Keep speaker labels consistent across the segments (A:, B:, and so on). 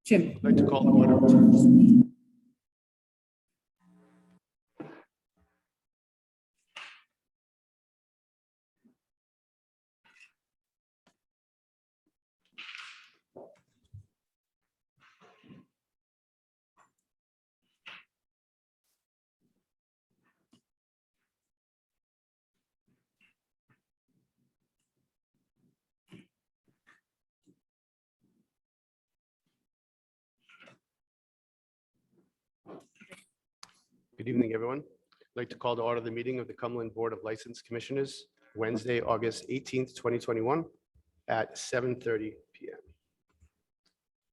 A: Jim.
B: I'd like to call to order. Good evening, everyone. I'd like to call to order the meeting of the Cumberland Board of License Commissioners, Wednesday, August 18th, 2021 at 7:30 p.m.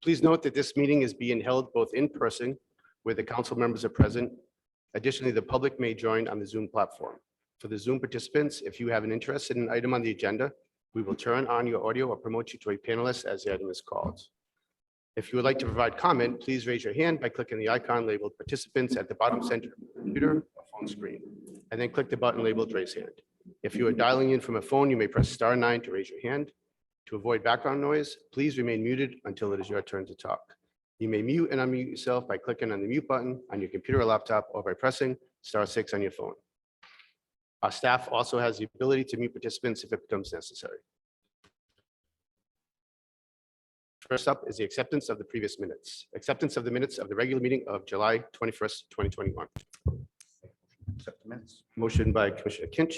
B: Please note that this meeting is being held both in person where the council members are present. Additionally, the public may join on the Zoom platform. For the Zoom participants, if you have an interest in an item on the agenda, we will turn on your audio or promote you to a panelist as the item is called. If you would like to provide comment, please raise your hand by clicking the icon labeled participants at the bottom center of the computer or phone screen, and then click the button labeled raise hand. If you are dialing in from a phone, you may press *9 to raise your hand. To avoid background noise, please remain muted until it is your turn to talk. You may mute and unmute yourself by clicking on the mute button on your computer or laptop or by pressing *6 on your phone. Our staff also has the ability to mute participants if it becomes necessary. First up is the acceptance of the previous minutes. Acceptance of the minutes of the regular meeting of July 21st, 2021.
C: Accept the minutes.
B: Motion by Commissioner Kinch,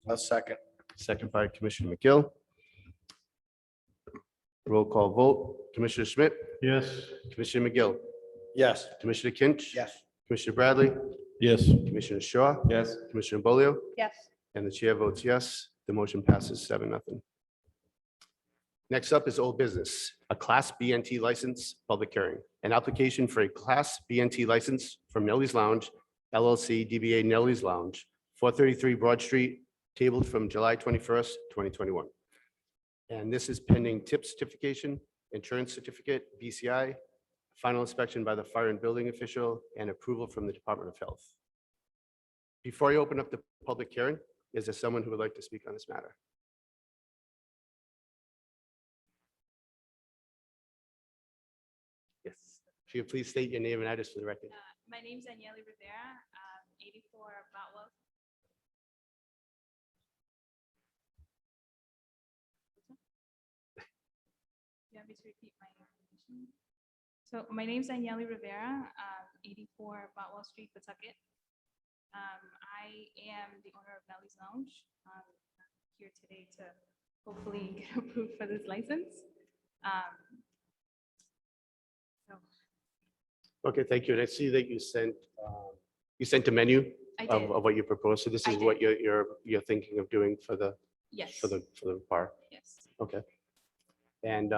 C: I'll second.
B: second by Commissioner McGill. Roll call vote. Commissioner Schmidt,
D: Yes.
B: Commissioner McGill,
C: Yes.
B: Commissioner Kinch.
C: Yes.
B: Commissioner Bradley,
D: Yes.
B: Commissioner Shaw,
D: Yes.
B: Commissioner Bolio,
A: Yes.
B: and the chair votes yes. The motion passes 7-0. Next up is old business, a Class BNT license public hearing. An application for a Class BNT license from Nelly's Lounge, LLC, DBA Nelly's Lounge, 433 Broad Street, tabled from July 21st, 2021. And this is pending tip certification, insurance certificate, BCI, final inspection by the fire and building official, and approval from the Department of Health. Before I open up the public hearing, is there someone who would like to speak on this matter? Yes. If you would please state your name and address for the record.
E: My name's Daniela Rivera, 84 Boutwell. You want me to repeat my information? So my name's Daniela Rivera, 84 Boutwell Street, Pawtucket. I am the owner of Nelly's Lounge. I'm here today to hopefully get approved for this license. So
B: Okay, thank you. And I see that you sent a menu
E: I
B: of
E: did,
B: what you proposed. So this
E: I
B: is
E: did.
B: what you're thinking of doing for the
E: yes,
B: for the bar.
E: yes.
B: Okay. And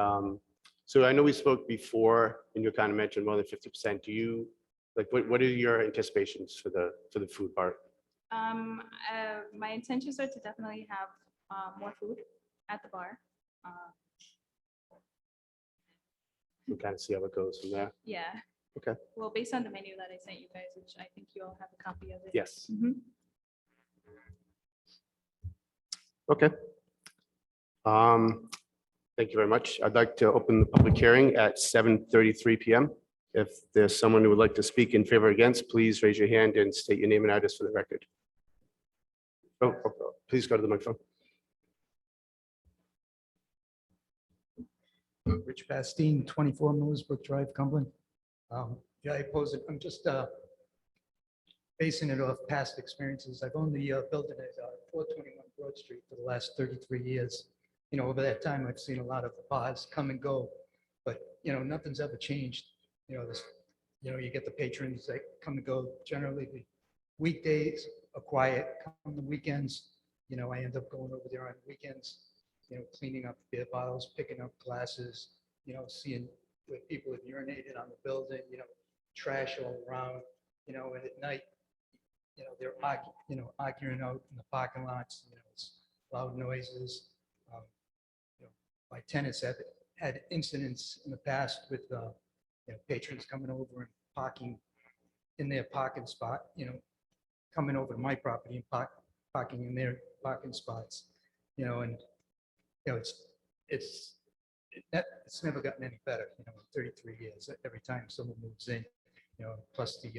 B: so I know we spoke before and you kind of mentioned more than 50%. Do you, like, what are your anticipations for the food part?
E: My intentions are to definitely have more food at the bar.
B: We'll kind of see how it goes from there.
E: Yeah.
B: Okay.
E: Well, based on the menu that I sent you guys, which I think you all have a copy of it.
B: Yes.
E: Mhm.
B: Okay. Thank you very much. I'd like to open the public hearing at 7:33 p.m. If there's someone who would like to speak in favor or against, please raise your hand and state your name and address for the record. Please go to the microphone.
F: Rich Bastine, 24 Millersbrook Drive, Cumberland. Yeah, I oppose it. I'm just basing it off past experiences. I've owned the building at 421 Broad Street for the last 33 years. You know, over that time, I've seen a lot of bars come and go, but, you know, nothing's ever changed. You know, you get the patrons that come and go. Generally, the weekdays are quiet. On the weekends, you know, I end up going over there on weekends, you know, cleaning up beer bottles, picking up glasses, you know, seeing where people have urinated on the building, you know, trash all around, you know, and at night, you know, they're arguing out in the parking lots, you know, it's loud noises. You know, my tenants have had incidents in the past with, you know, patrons coming over and parking in their parking spot, you know, coming over to my property and parking in their parking spots, you know, and, you know, it's it's never gotten any better, in 33 years, every time someone moves in, plus the,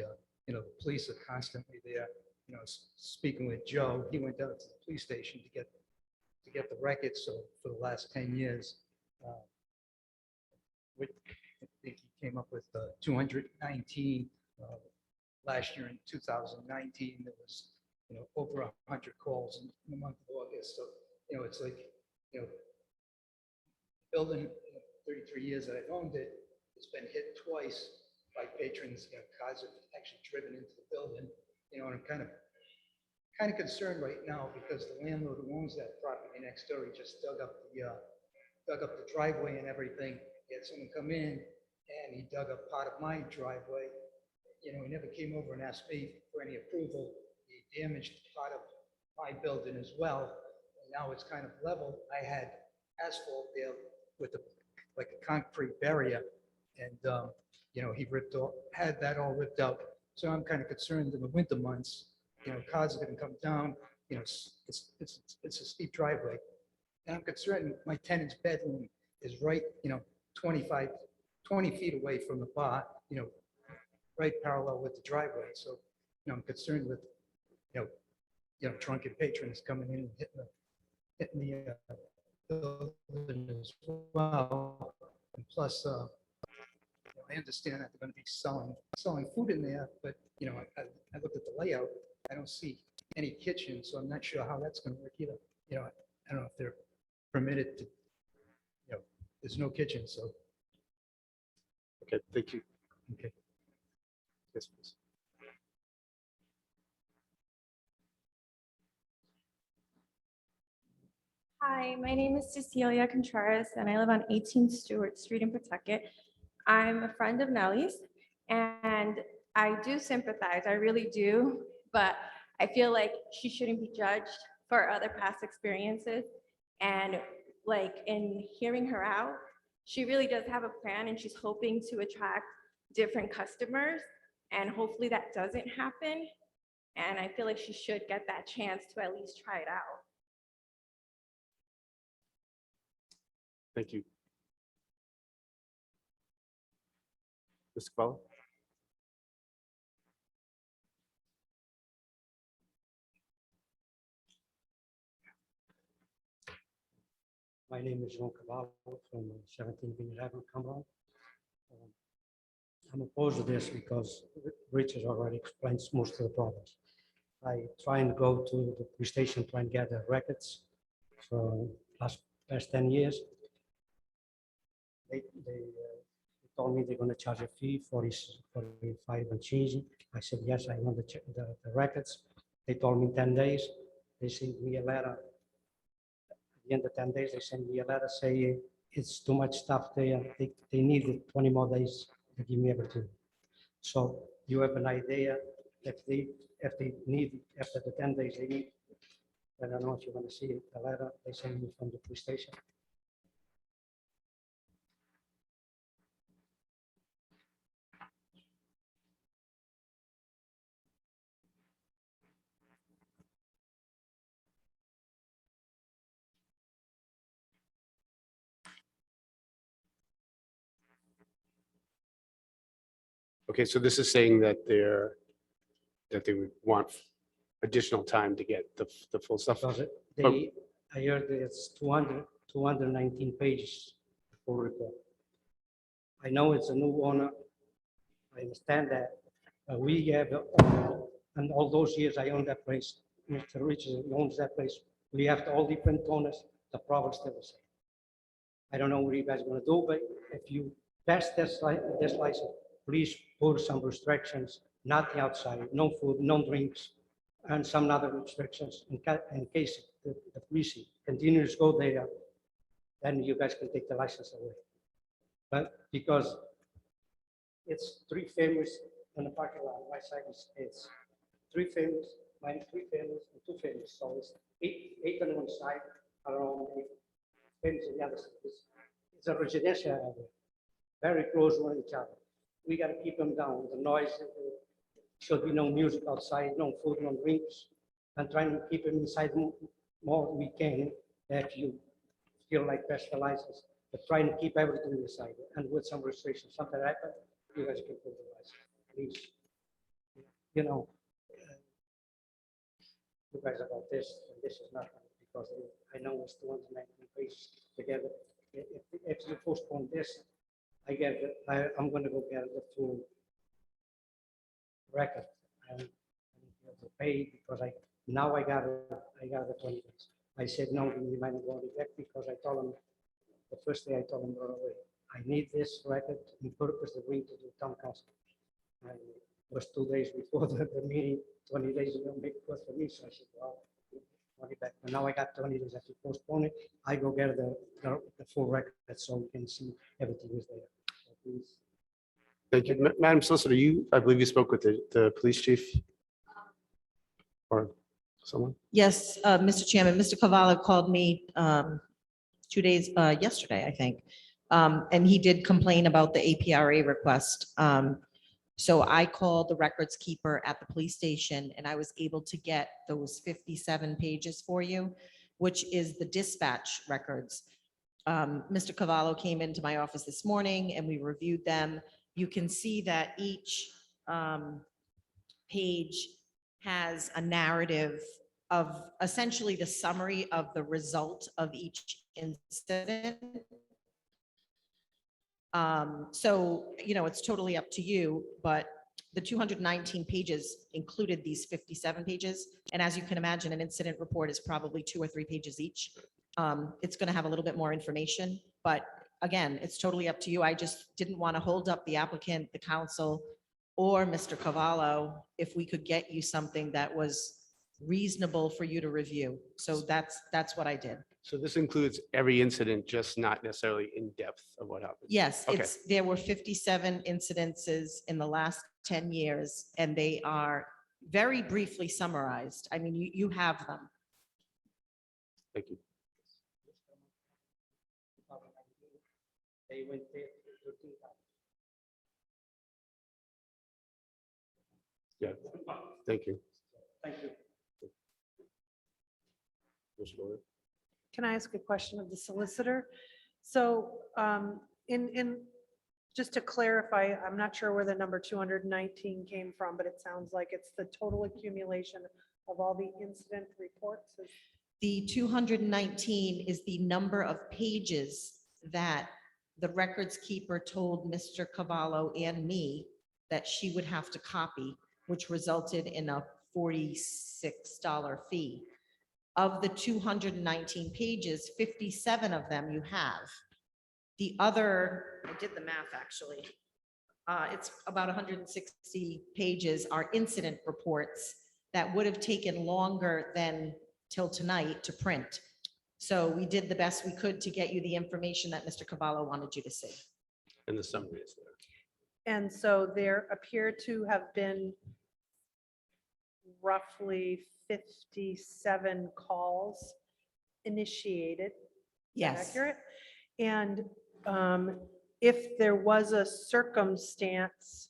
F: the police are constantly there. Speaking with Joe, he went down to the police station to get the records, so for the last 10 years, I think he came up with 219. Last year in 2019, there was, over 100 calls in the month of August. So, it's like, building, 33 years that I've owned it, it's been hit twice by patrons. Cars have actually driven into the building. And I'm kind of concerned right now because the landlord who owns that property next door, he just dug up the driveway and everything. He had someone come in and he dug up part of my driveway. He never came over and asked me for any approval. He damaged part of my building as well. And now it's kind of level. I had asphalt there with like a concrete barrier, and he had that all ripped out. So I'm kind of concerned in the winter months. Cars are going to come down. It's a steep driveway, and I'm concerned my tenant's bedroom is right, 20 feet away from the bar. Right parallel with the driveway. So, I'm concerned with, drunken patrons coming in and hitting the building as well. And plus, I understand that they're going to be selling food in there, but, I looked at the layout. I don't see any kitchen, so I'm not sure how that's going to work either. I don't know if they're permitted to, there's no kitchen, so.
B: Okay, thank you.
F: Okay.
B: Yes, please.
A: Hi, my name is Cecilia Contreras, and I live on 18 Stewart Street in Pawtucket. I'm a friend of Nellie's, and I do sympathize, I really do, but I feel like she shouldn't be judged for other past experiences. And like in hearing her out, she really does have a plan, and she's hoping to attract different customers, and hopefully that doesn't happen. And I feel like she should get that chance to at least try it out.
B: Thank you. Mr. Cavallo?
D: My name is Jean Cavallo from 17 Vineyard Avenue, Cumberland. I'm opposed to this because Rich has already explained most of the problems. I try and go to the police station, try and get the records for past 10 years. They told me they're going to charge a fee for 45 and change. I said, yes, I want the records. They told me 10 days. They sent me a letter. At the end of 10 days, they sent me a letter saying it's too much stuff there. They need 20 more days to give me everything. So you have an idea if they need, after the 10 days they need, I don't know if you want to see it, the letter they sent me from the police station.
B: Okay, so this is saying that they would want additional time to get the full stuff.
D: Because I heard it's 219 pages for report. I know it's a new owner. I understand that. We have, and all those years I owned that place, Mr. Richardson owns that place. We have all different owners, the problems still the same. I don't know what you guys are gonna do, but if you pass this license, please put some restrictions, not the outside, no food, no drinks, and some other restrictions in case the police continues to go there, then you guys can take the license away. But because it's 3 families in the parking lot, my side is it's 3 families, mine 3 families and 2 families, so it's eight on one side, around 8 families on the other side. It's a residential area, very close to each other. We got to keep them down. The noise, should be no music outside, no food, no drinks, and trying to keep them inside more we can. If you feel like pass the license, but trying to keep everything inside and with some restrictions, something like that, you guys can put the license. Please, you know, you guys about this, and this is nothing, because I know it's 219 pages together. If you postpone this, I'm gonna go get the full record. And have to pay because now I got the 20 days. I said, no, we might not go back because I told them, the first day I told them right away, I need this record in purpose to bring to the town council. And it was 2 days before the meeting, 20 days ago, make it work for me, so I said, well, 20 back. But now I got 20 days, I have to postpone it. I go get the full record so we can see everything is there. So please.
B: Thank you. Madam Solicitor, I believe you spoke with the police chief? Or someone?
G: Yes, Mr. Chairman, Mr. Cavallo called me 2 days, yesterday, I think. And he did complain about the APRA request. So I called the records keeper at the police station and I was able to get those 57 pages for you, which is the dispatch records. Mr. Cavallo came into my office this morning and we reviewed them. You can see that each page has a narrative of essentially the summary of the result of each incident. So, you know, it's totally up to you, but the 219 pages included these 57 pages. And as you can imagine, an incident report is probably 2 or 3 pages each. It's going to have a little bit more information, but again, it's totally up to you. I just didn't want to hold up the applicant, the council, or Mr. Cavallo if we could get you something that was reasonable for you to review. So that's what I did.
B: So this includes every incident, just not necessarily in depth of what happened.
G: Yes,
B: Okay.
G: there were 57 incidences in the last 10 years, and they are very briefly summarized. I mean, you have them.
B: Thank you.
D: They went there. 13,000.
B: Yeah, thank you.
D: Thank you.
B: Mr. Gordon?
H: Can I ask a question of the solicitor? So just to clarify, I'm not sure where the number 219 came from, but it sounds like it's the total accumulation of all the incident reports.
G: The 219 is the number of pages that the records keeper told Mr. Cavallo and me that she would have to copy, which resulted in a $46 fee. Of the 219 pages, 57 of them you have. The other, I did the math actually, it's about 160 pages are incident reports that would have taken longer than till tonight to print. So we did the best we could to get you the information that Mr. Cavallo wanted you to see.
B: And the summary is there.
H: And so there appear to have been roughly 57 calls initiated. Is that
G: Yes.
H: accurate? And if there was a circumstance,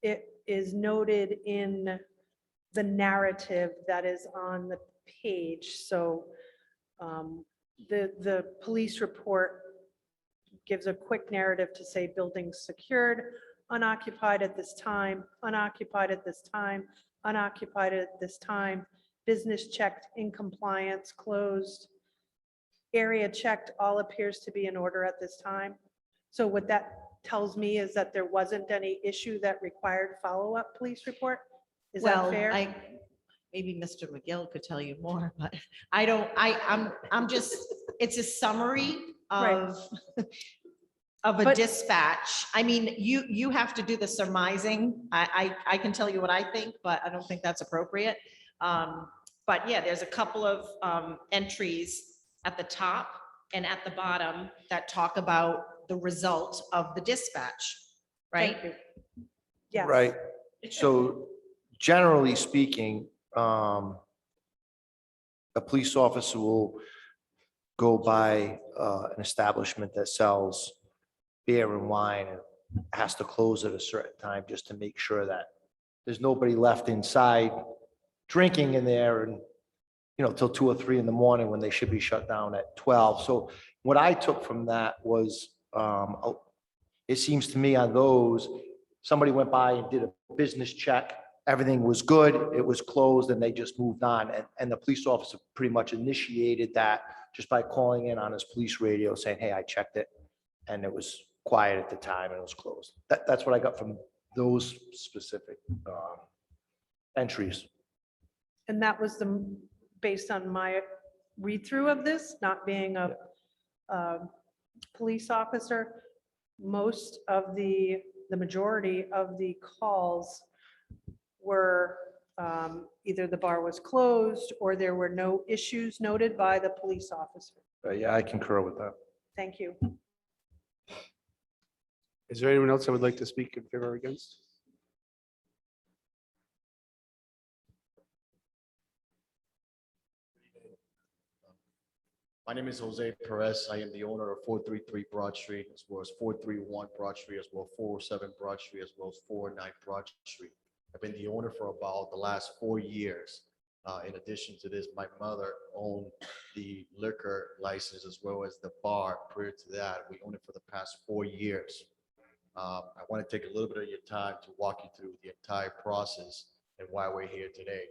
H: it is noted in the narrative that is on the page. So the police report gives a quick narrative to say buildings secured, unoccupied at this time, unoccupied at this time, unoccupied at this time, business checked, in compliance, closed, area checked, all appears to be in order at this time. So what that tells me is that there wasn't any issue that required follow-up police report? Is that
G: Well,
H: fair?
G: maybe Mr. McGill could tell you more, but I'm just, it's a summary
H: Right.
G: of a
H: But-
G: dispatch. I mean, you have to do the surmising. I can tell you what I think, but I don't think that's appropriate. But yeah, there's a couple of entries at the top and at the bottom that talk about the result of the dispatch, right?
H: Thank you. Yes.
C: Right. So generally speaking, a police officer will go by an establishment that sells beer and wine and has to close at a certain time just to make sure that there's nobody left inside drinking in there and, till 2 or 3 in the morning when they should be shut down at 12. So what I took from that was, it seems to me on those, somebody went by and did a business check. Everything was good. It was closed and they just moved on. And the police officer pretty much initiated that just by calling in on his police radio saying, hey, I checked it. And it was quiet at the time and it was closed. That's what I got from those specific entries.
H: And that was based on my read-through of this, not being a police officer. Most of the majority of the calls were either the bar was closed or there were no issues noted by the police officer.
C: Yeah, I concur with that.
H: Thank you.
B: Is there anyone else that would like to speak in favor or against?
I: My name is Jose Perez. I am the owner of 433 Broad Street, as well as 431 Broad Street, as well as 407 Broad Street, as well as 49 Broad Street. I've been the owner for about the last 4 years. In addition to this, my mother owned the liquor license as well as the bar. Prior to that, we owned it for the past 4 years. I want to take a little bit of your time to walk you through the entire process and why we're here today.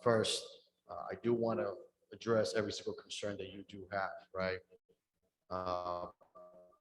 I: First, I do want to address every single concern that you do have, right?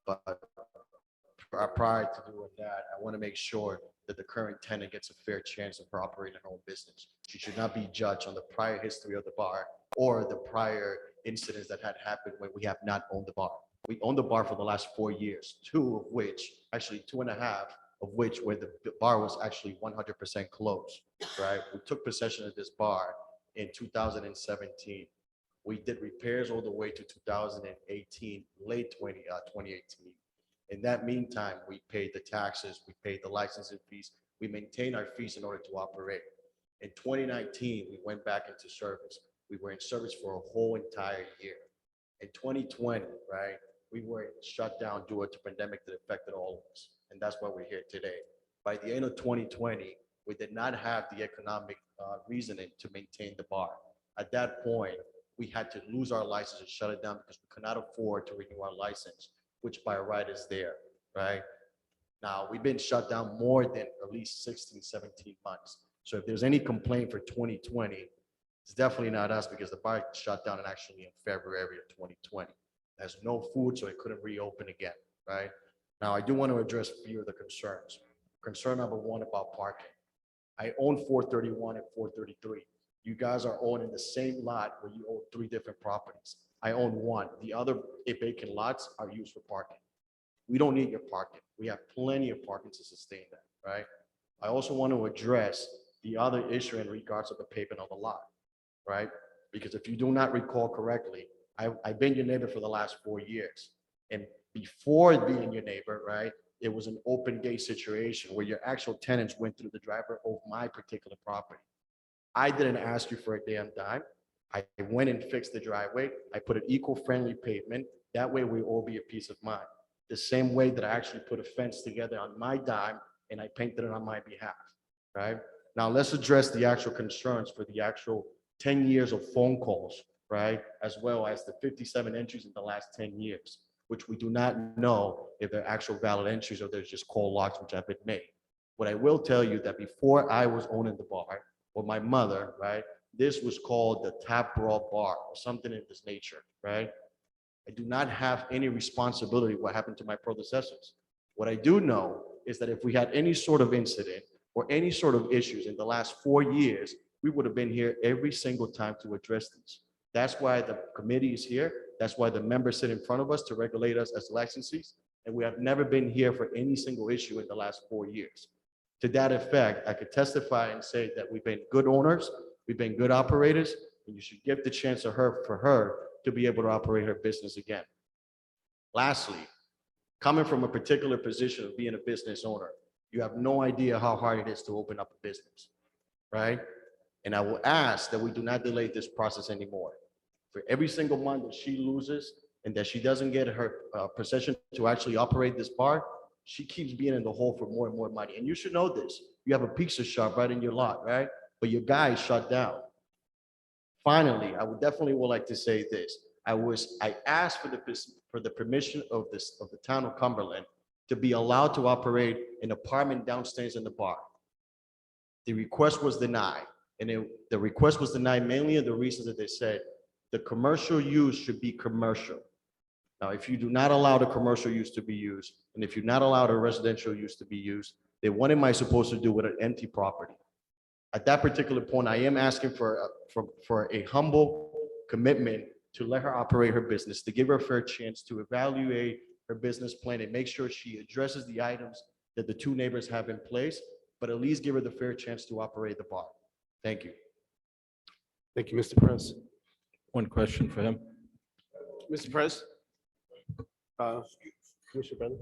I: But prior to doing that, I want to make sure that the current tenant gets a fair chance of operating her own business. She should not be judged on the prior history of the bar or the prior incidents that had happened when we have not owned the bar. We owned the bar for the last 4 years, 2 of which, actually 2.5 of which, where the bar was actually 100% closed, right? We took possession of this bar in 2017. We did repairs all the way to 2018, late 2018. In that meantime, we paid the taxes, we paid the licensing fees, we maintained our fees in order to operate. In 2019, we went back into service. We were in service for a whole entire year. In 2020, right, we were shut down due to a pandemic that affected all of us. And that's why we're here today. By the end of 2020, we did not have the economic reasoning to maintain the bar. At that point, we had to lose our license and shut it down because we could not afford to renew our license, which by right is there, right? Now, we've been shut down more than at least 16, 17 months. So if there's any complaint for 2020, it's definitely not us because the bar shut down actually in February of 2020. There's no food, so it couldn't reopen again, right? Now, I do want to address a few of the concerns. Concern number 1 about parking. I own 431 and 433. You guys are owning the same lot where you own 3 different properties. I own 1. The other vacant lots are used for parking. We don't need your parking. We have plenty of parking to sustain that, right? I also want to address the other issue in regards to the pavement on the lot, right? Because if you do not recall correctly, I've been your neighbor for the last 4 years. And before being your neighbor, right, it was an open gate situation where your actual tenants went through the driveway of my particular property. I didn't ask you for a damn dime. I went and fixed the driveway. I put an eco-friendly pavement. That way we all be at peace of mind. The same way that I actually put a fence together on my dime and I painted it on my behalf, right? Now let's address the actual concerns for the actual 10 years of phone calls, right? As well as the 57 entries in the last 10 years, which we do not know if they're actual valid entries or there's just call logs which have been made. What I will tell you that before I was owning the bar, or my mother, right? This was called the Tap Brawl Bar or something in this nature, right? I do not have any responsibility what happened to my predecessors. What I do know is that if we had any sort of incident or any sort of issues in the last 4 years, we would have been here every single time to address these. That's why the committee is here. That's why the members sit in front of us to regulate us as licensees. And we have never been here for any single issue in the last 4 years. To that effect, I could testify and say that we've been good owners, we've been good operators, and you should give the chance for her to be able to operate her business again. Lastly, coming from a particular position of being a business owner, you have no idea how hard it is to open up a business, right? And I will ask that we do not delay this process anymore. For every single month that she loses and that she doesn't get her possession to actually operate this bar, she keeps being in the hole for more and more money. And you should know this. You have a pizza shop right in your lot, right? But your guy is shut down. Finally, I would definitely would like to say this. I asked for the permission of the town of Cumberland to be allowed to operate an apartment downstairs in the bar. The request was denied, and the request was denied mainly of the reasons that they said the commercial use should be commercial. Now, if you do not allow the commercial use to be used, and if you not allow the residential use to be used, then what am I supposed to do with an empty property? At that particular point, I am asking for a humble commitment to let her operate her business, to give her a fair chance to evaluate her business plan and make sure she addresses the items that the two neighbors have in place, but at least give her the fair chance to operate the bar. Thank you.
B: Thank you, Mr. Perez.
J: One question for him.
B: Mr. Perez? Commissioner Brennan?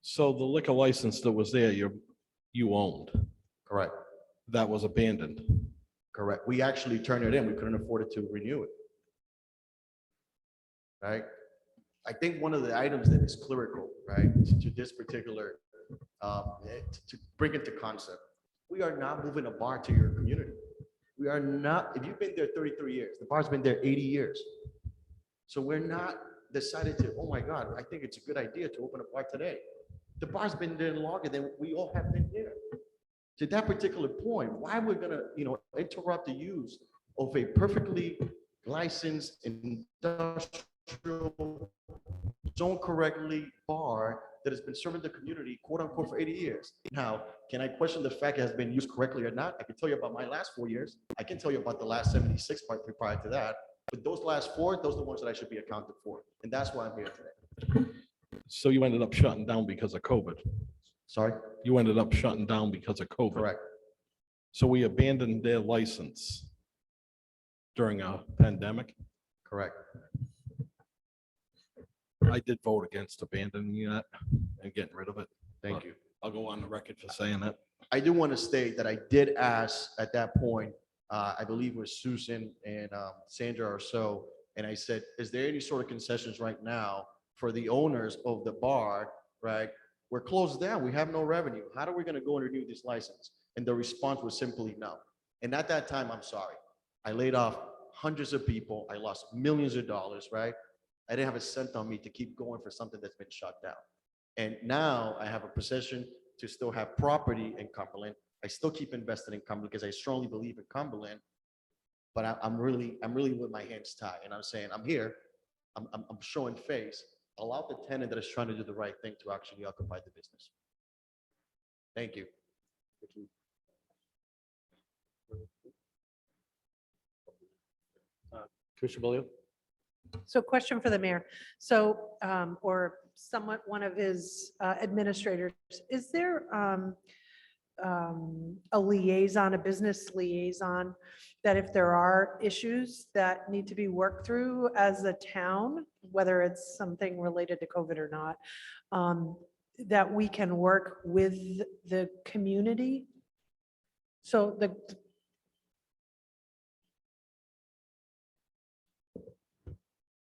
J: So the liquor license that was there, you owned,
I: Correct.
J: that was abandoned.
I: Correct. We actually turned it in. We couldn't afford it to renew it. Right? I think one of the items that is clerical, right, to this particular, to bring it to concept, we are not moving a bar to your community. We are not, if you've been there 33 years, the bar's been there 80 years. So we're not decided to, oh my God, I think it's a good idea to open a bar today. The bar's been there longer than we all have been here. To that particular point, why we're gonna, interrupt the use of a perfectly licensed industrial zone correctly bar that has been serving the community, quote unquote, for 80 years. Now, can I question the fact it has been used correctly or not? I can tell you about my last 4 years. I can tell you about the last 76 prior to that. But those last 4, those are the ones that I should be accounted for. And that's why I'm here today.
J: So you ended up shutting down because of COVID.
I: Sorry?
J: You ended up shutting down because of COVID.
I: Correct.
J: So we abandoned their license during a pandemic.
I: Correct.
J: I did vote against abandoning that and getting rid of it.
I: Thank you.
J: I'll go on the record for saying that.
I: I do want to state that I did ask at that point, I believe it was Susan and Sandra or so, and I said, is there any sort of concessions right now for the owners of the bar, right? We're closed down. We have no revenue. How are we going to go and renew this license? And the response was simply no. And at that time, I'm sorry. I laid off hundreds of people. I lost millions of dollars, right? I didn't have a cent on me to keep going for something that's been shut down. And now I have a position to still have property in Cumberland. I still keep investing in Cumberland because I strongly believe in Cumberland. But I'm really with my hands tied. And I'm saying, I'm here. I'm showing face. Allow the tenant that is trying to do the right thing to actually occupy the business. Thank you.
B: Commissioner Balio?
H: So question for the mayor. So, or somewhat one of his administrators, is there a liaison, a business liaison, that if there are issues that need to be worked through as a town, whether it's something related to COVID or not, that we can work with the community? So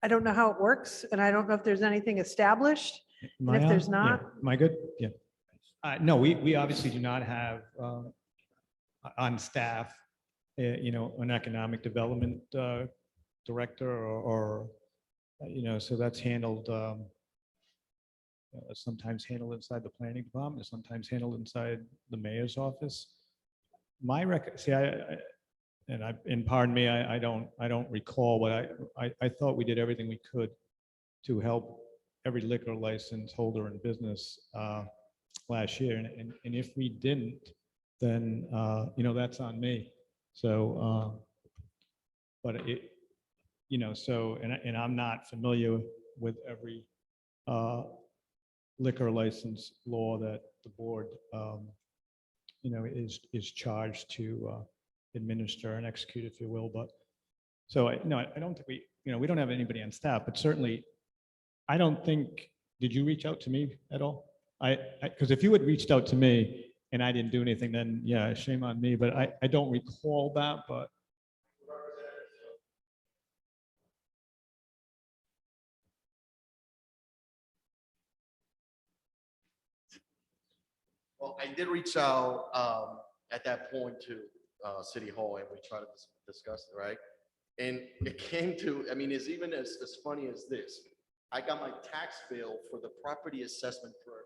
H: I don't know how it works, and I don't know if there's anything established. And if there's not,
F: Am I good? Yeah. No, we obviously do not have on staff, an economic development director or so that's handled, sometimes handled inside the planning department, sometimes handled inside the mayor's office. My and pardon me, I don't recall, but I thought we did everything we could to help every liquor license holder in business last year. And if we didn't, then, that's on me. So, but and I'm not familiar with every liquor license law that the board, is charged to administer and execute, if you will. But so I don't think we don't have anybody on staff, but certainly I don't think, did you reach out to me at all? Because if you had reached out to me and I didn't do anything, then yeah, shame on me, but I don't recall that, but.
I: Well, I did reach out at that point to City Hall and we tried to discuss it, right? And it came to, I mean, it's even as funny as this. I got my tax bill for the property assessment for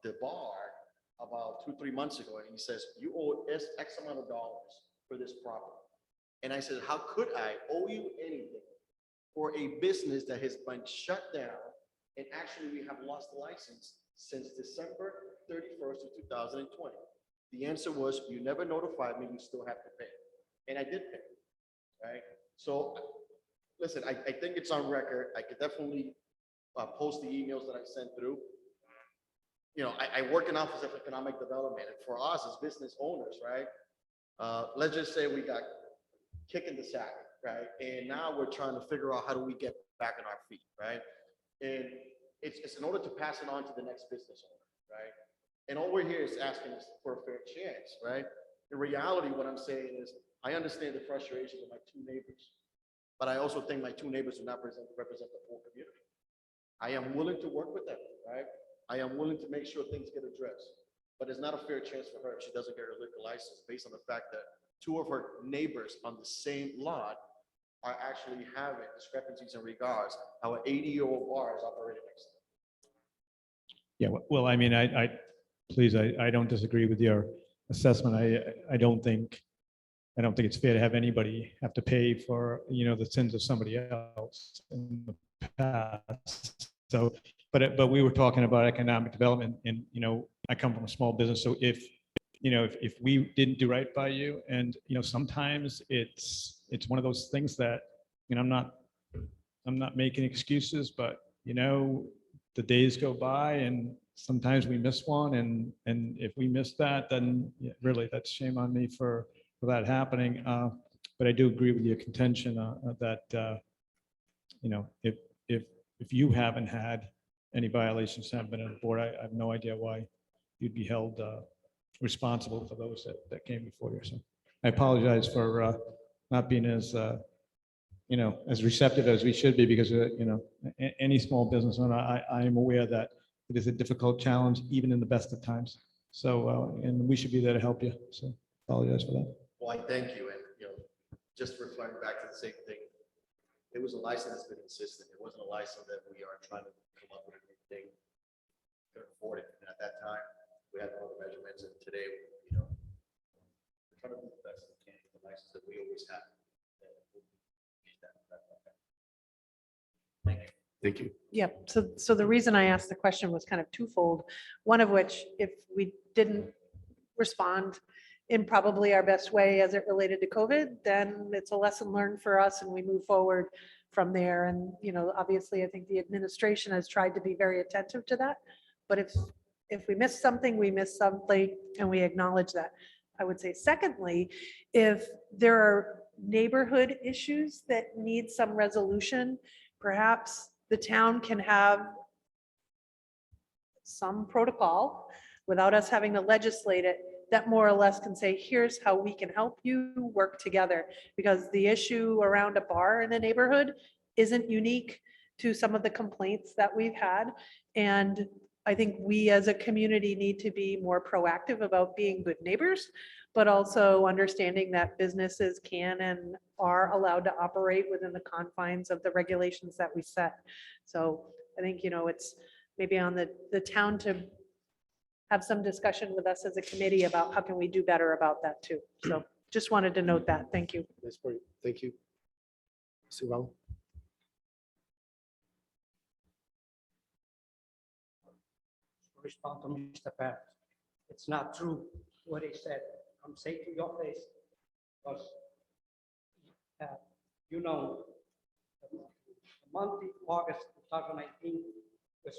I: the bar about 2-3 months ago, and he says, you owe X amount of dollars for this property. And I said, how could I owe you anything for a business that has been shut down? And actually, we have lost the license since December 31st of 2020. The answer was, you never notified me, you still have to pay. And I did pay, right? So, listen, I think it's on record. I could definitely post the emails that I sent through. You know, I work in Office of Economic Development, and for us as business owners, right? Let's just say we got kicked in the sack, right? And now we're trying to figure out how do we get back on our feet, right? And it's in order to pass it on to the next business owner, right? And all we're here is asking is for a fair chance, right? In reality, what I'm saying is, I understand the frustration of my two neighbors, but I also think my two neighbors do not represent the full community. I am willing to work with them, right? I am willing to make sure things get addressed, but it's not a fair chance for her if she doesn't get her liquor license based on the fact that two of her neighbors on the same lot are actually having discrepancies in regards how an 80-year-old bar is operating next to them.
K: Yeah, well, I mean, please, I don't disagree with your assessment. I don't think it's fair to have anybody have to pay for, the sins of somebody else in the past. So, but we were talking about economic development and, I come from a small business. So if we didn't do right by you and, sometimes it's one of those things that, I'm not making excuses, but, the days go by and sometimes we miss one. And if we miss that, then really that's shame on me for that happening. But I do agree with your contention that, if you haven't had any violations, haven't been on the board, I have no idea why you'd be held responsible for those that came before you. So I apologize for not being as, as receptive as we should be because, any small business owner, I am aware that it is a difficult challenge, even in the best of times. So, and we should be there to help you. So apologize for that.
I: Well, I thank you. And, just reflecting back to the same thing, it was a license that's been consistent. It wasn't a license that we are trying to come up with a new thing. Couldn't afford it. And at that time, we had all the measurements, and today, we're trying to do the best we can with the license that we always have. Thank you.
B: Thank you.
H: Yeah, so the reason I asked the question was kind of twofold. One of which, if we didn't respond in probably our best way as it related to COVID, then it's a lesson learned for us and we move forward from there. And, obviously, I think the administration has tried to be very attentive to that. But if we miss something, we miss something, and we acknowledge that. I would say secondly, if there are neighborhood issues that need some resolution, perhaps the town can have some protocol without us having to legislate it that more or less can say, here's how we can help you work together. Because the issue around a bar in the neighborhood isn't unique to some of the complaints that we've had. And I think we as a community need to be more proactive about being good neighbors, but also understanding that businesses can and are allowed to operate within the confines of the regulations that we set. So I think, it's maybe on the town to have some discussion with us as a committee about how can we do better about that too. So just wanted to note that. Thank you.
B: Nice point. Thank you. Mr. Rowell?
D: Respond to Mr. Parent. It's not true what he said. I'm saying to your face, because the month of August 2019 was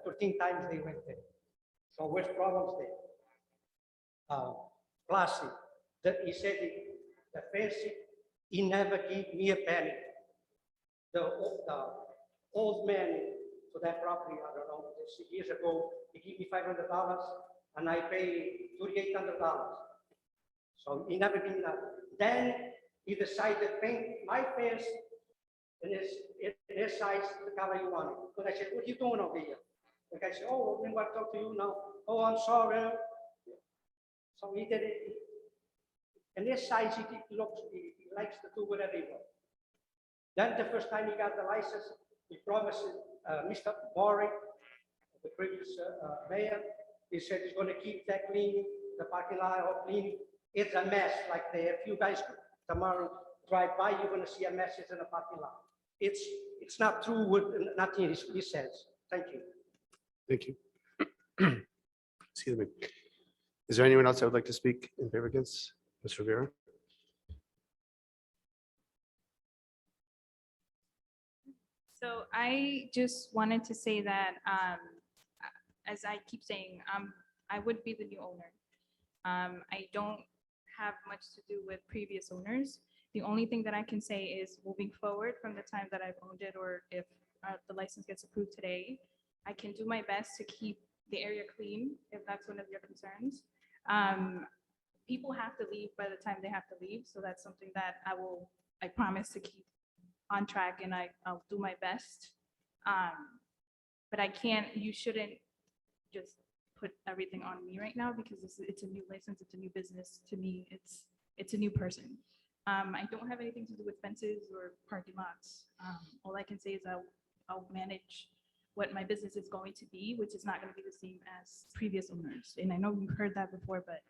D: 13 times they went there. So where's problems there? Plastic. He said the fence, he never gave me a penny. The old man for that property, I don't know, 6 years ago, he gave me $500 and I paid $2,800. So he never gave me that. Then he decided to paint my fence in his size the color he wanted. But I said, what are you doing over here? The guy said, oh, I'm going to talk to you now. Oh, I'm sorry. So he did it. And this size, he likes to do whatever he wants. Then the first time he got the license, he promised Mr. Maury, the previous mayor, he said he's gonna keep that clean, the parking lot all clean. It's a mess, like there, if you guys tomorrow drive by, you're gonna see a mess in the parking lot. It's not true with nothing he says. Thank you.
B: Thank you. Excuse me. Is there anyone else that would like to speak in favor against Ms. Rivera?
E: So I just wanted to say that, as I keep saying, I would be the new owner. I don't have much to do with previous owners. The only thing that I can say is moving forward from the time that I've owned it, or if the license gets approved today, I can do my best to keep the area clean, if that's one of your concerns. People have to leave by the time they have to leave, so that's something that I promise to keep on track, and I'll do my best. But I can't, you shouldn't just put everything on me right now, because it's a new license, it's a new business. To me, it's a new person. I don't have anything to do with fences or parking lots. All I can say is I'll manage what my business is going to be, which is not going to be the same as previous owners. And I know you've heard that before, but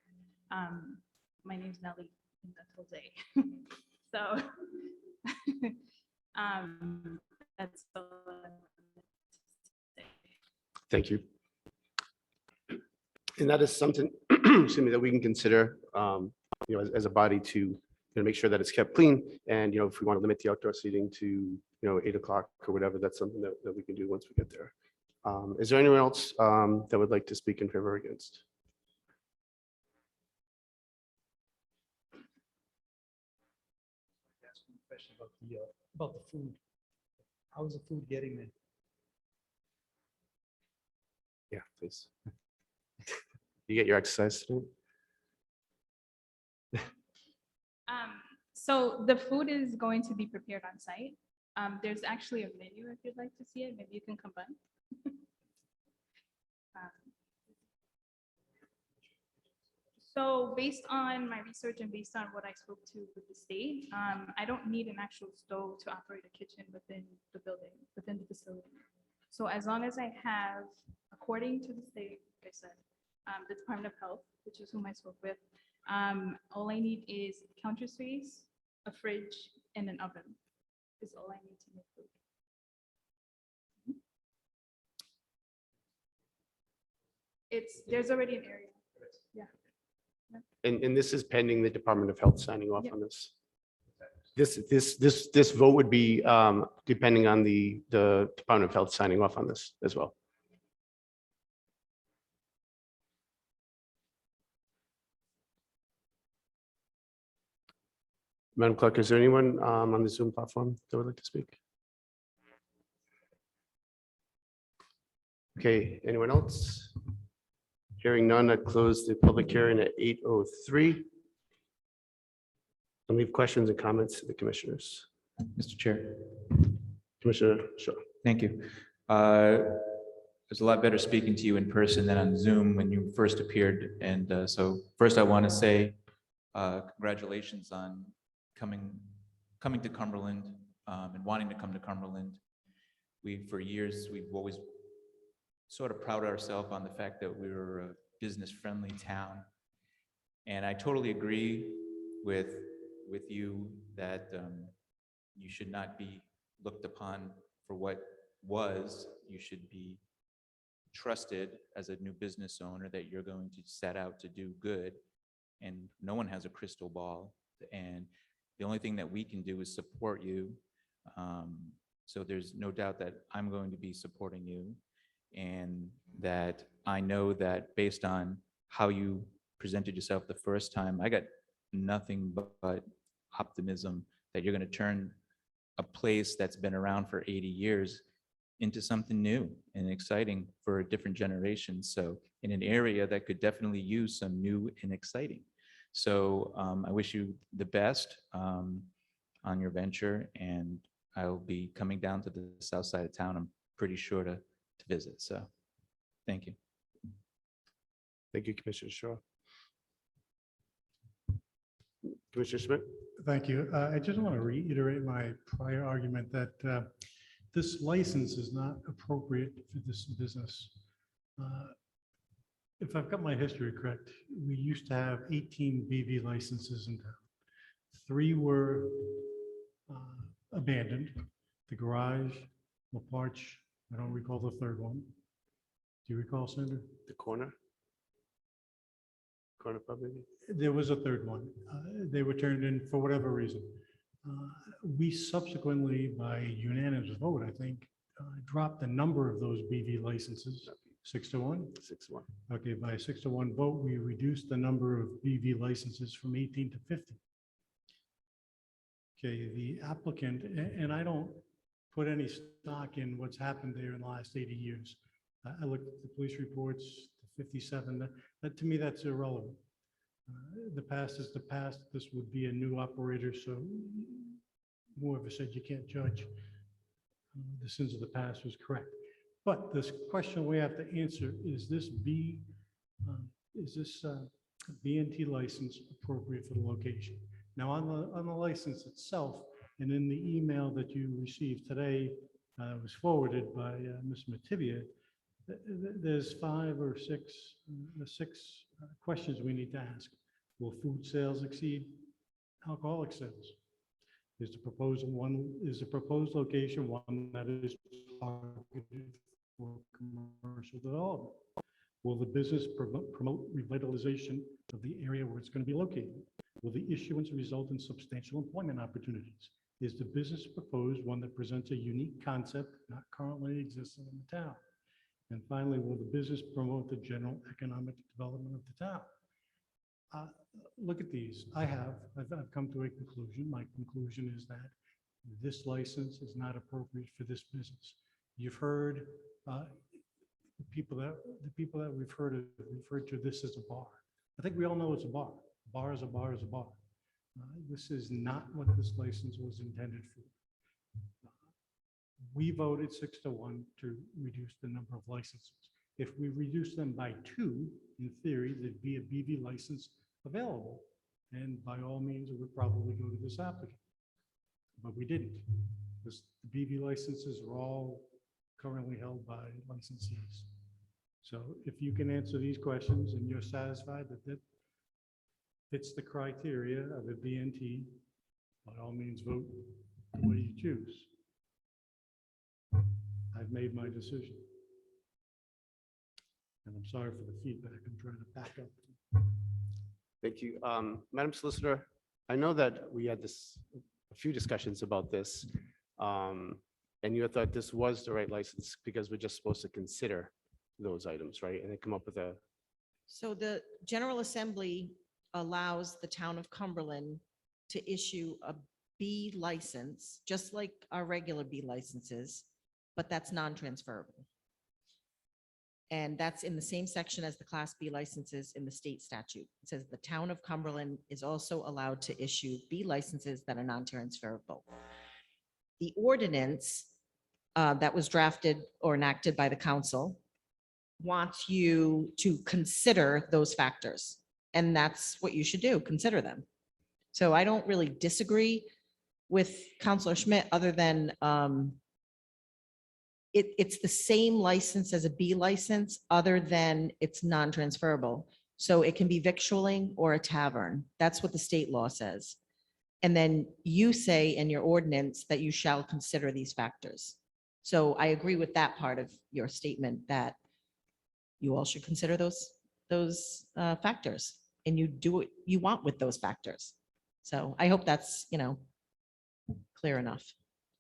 E: my name's Nelly, and that's Jose. So that's all I wanted to say.
B: Thank you. And that is something, excuse me, that we can consider, as a body to make sure that it's kept clean. And, if we want to limit the outdoor seating to, 8 o'clock or whatever, that's something that we can do once we get there. Is there anyone else that would like to speak in favor or against?
F: Ask one question about the food. How's the food getting there?
B: Yeah, please. You get your exercise today?
E: So the food is going to be prepared on site. There's actually a menu if you'd like to see it. Maybe you can come by. So based on my research and based on what I spoke to with the state, I don't need an actual stove to operate a kitchen within the building, within the facility. So as long as I have, according to the state, like I said, the Department of Health, which is whom I spoke with, all I need is counter space, a fridge, and an oven. Is all I need to make food. There's already an area. Yeah.
B: And this is pending the Department of Health signing off
E: Yep.
B: on this. This vote would be depending on the Department of Health signing off on this as well. Madam Clerk, is there anyone on the Zoom platform that would like to speak? Okay, anyone else? Hearing none, I'd close the public hearing at 8:03. I'll leave questions and comments to the commissioners.
L: Mr. Chair,
B: Commissioner Shaw.
L: thank you. It's a lot better speaking to you in person than on Zoom when you first appeared. And so first I want to say congratulations on coming to Cumberland and wanting to come to Cumberland. For years, we've always sort of prided ourselves on the fact that we were a business-friendly town. And I totally agree with you that you should not be looked upon for what was. You should be trusted as a new business owner that you're going to set out to do good. And no one has a crystal ball. And the only thing that we can do is support you. So there's no doubt that I'm going to be supporting you, and that I know that based on how you presented yourself the first time, I got nothing but optimism that you're going to turn a place that's been around for 80 years into something new and exciting for a different generation. So in an area that could definitely use some new and exciting. So I wish you the best on your venture, and I'll be coming down to the south side of town, I'm pretty sure, to visit. So thank you.
B: Thank you, Commissioner Shaw. Commissioner Schmidt?
M: Thank you. I just want to reiterate my prior argument that this license is not appropriate for this business. If I've got my history correct, we used to have 18 BV licenses in town. 3 were abandoned, the garage, La Parch, I don't recall the third one. Do you recall, Sandra?
B: The corner? Corner pub, maybe?
M: There was a third one. They were turned in for whatever reason. We subsequently, by unanimous vote, I think, dropped the number of those BV licenses, 6-1.
B: 6-1.
M: Okay, by a 6-1 vote, we reduced the number of BV licenses from 18 to 50. Okay, the applicant, and I don't put any stock in what's happened there in the last 80 years. I looked at the police reports, the 57, that to me, that's irrelevant. The past is the past. This would be a new operator, so whoever said you can't judge the sins of the past was correct. But this question we have to answer, is this B&T license appropriate for the location? Now, on the license itself, and in the email that you received today, was forwarded by Ms. Mativia, there's 5 or 6 questions we need to ask. Will food sales exceed alcoholic sales? Is the proposed location one that is targeted for commercial development? Will the business promote revitalization of the area where it's going to be located? Will the issuance result in substantial employment opportunities? Is the business proposed one that presents a unique concept not currently existing in the town? And finally, will the business promote the general economic development of the town? Look at these. I've come to a conclusion. My conclusion is that this license is not appropriate for this business. You've heard the people that we've heard referred to this as a bar. I think we all know it's a bar. A bar is a bar is a bar. This is not what this license was intended for. We voted 6-1 to reduce the number of licenses. If we reduce them by 2, in theory, there'd be a BV license available. And by all means, it would probably go to this applicant. But we didn't, because the BV licenses are all currently held by licensees. So if you can answer these questions and you're satisfied that that fits the criteria of a B&T, by all means, vote the way you choose. I've made my decision. And I'm sorry for the feedback. I'm trying to back up.
B: Thank you. Madam Solicitor, I know that we had a few discussions about this. And you thought this was the right license because we're just supposed to consider those items, right? And then come up with a,
G: So the General Assembly allows the town of Cumberland to issue a B license, just like our regular B licenses, but that's non-transferable. And that's in the same section as the Class B licenses in the state statute. It says the town of Cumberland is also allowed to issue B licenses that are non-transferable. The ordinance that was drafted or enacted by the council wants you to consider those factors. And that's what you should do, consider them. So I don't really disagree with Counselor Schmidt, other than it's the same license as a B license, other than it's non-transferable. So it can be victualling or a tavern. That's what the state law says. And then you say in your ordinance that you shall consider these factors. So I agree with that part of your statement, that you all should consider those factors, and you do what you want with those factors. So I hope that's, clear enough.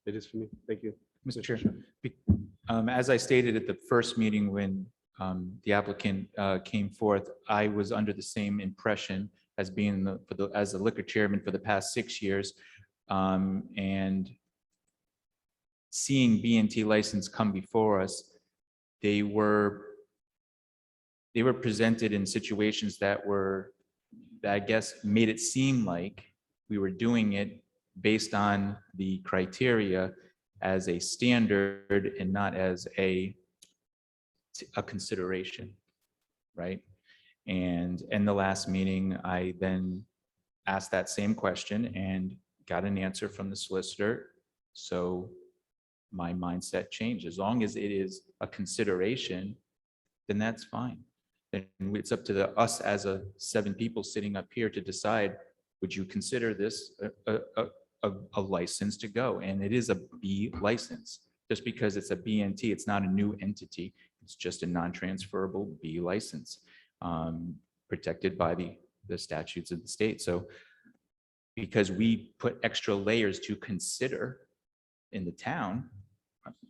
B: it is for me. Thank you.
L: Mr. Chair, as I stated at the first meeting when the applicant came forth, I was under the same impression as being as the liquor chairman for the past 6 years. And seeing B&T license come before us, they were presented in situations that I guess made it seem like we were doing it based on the criteria as a standard and not as a consideration, right? And in the last meeting, I then asked that same question and got an answer from the solicitor. So my mindset changed. As long as it is a consideration, then that's fine. And it's up to us as 7 people sitting up here to decide, would you consider this a license to go? And it is a B license. Just because it's a BNT, it's not a new entity. It's just a non-transferable B license, protected by the statutes of the state. So because we put extra layers to consider in the town,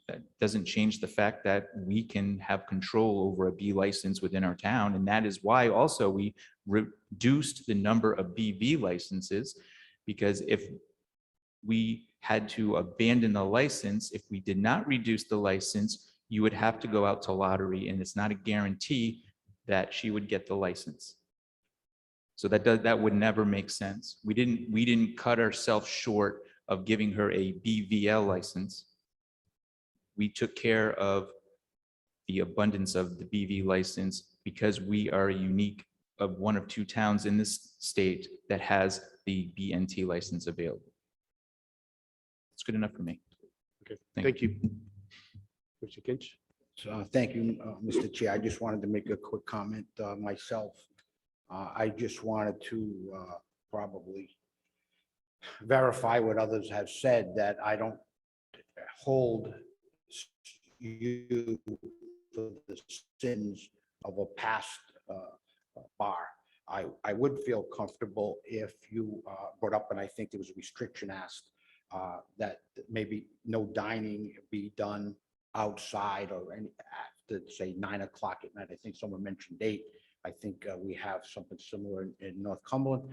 L: that doesn't change the fact that we can have control over a B license within our town. And that is why also we reduced the number of BV licenses, because if we had to abandon the license, if we did not reduce the license, you would have to go out to lottery, and it's not a guarantee that she would get the license. So that would never make sense. We didn't cut ourselves short of giving her a BVL license. We took care of the abundance of the BV license because we are unique of one of 2 towns in this state that has the BNT license available. It's good enough for me.
B: Okay, thank you. Mr. Kinch?
N: So, thank you, Mr. Chair. I just wanted to make a quick comment myself. I just wanted to probably verify what others have said, that I don't hold you for the sins of a past bar. I would feel comfortable if you brought up, and I think there was a restriction asked, that maybe no dining be done outside or any after, say, 9 o'clock at night. I think someone mentioned 8. I think we have something similar in North Cumberland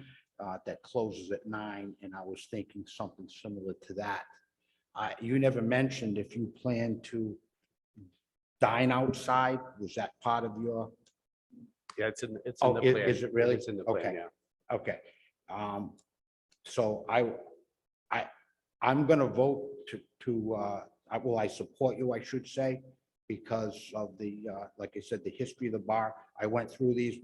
N: that closes at 9, and I was thinking something similar to that. You never mentioned if you plan to dine outside. Was that part of your?
B: Yeah, it's in the
N: Oh,
B: plan.
N: is it really?
B: It's in the plan,
N: Okay.
B: yeah.
N: Okay. So I'm going to vote well, I support you, I should say, because of the, like I said, the history of the bar. I went through these.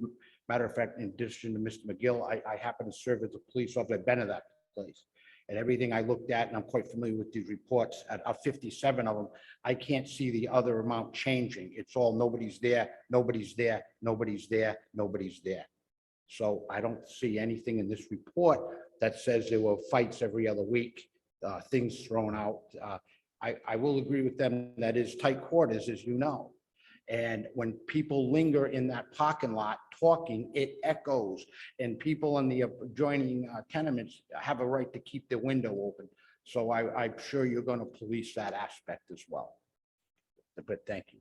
N: Matter of fact, in addition to Mr. McGill, I happen to serve as a police officer. I've been to that place. And everything I looked at, and I'm quite familiar with these reports, at 57 of them, I can't see the other amount changing. It's all nobody's there, nobody's there, nobody's there, nobody's there. So I don't see anything in this report that says there were fights every other week, things thrown out. I will agree with them, that is tight quarters, as you know. And when people linger in that parking lot talking, it echoes. And people in the adjoining tenements have a right to keep their window open. So I'm sure you're going to police that aspect as well. But thank you.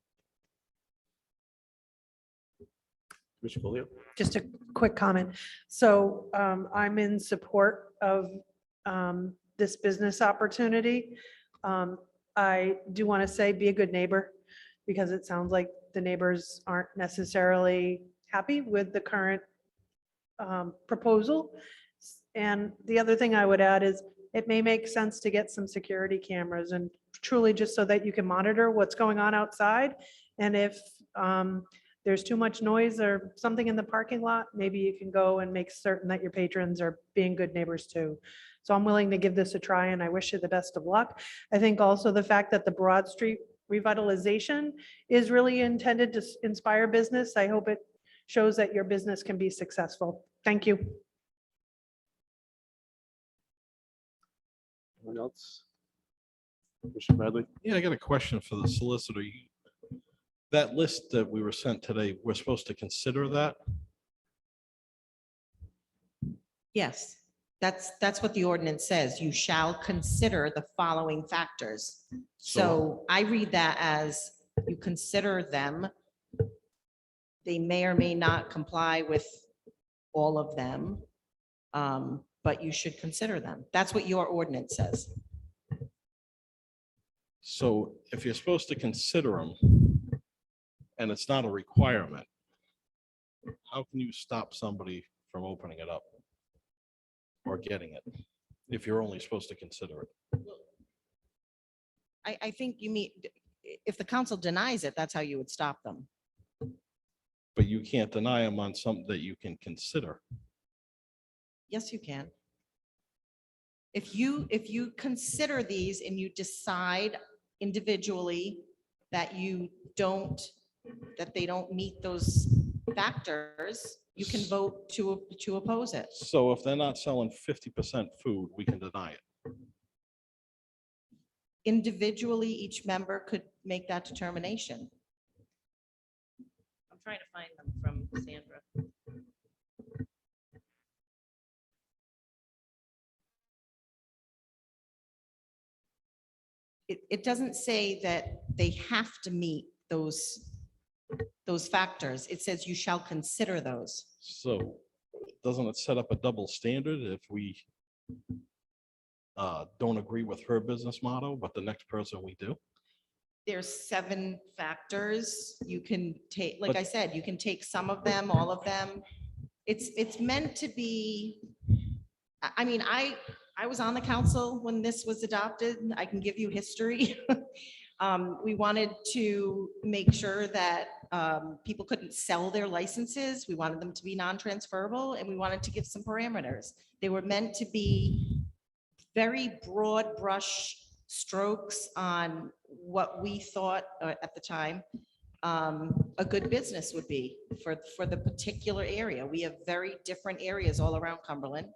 B: Mr. Polio?
H: Just a quick comment. So I'm in support of this business opportunity. I do want to say, be a good neighbor, because it sounds like the neighbors aren't necessarily happy with the current proposal. And the other thing I would add is it may make sense to get some security cameras, and truly just so that you can monitor what's going on outside. And if there's too much noise or something in the parking lot, maybe you can go and make certain that your patrons are being good neighbors too. So I'm willing to give this a try, and I wish you the best of luck. I think also the fact that the Broad Street revitalization is really intended to inspire business. I hope it shows that your business can be successful. Thank you.
B: Anyone else? Mr. Bradley?
J: Yeah, I got a question for the solicitor. That list that we were sent today, we're supposed to consider that?
G: Yes, that's what the ordinance says. You shall consider the following factors. So I read that as you consider them. They may or may not comply with all of them, but you should consider them. That's what your ordinance says.
J: So if you're supposed to consider them and it's not a requirement, how can you stop somebody from opening it up or getting it if you're only supposed to consider it?
G: I think you mean, if the council denies it, that's how you would stop them.
J: But you can't deny them on something that you can consider.
G: Yes, you can. If you consider these and you decide individually that that they don't meet those factors, you can vote to oppose it.
J: So if they're not selling 50% food, we can deny it.
G: Individually, each member could make that determination.
O: I'm trying to find them from Sandra.
G: It doesn't say that they have to meet those factors. It says you shall consider those.
J: So doesn't it set up a double standard if we don't agree with her business model, but the next person we do?
G: There's 7 factors. You can take, like
J: But-
G: I said, you can take some of them, all of them. It's meant to be, I mean, I was on the council when this was adopted. I can give you history. We wanted to make sure that people couldn't sell their licenses. We wanted them to be non-transferable, and we wanted to give some parameters. They were meant to be very broad brush strokes on what we thought at the time a good business would be for the particular area. We have very different areas all around Cumberland,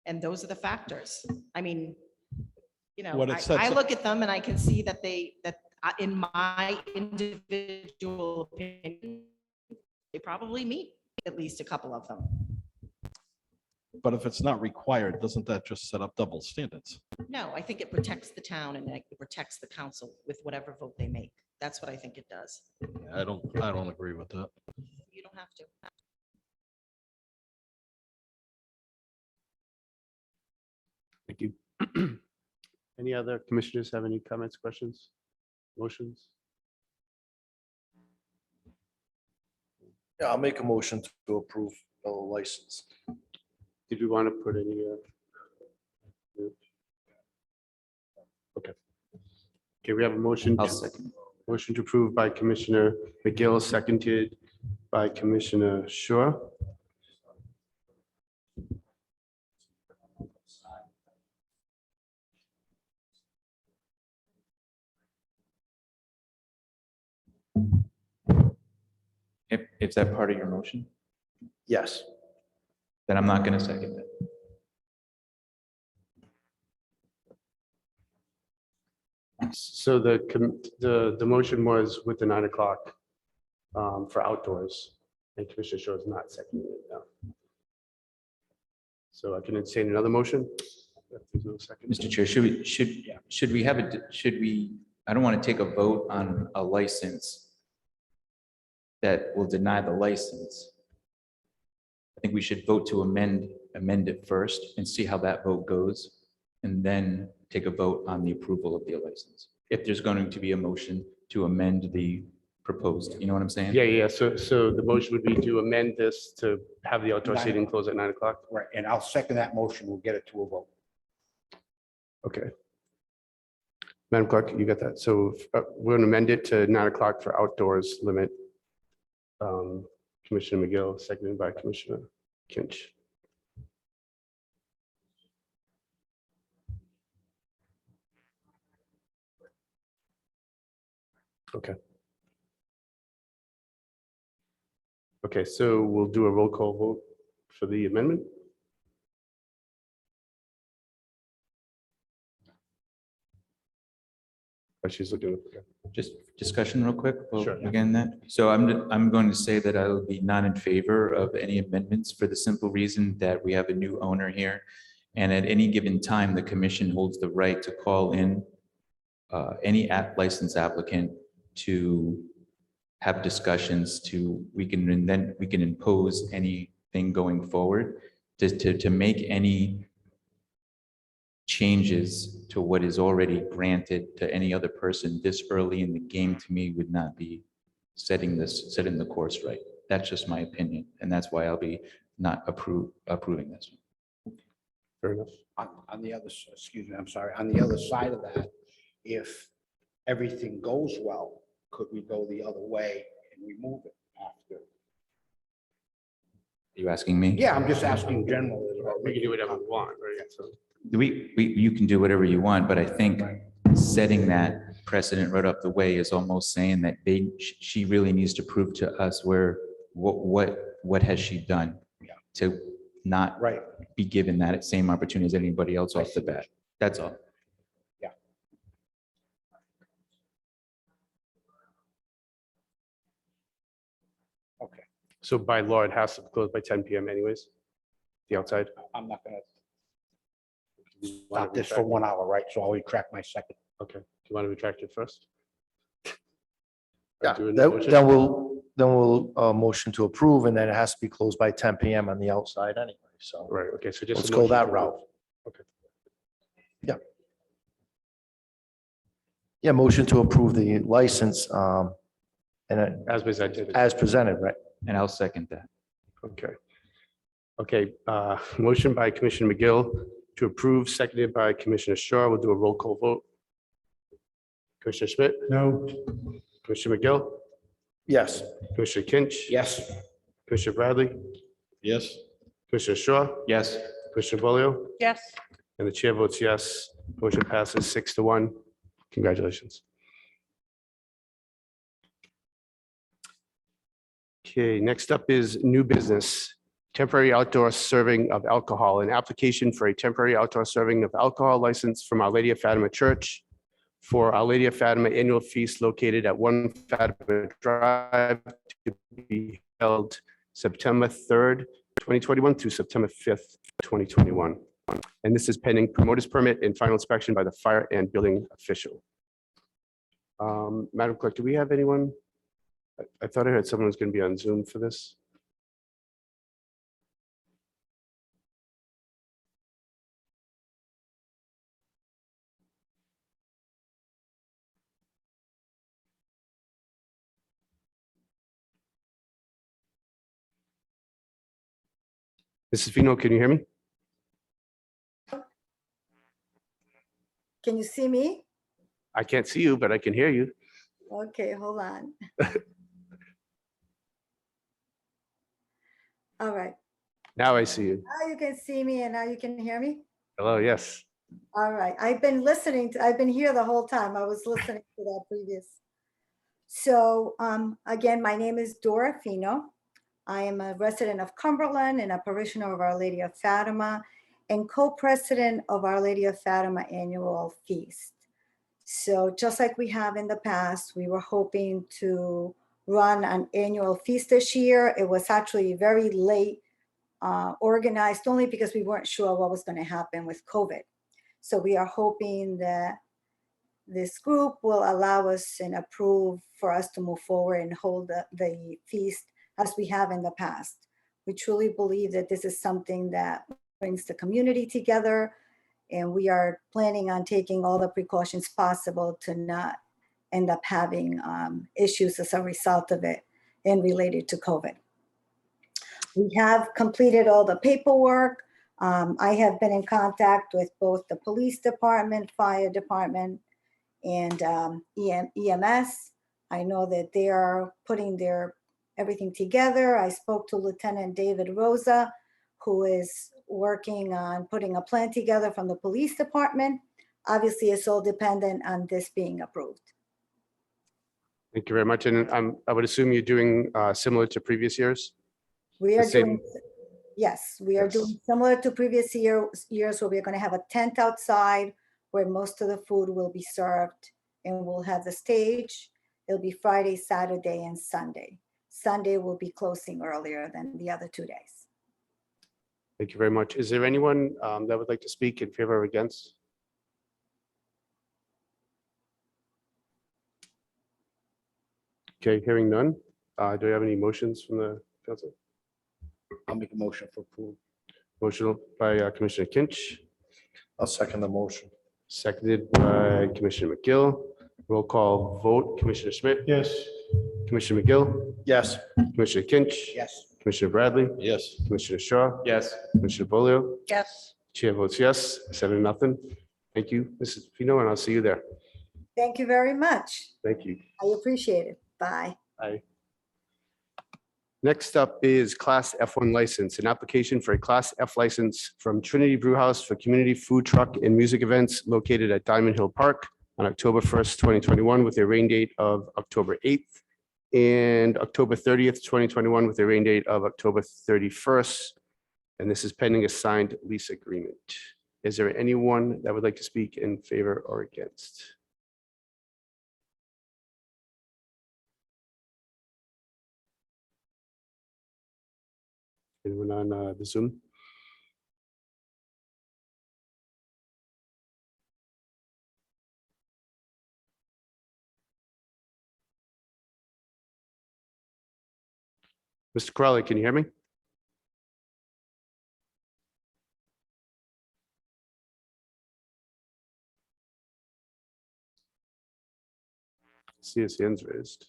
G: and those are the factors. I mean, you know,
J: What it sets
G: I
J: up-
G: look at them and I can see that in my individual opinion, they probably meet at least a couple of them.
J: But if it's not required, doesn't that just set up double standards?
G: No, I think it protects the town and it protects the council with whatever vote they make. That's what I think it does.
J: I don't agree with that.
G: You don't have to.
B: Thank you. Any other commissioners have any comments, questions, motions?
C: Yeah, I'll make a motion to approve the license.
B: Did we want to put any? Okay. Okay, we have a motion.
L: I'll second.
B: Motion to approve by Commissioner McGill, seconded by Commissioner Shaw.
L: If that part of your motion,
C: Yes.
L: then I'm not going to second it.
B: So the motion was with the 9 o'clock for outdoors, and Commissioner Shaw is not seconding it now. So I can entertain another motion. If there's no second.
L: Mr. Chair, should we have I don't want to take a vote on a license that will deny the license. I think we should vote to amend it first and see how that vote goes, and then take a vote on the approval of the license. If there's going to be a motion to amend the proposed, you know what I'm saying?
B: Yeah. So the motion would be to amend this to have the outdoor
N: 9
B: seating close at 9 o'clock.
N: Right, and I'll second that motion. We'll get it to a vote.
B: Okay. Madam Clerk, you got that? So we're going to amend it to 9 o'clock for outdoors limit. Commissioner McGill, seconded by Commissioner Kinch. Okay. Okay, so we'll do a roll call vote for the amendment. Oh, she's looking. Okay.
L: Just discussion real quick.
B: Sure.
L: Again, that. So I'm going to say that I will be not in favor of any amendments for the simple reason that we have a new owner here. And at any given time, the commission holds the right to call in any license applicant to have discussions we can impose anything going forward to make any changes to what is already granted to any other person this early in the game, to me, would not be setting the course right. That's just my opinion, and that's why I'll be not approving this.
B: Fair enough.
N: On the other, excuse me, I'm sorry, on the other side of that, if everything goes well, could we go the other way and remove it after?
L: Are you asking me?
N: Yeah, I'm just asking general.
B: We can do whatever we want, right? So,
L: You can do whatever you want, but I think setting that precedent right off the way is almost saying that she really needs to prove to us what has she done to not
N: Right.
L: be given that same opportunity as anybody else off the bat. That's all.
N: Okay,
B: so by law, it has to close by 10 PM anyways, the outside.
N: I'm not gonna
B: You wanna
N: stop this for
B: retract it?
N: 1 hour, right? So I'll retract my second.
B: Okay, do you want to retract it first?
C: Yeah,
B: Do a motion?
C: then we'll motion to approve, and then it has to be closed by 10 PM on the outside anyway, so.
B: Right, okay, so just.
C: Let's
B: a
C: go
B: motion
C: that
B: to
C: route.
B: approve. Okay.
C: Yeah, motion to approve the license, and
B: As presented.
C: as presented, right?
L: And I'll second that.
B: Okay. Okay, motion by Commissioner McGill to approve, seconded by Commissioner Shaw. We'll do a roll call vote. Commissioner Schmidt,
F: No,
B: Commissioner McGill,
C: Yes.
B: Commissioner Kinch.
N: Yes,
B: Commissioner Bradley,
J: Yes,
B: Commissioner Shaw,
L: Yes.
B: Commissioner Bolio,
H: Yes.
B: and the chair votes yes. Motion passes 6-1. Congratulations. Okay, next up is new business. Temporary outdoor serving of alcohol. An application for a temporary outdoor serving of alcohol license from Our Lady of Fatima Church for Our Lady of Fatima Annual Feast located at 1 Fatima Drive to be held September 3rd, 2021 through September 5th, 2021. And this is pending promoter's permit and final inspection by the fire and building official. Madam Clerk, do we have anyone? I thought I heard someone was going to be on Zoom for this. Mrs. Fino, can you hear me?
P: Can you see me?
B: I can't see you, but I can hear you.
P: Okay, hold on. All right,
B: Now I see you.
P: now you can see me and now you can hear me?
B: Hello, yes.
P: All right, I've been listening to, I've been here the whole time. I was listening to that previous. So again, my name is Dora Fino. I am a resident of Cumberland and a parishioner of Our Lady of Fatima and co-president of Our Lady of Fatima Annual Feast. So just like we have in the past, we were hoping to run an annual feast this year. It was actually very late organized only because we weren't sure what was going to happen with COVID. So we are hoping that this group will allow us and approve for us to move forward and hold the feast as we have in the past. We truly believe that this is something that brings the community together, and we are planning on taking all the precautions possible to not end up having issues as a result of it and related to COVID. We have completed all the paperwork. I have been in contact with both the police department, fire department, and EMS. I know that they are putting everything together. I spoke to Lieutenant David Rosa, who is working on putting a plan together from the police department. Obviously, it's all dependent on this being approved.
B: Thank you very much. And I would assume you're doing similar to previous years?
P: We
B: The
P: are
B: same-
P: doing, yes, we are
B: Yes.
P: doing similar to previous years where we're going to have a tent outside where most of the food will be served, and we'll have the stage. It'll be Friday, Saturday, and Sunday. Sunday will be closing earlier than the other 2 days.
B: Thank you very much. Is there anyone that would like to speak in favor or against? Okay, hearing none. Do we have any motions from the council?
N: I'll make a motion for approval.
B: Motion by Commissioner Kinch,
C: I'll second the motion.
B: seconded by Commissioner McGill. Roll call vote, Commissioner Schmidt,
F: yes,
B: Commissioner McGill,
C: Yes.
B: Commissioner Kinch,
N: Yes.
B: Commissioner Bradley,
J: yes.
B: Commissioner Shaw,
L: Yes.
B: Commissioner Bolio.
H: Yes.
B: Chair votes yes, 7-0. Thank you, Mrs. Pino, and I'll see you there.
P: Thank you very much.
B: Thank you.
P: I appreciate it. Bye.
B: Bye. Next up is Class F1 license, an application for a Class F license from Trinity Brewhouse for community food truck and music events located at Diamond Hill Park on October 1st, 2021, with a rain date of October 8th and October 30th, 2021, with a rain date of October 31st. And this is pending a signed lease agreement. Is there anyone that would like to speak in favor or against? Anyone on the Zoom? Mr. Crowley, can you hear me? See his hands raised.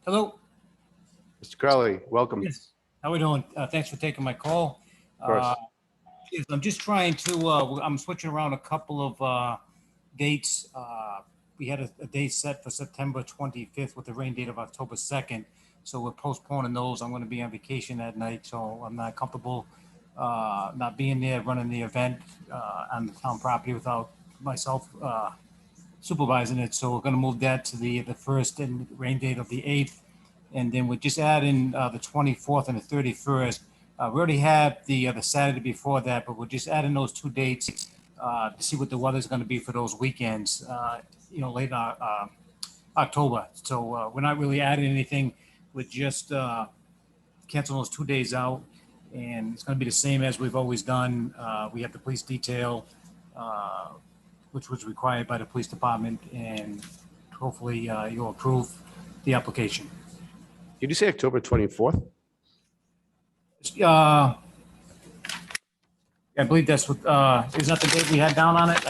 Q: Hello.
B: Mr. Crowley, welcome.
Q: Yes. How we doing? Thanks for taking my call.
B: Of course.
Q: Yes, I'm just trying to, I'm switching around a couple of dates. We had a date set for September 25th with the rain date of October 2nd. So we're postponing those. I'm going to be on vacation that night, so I'm not comfortable not being there, running the event on the town property without myself supervising it. So we're going to move that to the first and rain date of the 8th. And then we're just adding the 24th and the 31st. We already had the Saturday before that, but we're just adding those 2 dates to see what the weather's going to be for those weekends, late October. So we're not really adding anything. We're just canceling those 2 days out. And it's going to be the same as we've always done. We have the police detail, which was required by the police department. And hopefully you'll approve the application.
B: Did you say October 24th?
Q: I believe that's what, is that the date we had down on it?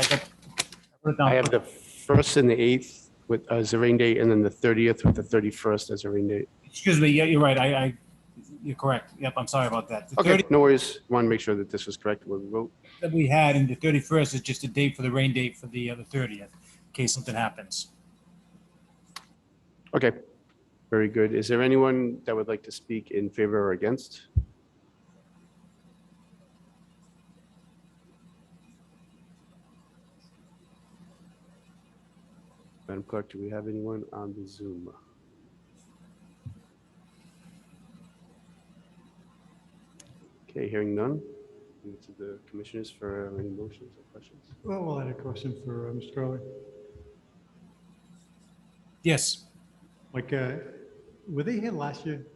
Q: Put it down.
B: I have the 1st and the 8th with as a rain date, and then the 30th with the 31st as a rain date.
Q: Excuse me, yeah, you're right, you're correct. Yep, I'm sorry about that. The
B: Okay,
Q: 30
B: no worries. Want to make sure that this was correct when we vote.
Q: that we had, and the 31st is just a date for the rain date for the 30th, in case something happens.
B: Okay, very good. Is there anyone that would like to speak in favor or against? Madam Clerk, do we have anyone on the Zoom? Okay, hearing none. Move to the commissioners for any motions or questions.
M: Well, I had a question for Mr. Crowley.
Q: Yes.
M: Like, were they here last year?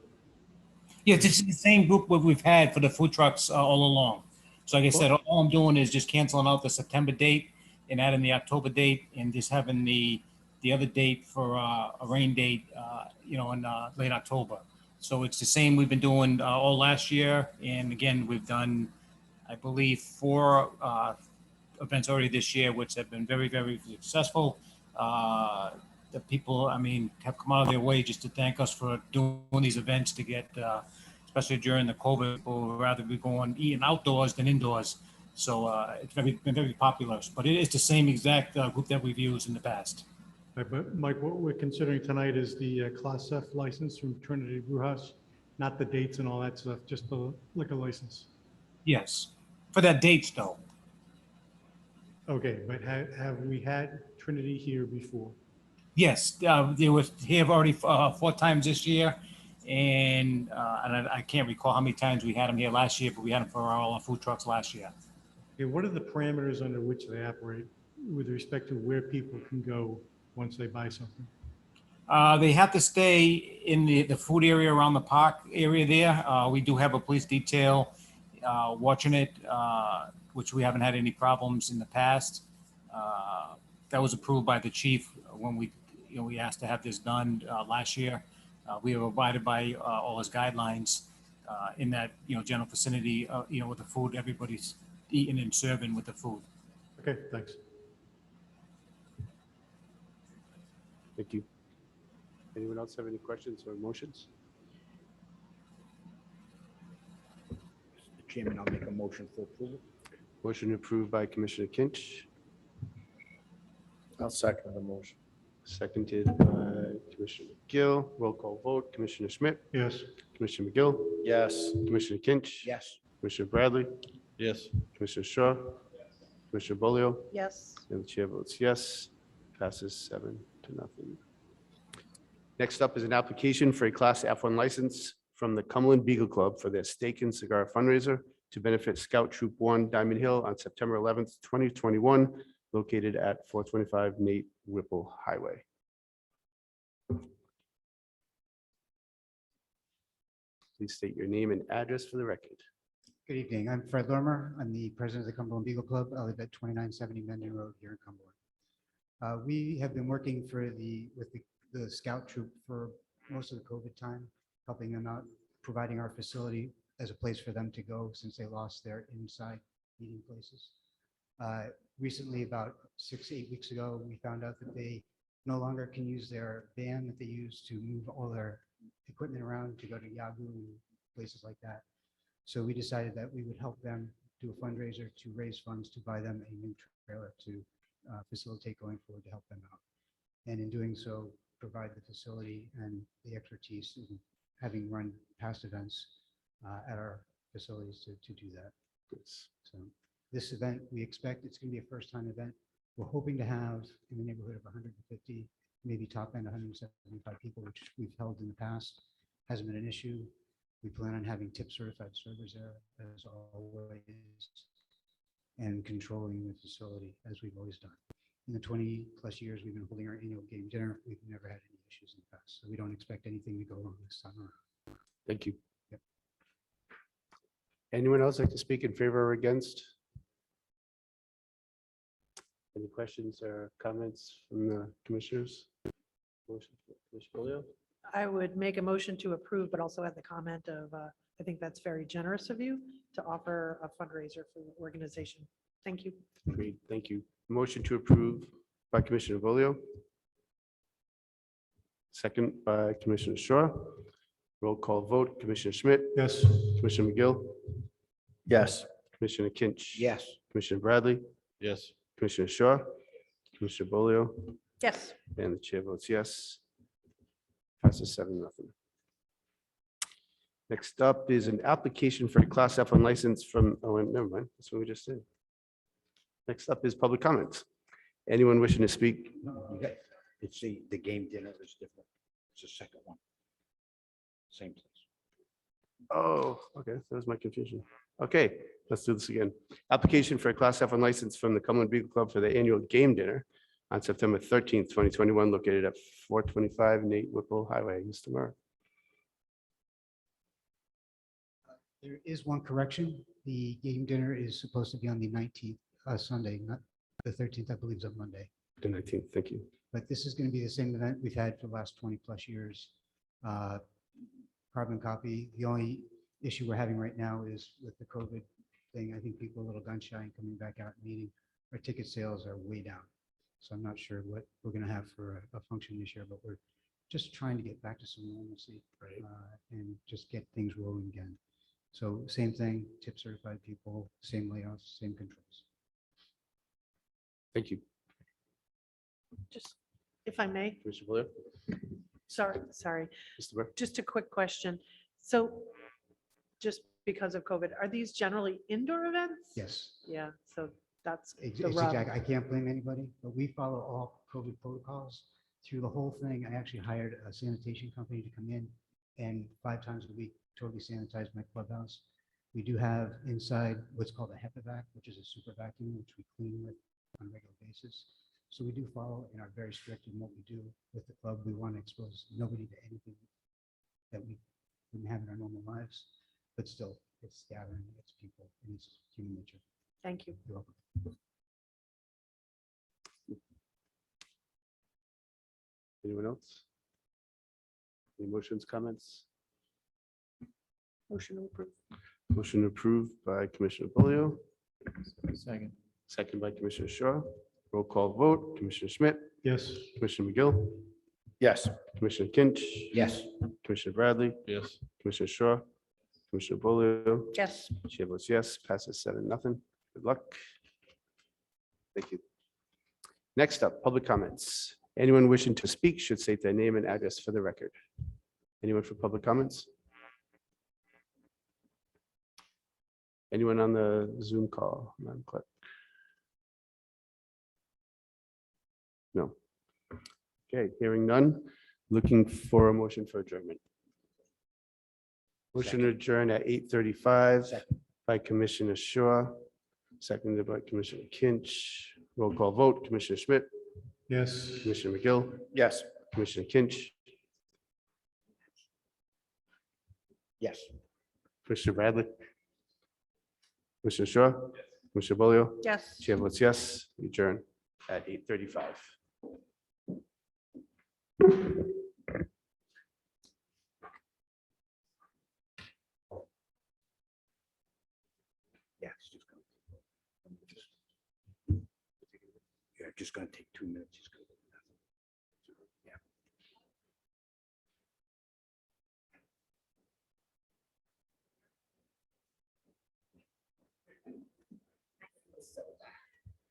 Q: Yeah, it's the same group what we've had for the food trucks all along. So like I said, all I'm doing is just canceling out the September date and adding the October date and just having the other date for a rain date, in late October. So it's the same we've been doing all last year. And again, we've done, I believe, 4 events already this year, which have been very, very successful. The people, have come out of their way just to thank us for doing these events to get, especially during the COVID, people would rather be going eating outdoors than indoors. So it's been very popular, but it is the same exact group that we've used in the past.
M: Right, but Mike, what we're considering tonight is the Class F license from Trinity Brewhouse, not the dates and all that stuff, just the liquor license.
Q: Yes, for that dates though.
M: Okay, but have we had Trinity here before?
Q: Yes, they were here already 4 times this year. And I can't recall how many times we had them here last year, but we had them for all our food trucks last year.
M: Okay, what are the parameters under which they operate with respect to where people can go once they buy something?
Q: They have to stay in the food area around the park area there. We do have a police detail watching it, which we haven't had any problems in the past. That was approved by the chief when we asked to have this done last year. We have abided by all his guidelines in that, general vicinity, with the food, everybody's eating and serving with the food.
M: Okay, thanks.
B: Thank you. Anyone else have any questions or motions?
N: Mr. Chairman, I'll make a motion for approval.
B: Motion approved by Commissioner Kinch,
C: I'll second the motion.
B: seconded by Commissioner McGill. Roll call vote, Commissioner Schmidt,
M: Yes.
B: Commissioner McGill,
C: Yes.
B: Commissioner Kinch.
N: Yes.
B: Commissioner Bradley,
J: Yes.
B: Commissioner Shaw, Commissioner Bolio,
H: Yes.
B: and the chair votes yes. Passes 7-0. Next up is an application for a Class F1 license from the Cumberland Beagle Club for their steak and cigar fundraiser to benefit Scout Troop 1 Diamond Hill on September 11th, 2021, located at 425 Nate Whipple Highway. Please state your name and address for the record.
R: Good evening. I'm Fred Lermer. I'm the president of the Cumberland Beagle Club. I live at 2970 Mendon Road here in Cumberland. We have been working with the Scout Troop for most of the COVID time, helping them out, providing our facility as a place for them to go since they lost their inside meeting places. Recently, about 6 to 8 weeks ago, we found out that they no longer can use their van that they use to move all their equipment around to go to Yahoo and places like that. So we decided that we would help them do a fundraiser to raise funds to buy them a new trailer to facilitate going forward to help them out. And in doing so, provide the facility and the expertise in having run past events at our facilities to do that. So this event, we expect it's going to be a first-time event. We're hoping to have in the neighborhood of 150, maybe top end 175 people, which we've held in the past. Hasn't been an issue. We plan on having tip certified servers there as always, and controlling the facility as we've always done. In the 20 plus years we've been holding our annual game dinner, we've never had any issues in the past. So we don't expect anything to go wrong this time around.
B: Thank you.
R: Yep.
B: Anyone else like to speak in favor or against? Any questions or comments from the commissioners? Motion, Commissioner Bolio?
H: I would make a motion to approve, but also add the comment of, I think that's very generous of you to offer a fundraiser for the organization. Thank you.
B: Agreed. Thank you. Motion to approve by Commissioner Bolio. Second by Commissioner Shaw. Roll call vote, Commissioner Schmidt,
M: Yes.
B: Commissioner McGill,
C: Yes.
B: Commissioner Kinch.
N: Yes.
B: Commissioner Bradley,
J: Yes.
B: Commissioner Shaw, Commissioner Bolio,
H: Yes.
B: and the chair votes yes. Passes 7-0. Next up is an application for a Class F1 license from, oh, never mind, that's what we just did. Next up is public comments. Anyone wishing to speak?
N: No, you got, it's the game dinner is different. It's the second one. Same place.
B: Oh, okay, that was my confusion. Okay, let's do this again. Application for a Class F1 license from the Cumberland Beagle Club for the annual game dinner on September 13th, 2021, located at 425 Nate Whipple Highway. Mr. Murr.
R: There is one correction. The game dinner is supposed to be on the 19th, Sunday, not the 13th, I believe is on Monday.
B: The 19th, thank you.
R: But this is going to be the same event we've had for the last 20 plus years. Carbon copy. The only issue we're having right now is with the COVID thing. I think people are a little gun shy and coming back out and meeting. Our ticket sales are way down. So I'm not sure what we're going to have for a function this year, but we're just trying to get back to some normalcy and just get things rolling again. So same thing, tip certified people, same layouts, same controls.
B: Thank you.
H: Just, if I may,
B: Commissioner Blair.
H: sorry.
B: Mr. Murr.
H: Just a quick question. So just because of COVID, are these generally indoor events?
R: Yes.
H: Yeah, so that's
R: It's
H: the rub.
R: exact- I can't blame anybody, but we follow all COVID protocols through the whole thing. I actually hired a sanitation company to come in and 5 times a week totally sanitize my clubhouse. We do have inside what's called a HEPA vac, which is a super vacuum, which we clean with on a regular basis. So we do follow and are very strict in what we do with the club. We want to expose nobody to anything that we wouldn't have in our normal lives, but still it's gathering, it's people, and it's human nature.
H: Thank you.
R: You're welcome.
B: Anyone else? Any motions, comments?
H: Motion to approve.
B: Motion approved by Commissioner Bolio,
L: Second.
B: second by Commissioner Shaw. Roll call vote, Commissioner Schmidt,
M: Yes.
B: Commissioner McGill,
C: Yes.
B: Commissioner Kinch,
N: Yes.
B: Commissioner Bradley,
J: Yes.
B: Commissioner Shaw, Commissioner Bolio,
H: Yes.
B: chair votes yes, passes 7-0. Good luck. Thank you. Next up, public comments. Anyone wishing to speak should state their name and address for the record. Anyone for public comments? Anyone on the Zoom call, Madam Clerk? No. Okay, hearing none, looking for a motion for adjournment. Motion to adjourn at 8:35 by Commissioner Shaw, seconded by Commissioner Kinch. Roll call vote, Commissioner Schmidt,
M: Yes.
B: Commissioner McGill,
C: Yes.
B: Commissioner Kinch,
N: Yes.
B: Commissioner Bradley, Commissioner Shaw, Commissioner Bolio.
H: Yes.
B: Chair votes yes, we adjourn at 8:35.
N: Yeah, it's just gonna. Yeah, just gonna take 2 minutes. It's gonna- Yeah.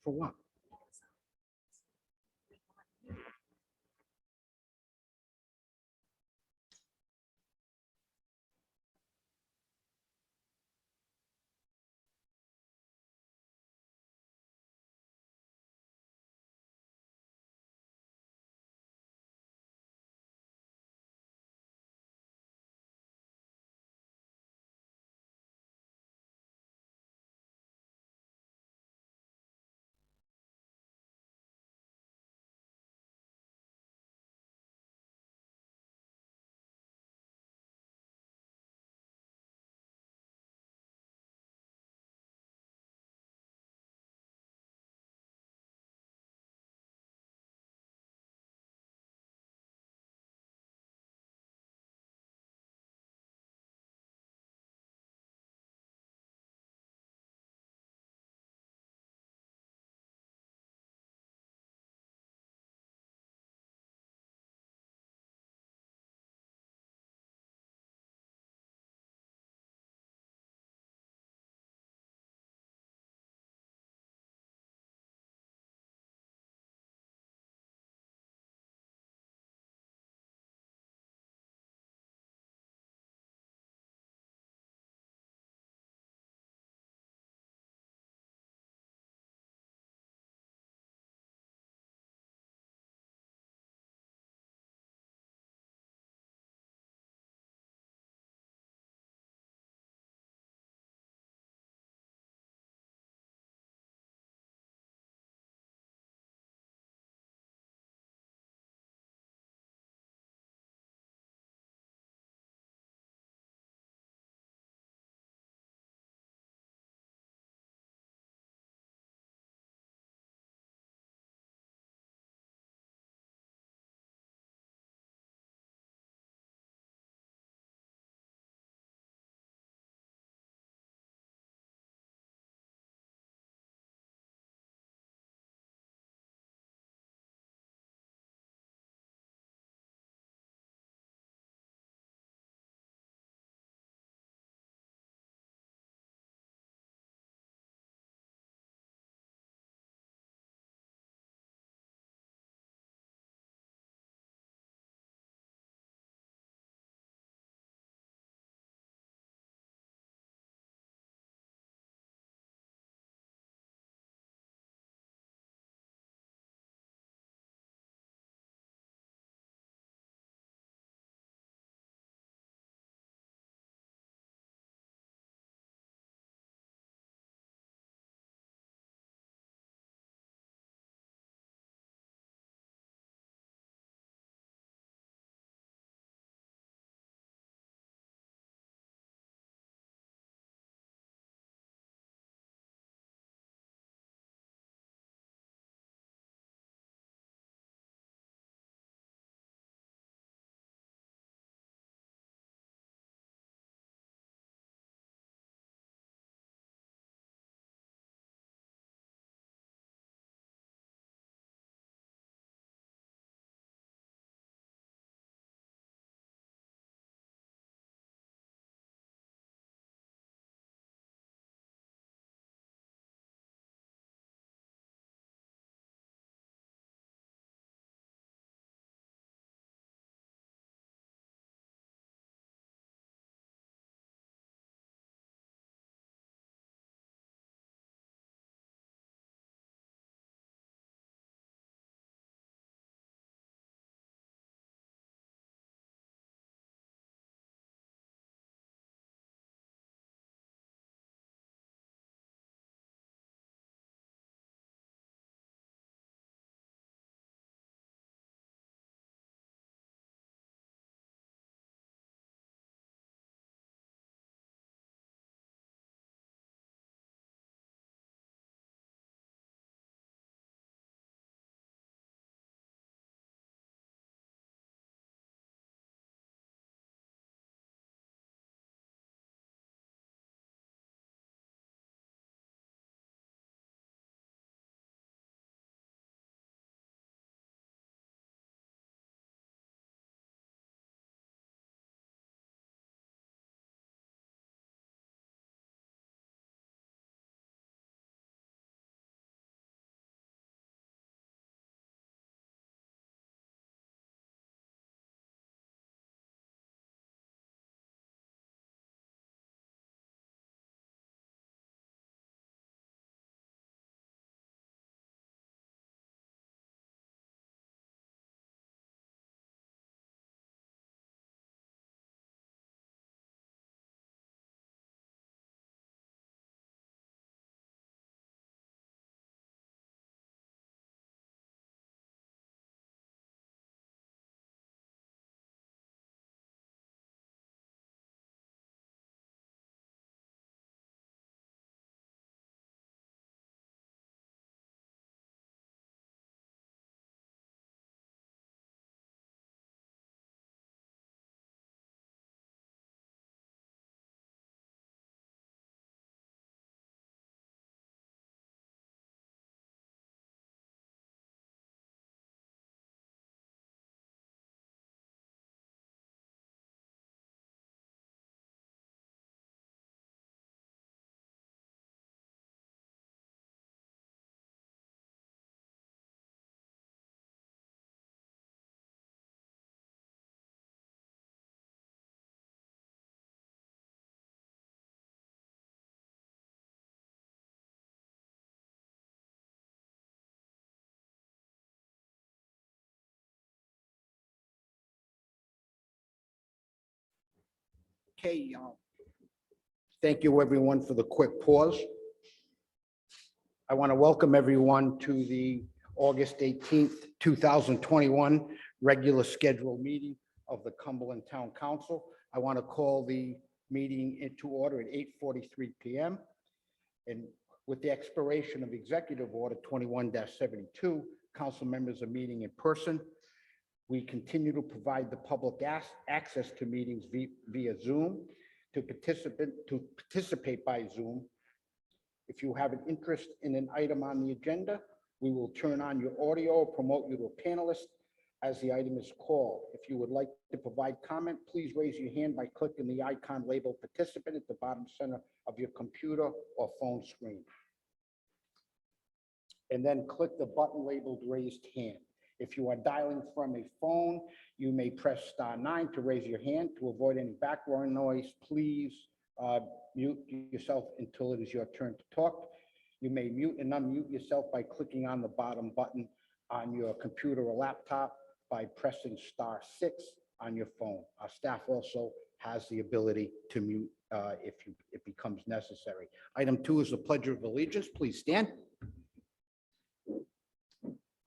N: For what? Okay. Thank you, everyone, for the quick pause. I want to welcome everyone to the August 18th, 2021 regular scheduled meeting of the Cumberland Town Council. I want to call the meeting into order at 8:43 PM. And with the expiration of Executive Order 21-72, council members are meeting in person. We continue to provide the public access to meetings via Zoom. To participate by Zoom, if you have an interest in an item on the agenda, we will turn on your audio or promote you to a panelist as the item is called. If you would like to provide comment, please raise your hand by clicking the icon labeled participant at the bottom center of your computer or phone screen. And then click the button labeled raised hand. If you are dialing from a phone, you may press *9 to raise your hand. To avoid any background noise, please mute yourself until it is your turn to talk. You may mute and unmute yourself by clicking on the bottom button on your computer or laptop by pressing *6 on your phone. Our staff also has the ability to mute if it becomes necessary. Item 2 is the Pledge of Allegiance. Please stand.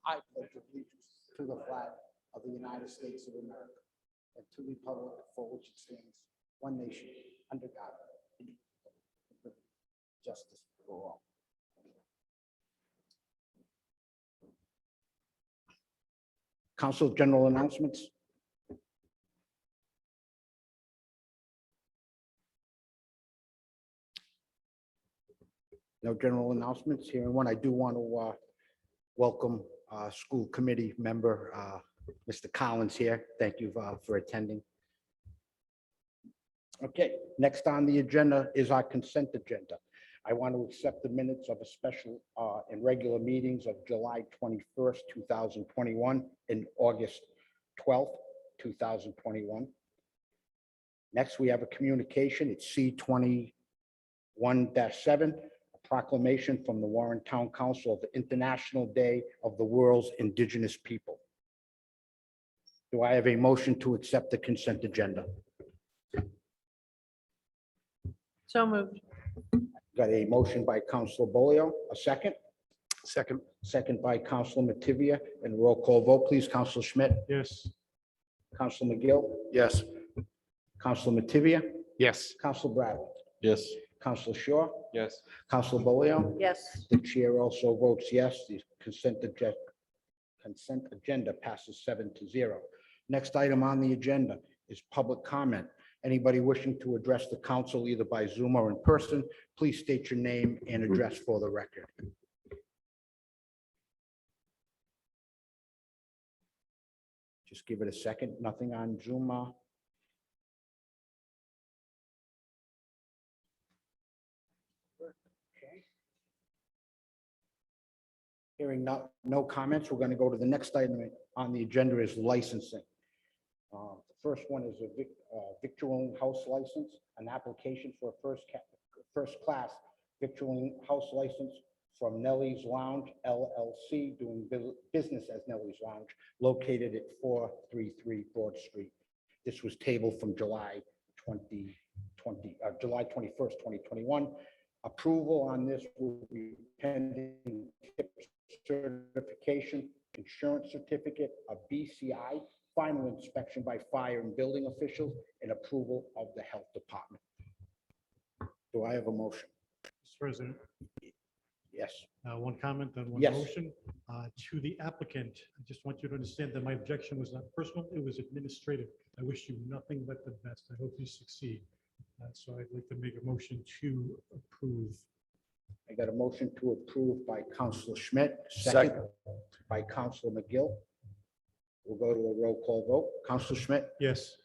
N: I pledge allegiance to the flag of the United States of America and to the republic for which it stands, one nation, under God, justice for all. Council general announcements. No general announcements. Hearing one, I do want to welcome school committee member, Mr. Collins here. Thank you for attending. Okay, next on the agenda is our consent agenda. I want to accept the minutes of a special and regular meetings of July 21st, 2021 and August 12th, 2021. Next, we have a communication. It's C21-7, a proclamation from the Warren Town Council of the International Day of the World's Indigenous People. Do I have a motion to accept the consent agenda?
H: So moved.
N: Got a motion by Councilor Bolio, a second?
B: Second.
N: Second by Councilor Mativia, and roll call vote, please. Councilor Schmidt?
M: Yes.
N: Councilor McGill?
B: Yes.
N: Councilor Mativia?
B: Yes.
N: Councilor Bradley?
J: Yes.
N: Councilor Shaw?
L: Yes.
N: Councilor Bolio?
H: Yes.
N: The chair also votes yes. The consent agenda passes 7-0. Next item on the agenda is public comment. Anybody wishing to address the council either by Zoom or in person, please state your name and address for the record. Just give it a second. Nothing on Zoom. Okay. Hearing no comments, we're going to go to the next item on the agenda is licensing. The first one is a victualling house license, an application for a first class victualling house license from Nellie's Lounge LLC, doing business as Nellie's Lounge, located at 433 Broad Street. This was tabled from July 21st, 2021. Approval on this will be pending tip certification, insurance certificate, a BCI, final inspection by fire and building officials, and approval of the health department. Do I have a motion?
M: Mr. President,
N: Yes.
M: one comment and one
N: Yes.
M: motion. To the applicant, I just want you to understand that my objection was not personal, it was administrative. I wish you nothing but the best. I hope you succeed. So I'd like to make a motion to approve.
N: I got a motion to approve by Councilor Schmidt, second by Councilor McGill. We'll go to a roll call vote. Councilor Schmidt?
M: Yes.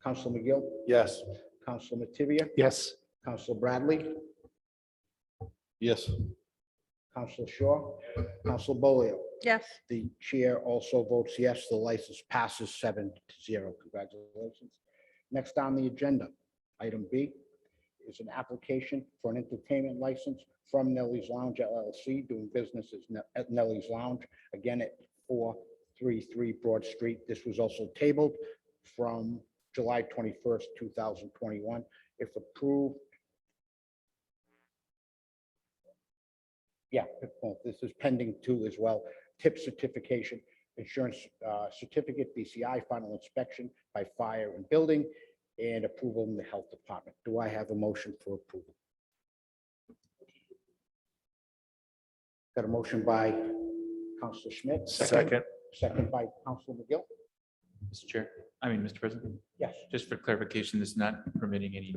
N: Councilor McGill?
C: Yes.
N: Councilor Mativia?
B: Yes.
N: Councilor Bradley?
J: Yes.
N: Councilor Shaw? Councilor Bolio?
H: Yes.
N: The chair also votes yes. The license passes 7-0. Congratulations. Next on the agenda, item B is an application for an entertainment license from Nellie's Lounge LLC, doing business at Nellie's Lounge, again at 433 Broad Street. This was also tabled from July 21st, 2021. If approved, yeah, well, this is pending too as well. Tip certification, insurance certificate, BCI, final inspection by fire and building, and approval in the health department. Do I have a motion for approval? Got a motion by Councilor Schmidt.
C: Second.
N: Second by Councilor McGill.
L: Mr. Chair, I mean, Mr. President,
N: Yes.
L: just for clarification, this is not permitting any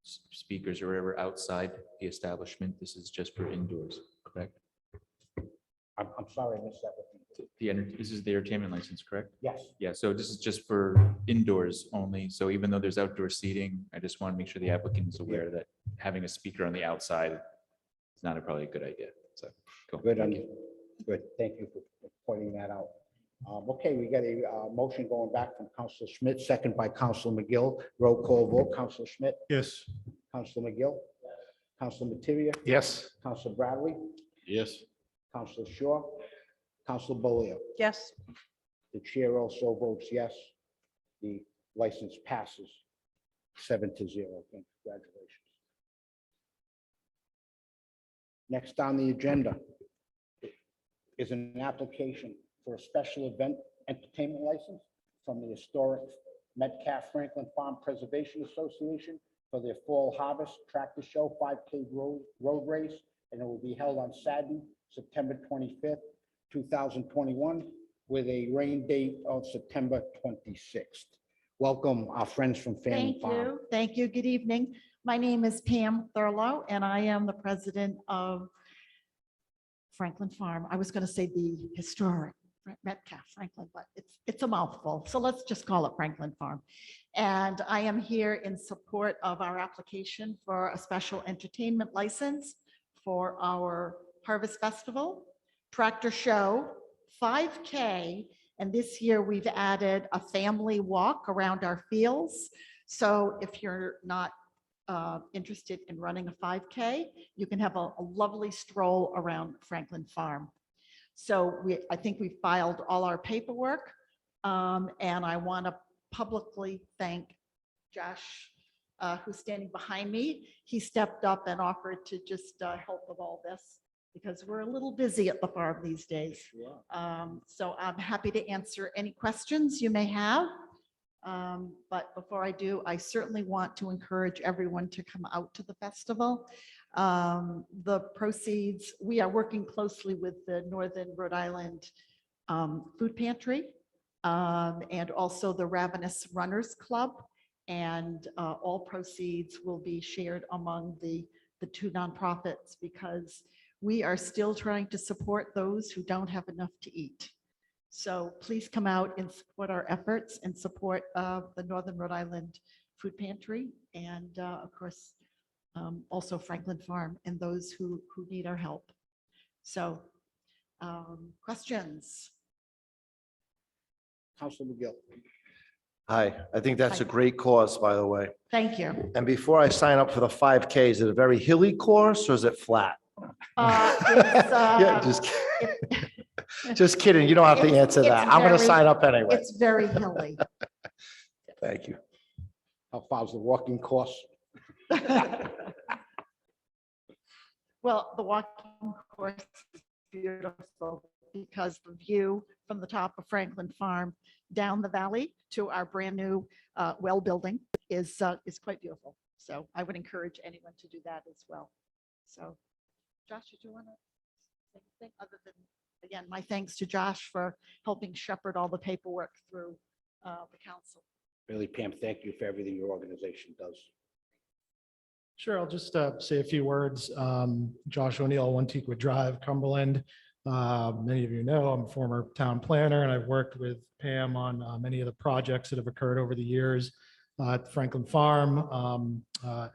L: speakers or whatever outside the establishment. This is just for indoors, correct?
N: I'm sorry, I missed that.
L: This is the entertainment license, correct?
N: Yes.
L: Yeah, so this is just for indoors only. So even though there's outdoor seating, I just want to make sure the applicant is aware that having a speaker on the outside is not probably a good idea. So, cool.
N: Good,
L: Thank you.
N: good. Thank you for pointing that out. Okay, we got a motion going back from Councilor Schmidt, second by Councilor McGill. Roll call vote. Councilor Schmidt,
M: Yes.
N: Councilor McGill, Councilor Materia,
B: Yes.
N: Councilor Bradley,
J: Yes.
N: Councilor Shaw, Councilor Bolio.
H: Yes.
N: The chair also votes yes. The license passes 7-0. Congratulations. Next on the agenda is an application for a special event entertainment license from the historic Metcalf Franklin Farm Preservation Association for their Fall Harvest Tractor Show 5K road race, and it will be held on Saturday, September 25th, 2021, with a rain date of September 26th. Welcome our friends from Family
S: Thank
N: Farm.
S: you. Thank you. Good evening. My name is Pam Thurlow, and I am the president of Franklin Farm. I was going to say the historic Metcalf Franklin, but it's a mouthful. So let's just call it Franklin Farm. And I am here in support of our application for a special entertainment license for our Harvest Festival, Tractor Show, 5K. And this year we've added a family walk around our fields. So if you're not interested in running a 5K, you can have a lovely stroll around Franklin Farm. So I think we filed all our paperwork, and I want to publicly thank Josh, who's standing behind me. He stepped up and offered to just help with all this because we're a little busy at the farm these days. So I'm happy to answer any questions you may have. But before I do, I certainly want to encourage everyone to come out to the festival. The proceeds, we are working closely with the Northern Rhode Island Food Pantry and also the Ravenous Runners Club. And all proceeds will be shared among the two nonprofits because we are still trying to support those who don't have enough to eat. So please come out and support our efforts and support the Northern Rhode Island Food Pantry and of course, also Franklin Farm and those who need our help. So questions?
N: Councilor McGill.
C: Hi, I think that's a great course, by the way.
S: Thank you.
C: And before I sign up for the 5K, is it a very hilly course or is it flat? Yeah, just kidding. You don't have to answer that. I'm going to sign up anyway.
S: It's very hilly.
C: Thank you.
N: How far is the walking course?
S: Well, the walking course is beautiful because the view from the top of Franklin Farm down the valley to our brand new well building is quite beautiful. So I would encourage anyone to do that as well. So Josh, did you want to say anything other than, again, my thanks to Josh for helping shepherd all the paperwork through the council.
N: Really, Pam, thank you for everything your organization does.
M: Sure, I'll just say a few words. Josh O'Neill, One Teakwood Drive, Cumberland. Many of you know I'm a former town planner and I've worked with Pam on many of the projects that have occurred over the years at Franklin Farm,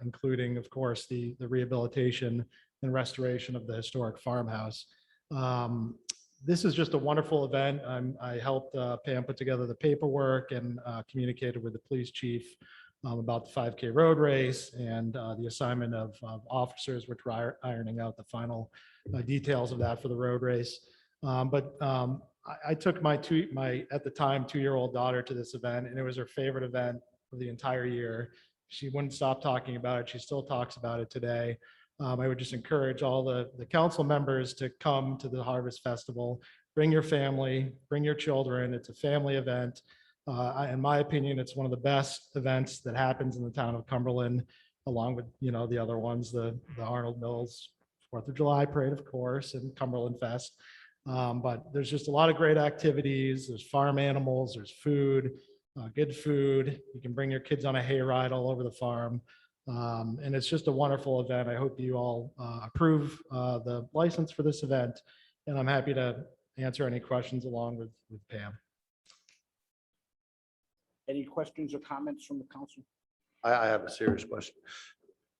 M: including, of course, the rehabilitation and restoration of the historic farmhouse. This is just a wonderful event. I helped Pam put together the paperwork and communicated with the police chief about the 5K road race and the assignment of officers, which we're ironing out the final details of that for the road race. But I took my at the time 2-year-old daughter to this event, and it was her favorite event
T: of the entire year. She wouldn't stop talking about it. She still talks about it today. I would just encourage all the council members to come to the Harvest Festival. Bring your family, bring your children. It's a family event. In my opinion, it's one of the best events that happens in the town of Cumberland, along with, the other ones, the Arnold Mills 4th of July Parade, of course, and Cumberland Fest. But there's just a lot of great activities. There's farm animals, there's food, good food. You can bring your kids on a hayride all over the farm. And it's just a wonderful event. I hope you all approve the license for this event. And I'm happy to answer any questions along with Pam.
N: Any questions or comments from the council?
C: I have a serious question.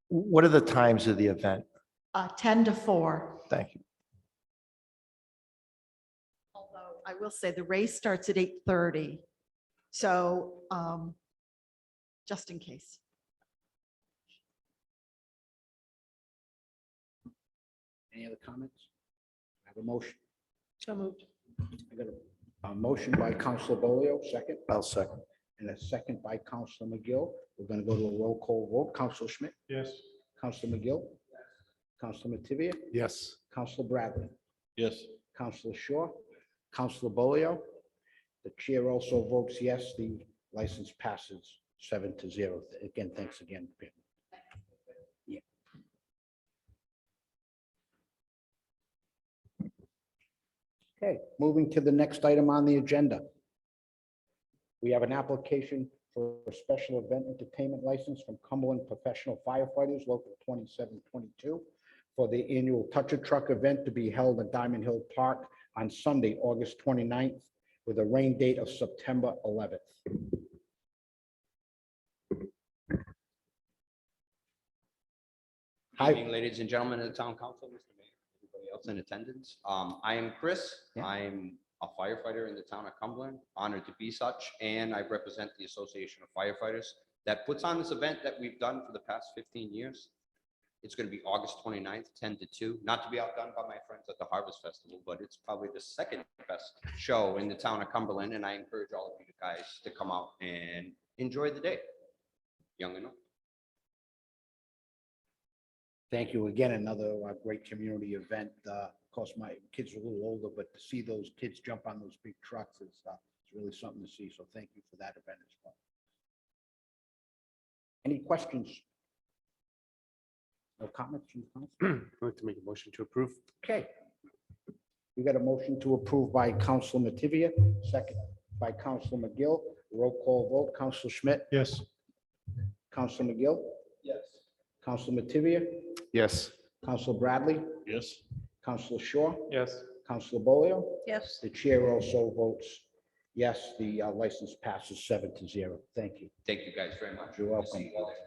C: What are the times of the event?
S: 10 to 4.
C: Thank you.
S: Although I will say the race starts at 8:30. So just in case.
N: Any other comments? I have a motion.
H: So moved.
N: I got a motion by Councilor Bolio, second,
C: I'll second.
N: and a second by Councilor McGill. We're going to go to a roll call vote. Councilor Schmidt,
T: Yes.
N: Councilor McGill, Councilor Mativia,
B: Yes.
N: Councilor Bradley,
J: Yes.
N: Councilor Shaw, Councilor Bolio. The chair also votes yes. The license passes 7-0. Again, thanks again, Pam. Yeah. Okay, moving to the next item on the agenda. We have an application for a special event entertainment license from Cumberland Professional Firefighters, Local 2722, for the annual Touch a Truck event to be held at Diamond Hill Park on Sunday, August 29th, with a rain date of September 11th. Hi.
U: Evening, ladies and gentlemen of the town council, Mr. Mayor, everybody else in attendance. I am Chris.
N: Yeah.
U: I'm a firefighter in the town of Cumberland, honored to be such, and I represent the Association of Firefighters that puts on this event that we've done for the past 15 years. It's going to be August 29th, 10 to 2, not to be outdone by my friends at the Harvest Festival, but it's probably the second best show in the town of Cumberland, and I encourage all of you guys to come out and enjoy the day, young and old.
N: Thank you again. Another great community event. Of course, my kids are a little older, but to see those kids jump on those big trucks and stuff, it's really something to see. So thank you for that event as well. Any questions? No comments from the council?
B: I'd like to make a motion to approve.
N: Okay. We got a motion to approve by Councilor Mativia, second by Councilor McGill. Roll call vote. Councilor Schmidt,
T: Yes.
N: Councilor McGill,
U: Yes.
N: Councilor Mativia,
B: Yes.
N: Councilor Bradley,
J: Yes.
N: Councilor Shaw,
T: Yes.
N: Councilor Bolio.
H: Yes.
N: The chair also votes yes. The license passes 7-0. Thank you.
U: Thank you guys very much.
N: You're
U: We'll see
N: welcome.
U: you all there.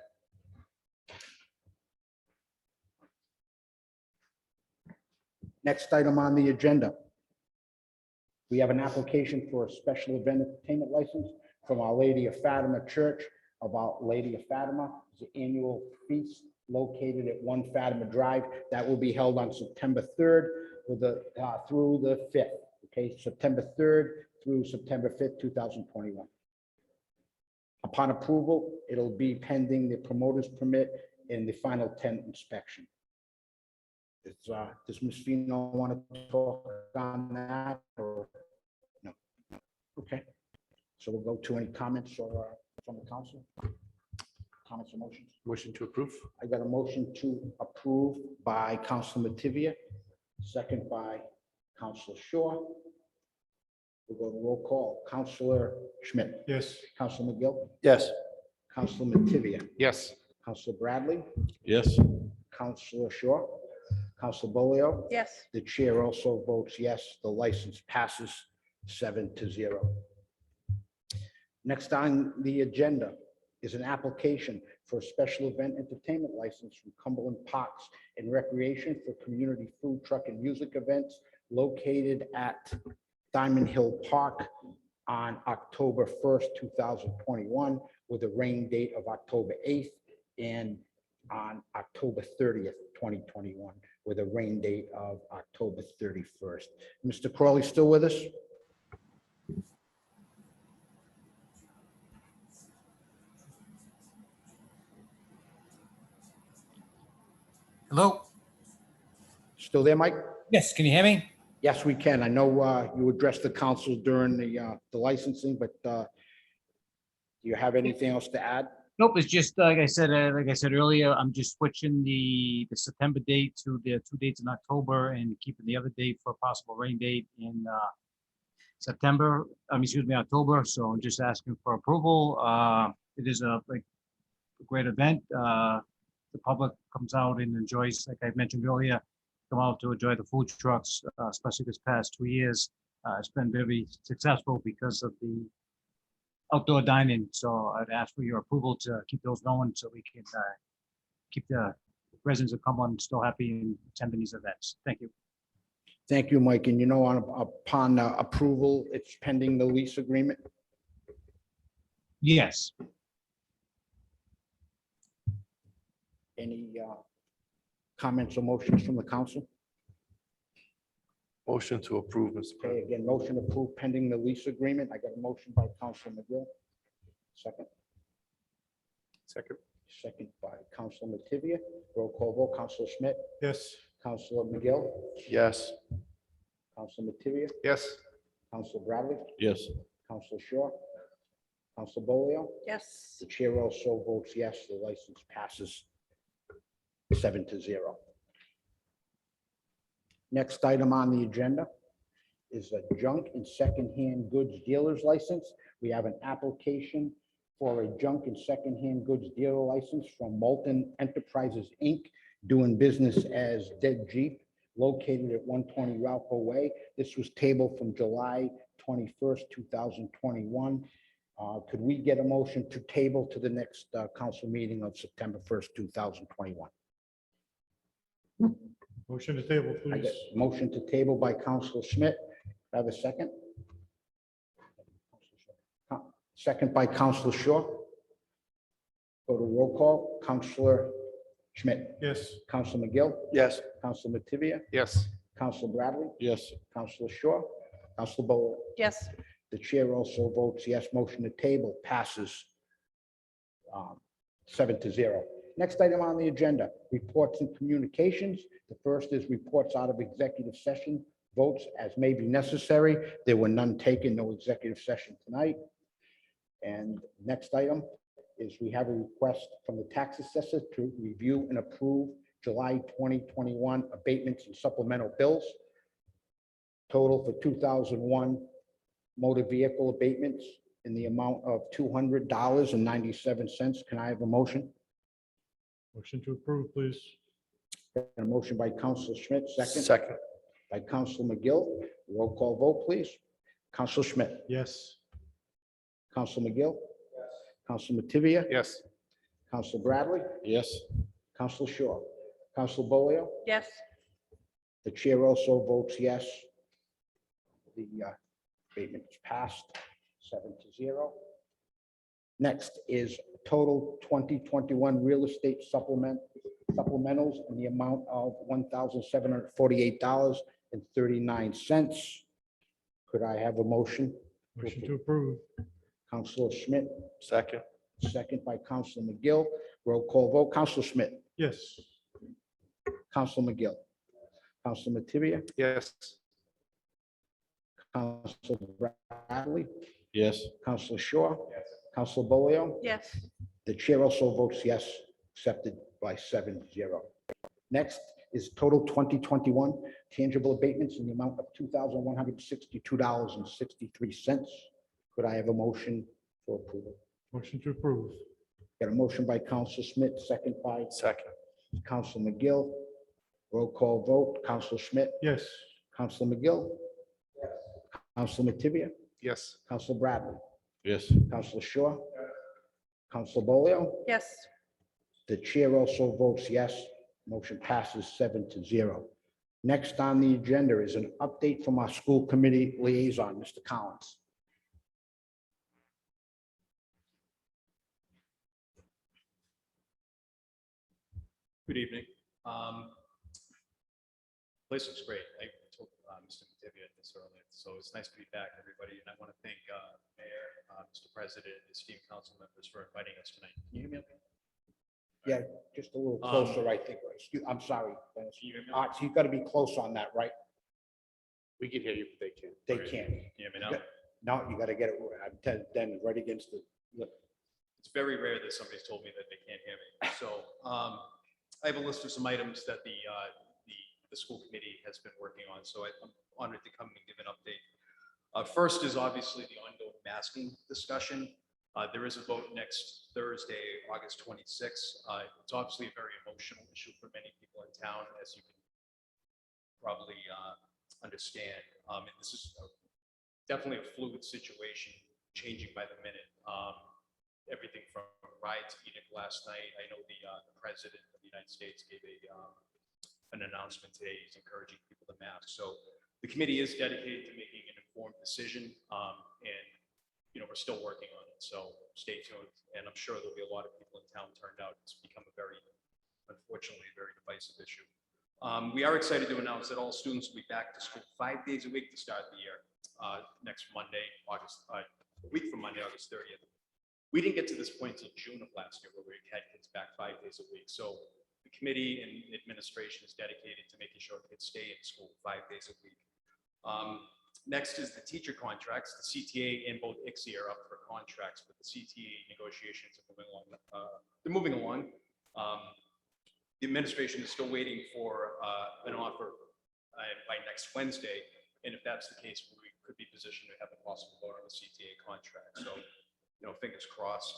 N: Next item on the agenda. We have an application for a special event entertainment license from Our Lady of Fatima Church of Our Lady of Fatima. It's an annual feast located at 1 Fatima Drive. That will be held on September 3rd with through the 5th. Okay, September 3rd through September 5th, 2021. Upon approval, it'll be pending the promoter's permit and the final tent inspection. Does Ms. Fino want to talk on that or no? Okay, so we'll go to any comments or from the council? Comments or motions?
B: Motion to approve.
N: I got a motion to approve by Councilor Mativia, second by Councilor Shaw. We'll go to roll call. Councilor Schmidt.
T: Yes.
N: Councilor McGill.
C: Yes.
N: Councilor Mativia.
B: Yes.
N: Councilor Bradley.
J: Yes.
N: Councilor Shaw. Councilor Bolio.
H: Yes.
N: The chair also votes yes. The license passes 7-0. Next on the agenda is an application for a special event entertainment license from Cumberland Parks and Recreation for community food truck and music events located at Diamond Hill Park on October 1st, 2021, with a rain date of October 8th and on October 30th, 2021, with a rain date of October 31st. Mr. Crawley still with us?
Q: Hello?
N: Still there, Mike?
Q: Yes, can you hear me?
N: Yes, we can. I know you addressed the council during the licensing, but do you have anything else to add?
Q: Nope, it's just, like I said earlier, I'm just switching the September date to the 2 dates in October and keeping the other date for a possible rain date in September, October. So I'm just asking for approval. It is a great event. The public comes out and enjoys, like I mentioned earlier, come out to enjoy the food trucks, especially this past 2 years. It's been very successful because of the outdoor dining. So I'd ask for your approval to keep those going so we can keep the residents of Cumberland still happy and attending these events. Thank you.
N: Thank you, Mike. And upon approval, it's pending the lease agreement.
Q: Yes.
N: Any comments or motions from the council?
B: Motion to approve, Mr.
N: Okay,
B: President.
N: again, motion approved pending the lease agreement. I got a motion by Council McGill. Second. Second by Council Mativia. Roll call vote, Council Schmidt,
T: Yes.
N: Council McGill,
B: Yes.
N: Council Mativia,
B: Yes.
N: Council Bradley,
J: Yes.
N: Council Shaw, Council Bolio.
H: Yes.
N: The chair also votes yes, the license passes 7-0. Next item on the agenda is a junk and secondhand goods dealer's license. We have an application for a junk and secondhand goods dealer license from Molten Enterprises, Inc., doing business as Dead Jeep, located at 120 Ralph Way. This was tabled from July 21st, 2021. Could we get a motion to table to the next council meeting of September 1st, 2021?
M: Motion to table,
N: I
M: please.
N: got a motion to table by Councilor Schmidt. I have a second. Second by Councilor Shaw. Go to roll call. Councilor Schmidt.
M: Yes.
N: Councilor McGill.
B: Yes.
N: Councilor Mativia.
B: Yes.
N: Councilor Bradley.
J: Yes.
N: Councilor Shaw. Councilor Bowler.
H: Yes.
N: The chair also votes yes. Motion to table passes 7-0. Next item on the agenda, reports and communications. The first is reports out of executive session, votes as may be necessary. There were none taken, no executive session tonight. And next item is we have a request from the tax assessor to review and approve July 2021 abatements and supplemental bills. Total for 2001 motor vehicle abatements in the amount of $200.97. Can I have a motion?
M: Motion to approve, please.
N: A motion by Councilor Schmidt, second
B: Second.
N: by Councilor McGill. Roll call vote, please. Councilor Schmidt,
M: Yes.
N: Councilor McGill. Councilor Mativia,
B: Yes.
N: Councilor Bradley,
J: Yes.
N: Councilor Shaw, Councilor Bolio.
H: Yes.
N: The chair also votes yes. The abatement is passed 7-0. Next is total 2021 real estate supplementals in the amount of $1,748.39. Could I have a motion?
M: Motion to approve.
N: Councilor Schmidt,
B: Second.
N: second by Councilor McGill. Roll call vote. Councilor Schmidt,
M: Yes.
N: Councilor McGill, Councilor Mativia,
B: Yes.
N: Councilor Bradley,
J: Yes.
N: Councilor Shaw, Councilor Bolio.
H: Yes.
N: The chair also votes yes, accepted by 7-0. Next is total 2021 tangible abatements in the amount of $2,162.63. Could I have a motion for approval?
M: Motion to approve.
N: Got a motion by Councilor Schmidt, second by
B: Second.
N: Councilor McGill. Roll call vote. Councilor Schmidt,
M: Yes.
N: Councilor McGill, Councilor Mativia,
B: Yes.
N: Councilor Bradley,
J: Yes.
N: Councilor Shaw, Councilor Bolio.
H: Yes.
N: The chair also votes yes. Motion passes 7-0. Next on the agenda is an update from our school committee liaison, Mr. Collins.
A: Good evening. Place looks great. I told Mr. Mativia this earlier, so it's nice to be back, everybody. And I want to thank Mayor, Mr. President, esteemed council members for inviting us tonight. Can you hear me okay?
N: Yeah, just a little
A: Um,
N: closer, I think. I'm sorry. Dennis.
A: Can you hear me?
N: So you gotta be close on that, right?
B: We can hear you, but they can't.
N: They
A: Okay.
N: can't.
A: Can you hear me now?
N: No, you gotta get it, then right against the lip.
A: It's very rare that somebody's told me that they can't hear me. So I have a list of some items that the school committee has been working on. So I'm honored to come and give an update. First is obviously the ongoing masking discussion. There is a vote next Thursday, August 26th. It's obviously a very emotional issue for many people in town, as you can probably understand. And this is definitely a fluid situation, changing by the minute. Everything from riots, edict last night. I know the president of the United States gave an announcement today. He's encouraging people to mask. So the committee is dedicated to making an informed decision, and we're still working on it. So stay tuned, and I'm sure there'll be a lot of people in town turned out. It's become unfortunately, a very divisive issue. We are excited to announce that all students will be back to school 5 days a week to start the year. Next Monday, a week from Monday, August 30th. We didn't get to this point until June of last year where we had kids back 5 days a week. So the committee and administration is dedicated to making sure kids stay in school 5 days a week. Next is the teacher contracts. The CTA and both ICSI are up for contracts, but the CTA negotiations are moving along. They're moving along. The administration is still waiting for an offer by next Wednesday. And if that's the case, we could be positioned to have a possible vote on the CTA contract. So, fingers crossed.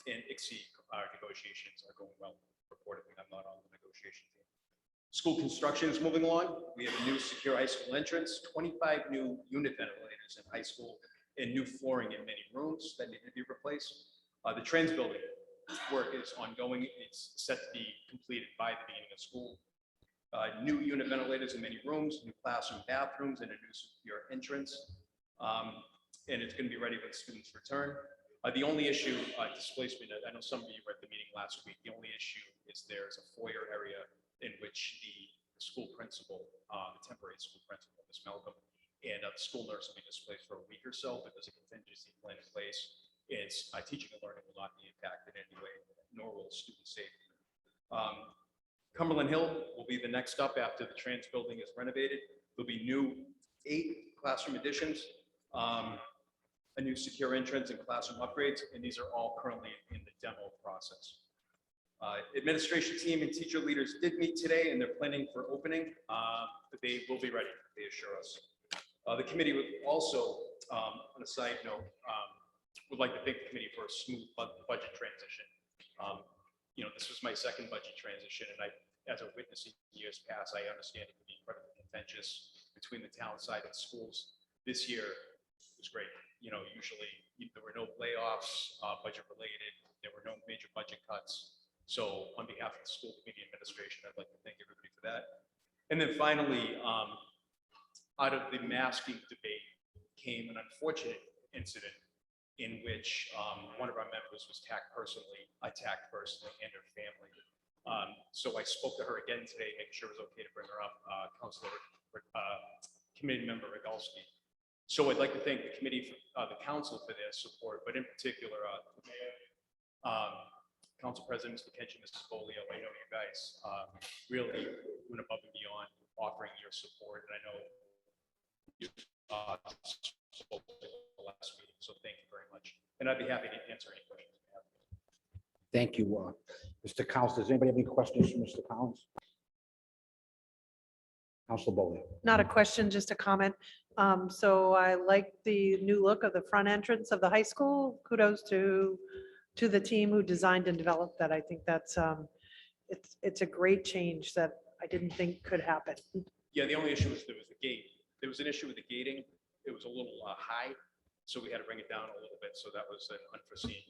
A: And ICSI negotiations are going well. Reportedly, I'm not on the negotiation team. School construction is moving along. We have a new secure high school entrance, 25 new unit ventilators in high school, and new flooring in many rooms that need to be replaced. The trans building work is ongoing. It's set to be completed by the beginning of school. New unit ventilators in many rooms, new classroom bathrooms, and a new secure entrance. And it's going to be ready when students return. The only issue, displacement, I know some of you were at the meeting last week. The only issue is there's a foyer area in which the school principal, the temporary school principal, Ms. Malcolm, and the school nurse will be displaced for a week or so, but there's a contingency plan in place. It's teaching and learning will not be impacted in any way, nor will student safety. Cumberland Hill will be the next up after the trans building is renovated. There'll be 8 classroom additions, a new secure entrance and classroom upgrades, and these are all currently in the demo process. Administration team and teacher leaders did meet today, and they're planning for opening, but they will be ready, they assure us. The committee would also, on a side note, would like to thank the committee for a smooth budget transition. This was my second budget transition, and as a witness in years past, I understand it can be incredibly contentious between the town side and schools. This year was great. Usually there were no layoffs, budget related. There were no major budget cuts. So on behalf of the school committee administration, I'd like to thank everybody for that. And then finally, out of the masking debate came an unfortunate incident in which one of our members was attacked personally, and her family. So I spoke to her again today, making sure it was okay to bring her up, committee member Rogalski. So I'd like to thank the committee, the council for their support, but in particular, the mayor, Council President, Mr. Ketchum, Mrs. Folio. I know you guys really went above and beyond offering your support, and I know you spoke at the last meeting, so thank you very much. And I'd be happy to answer any questions you have.
N: Thank you, Mr. Collins. Does anybody have any questions for Mr. Collins? Council Bowley.
H: Not a question, just a comment. So I like the new look of the front entrance of the high school. Kudos to the team who designed and developed that. I think that's it's a great change that I didn't think could happen.
A: Yeah, the only issue was there was the gate. There was an issue with the gating. It was a little high, so we had to bring it down a little bit. So that was an unforeseen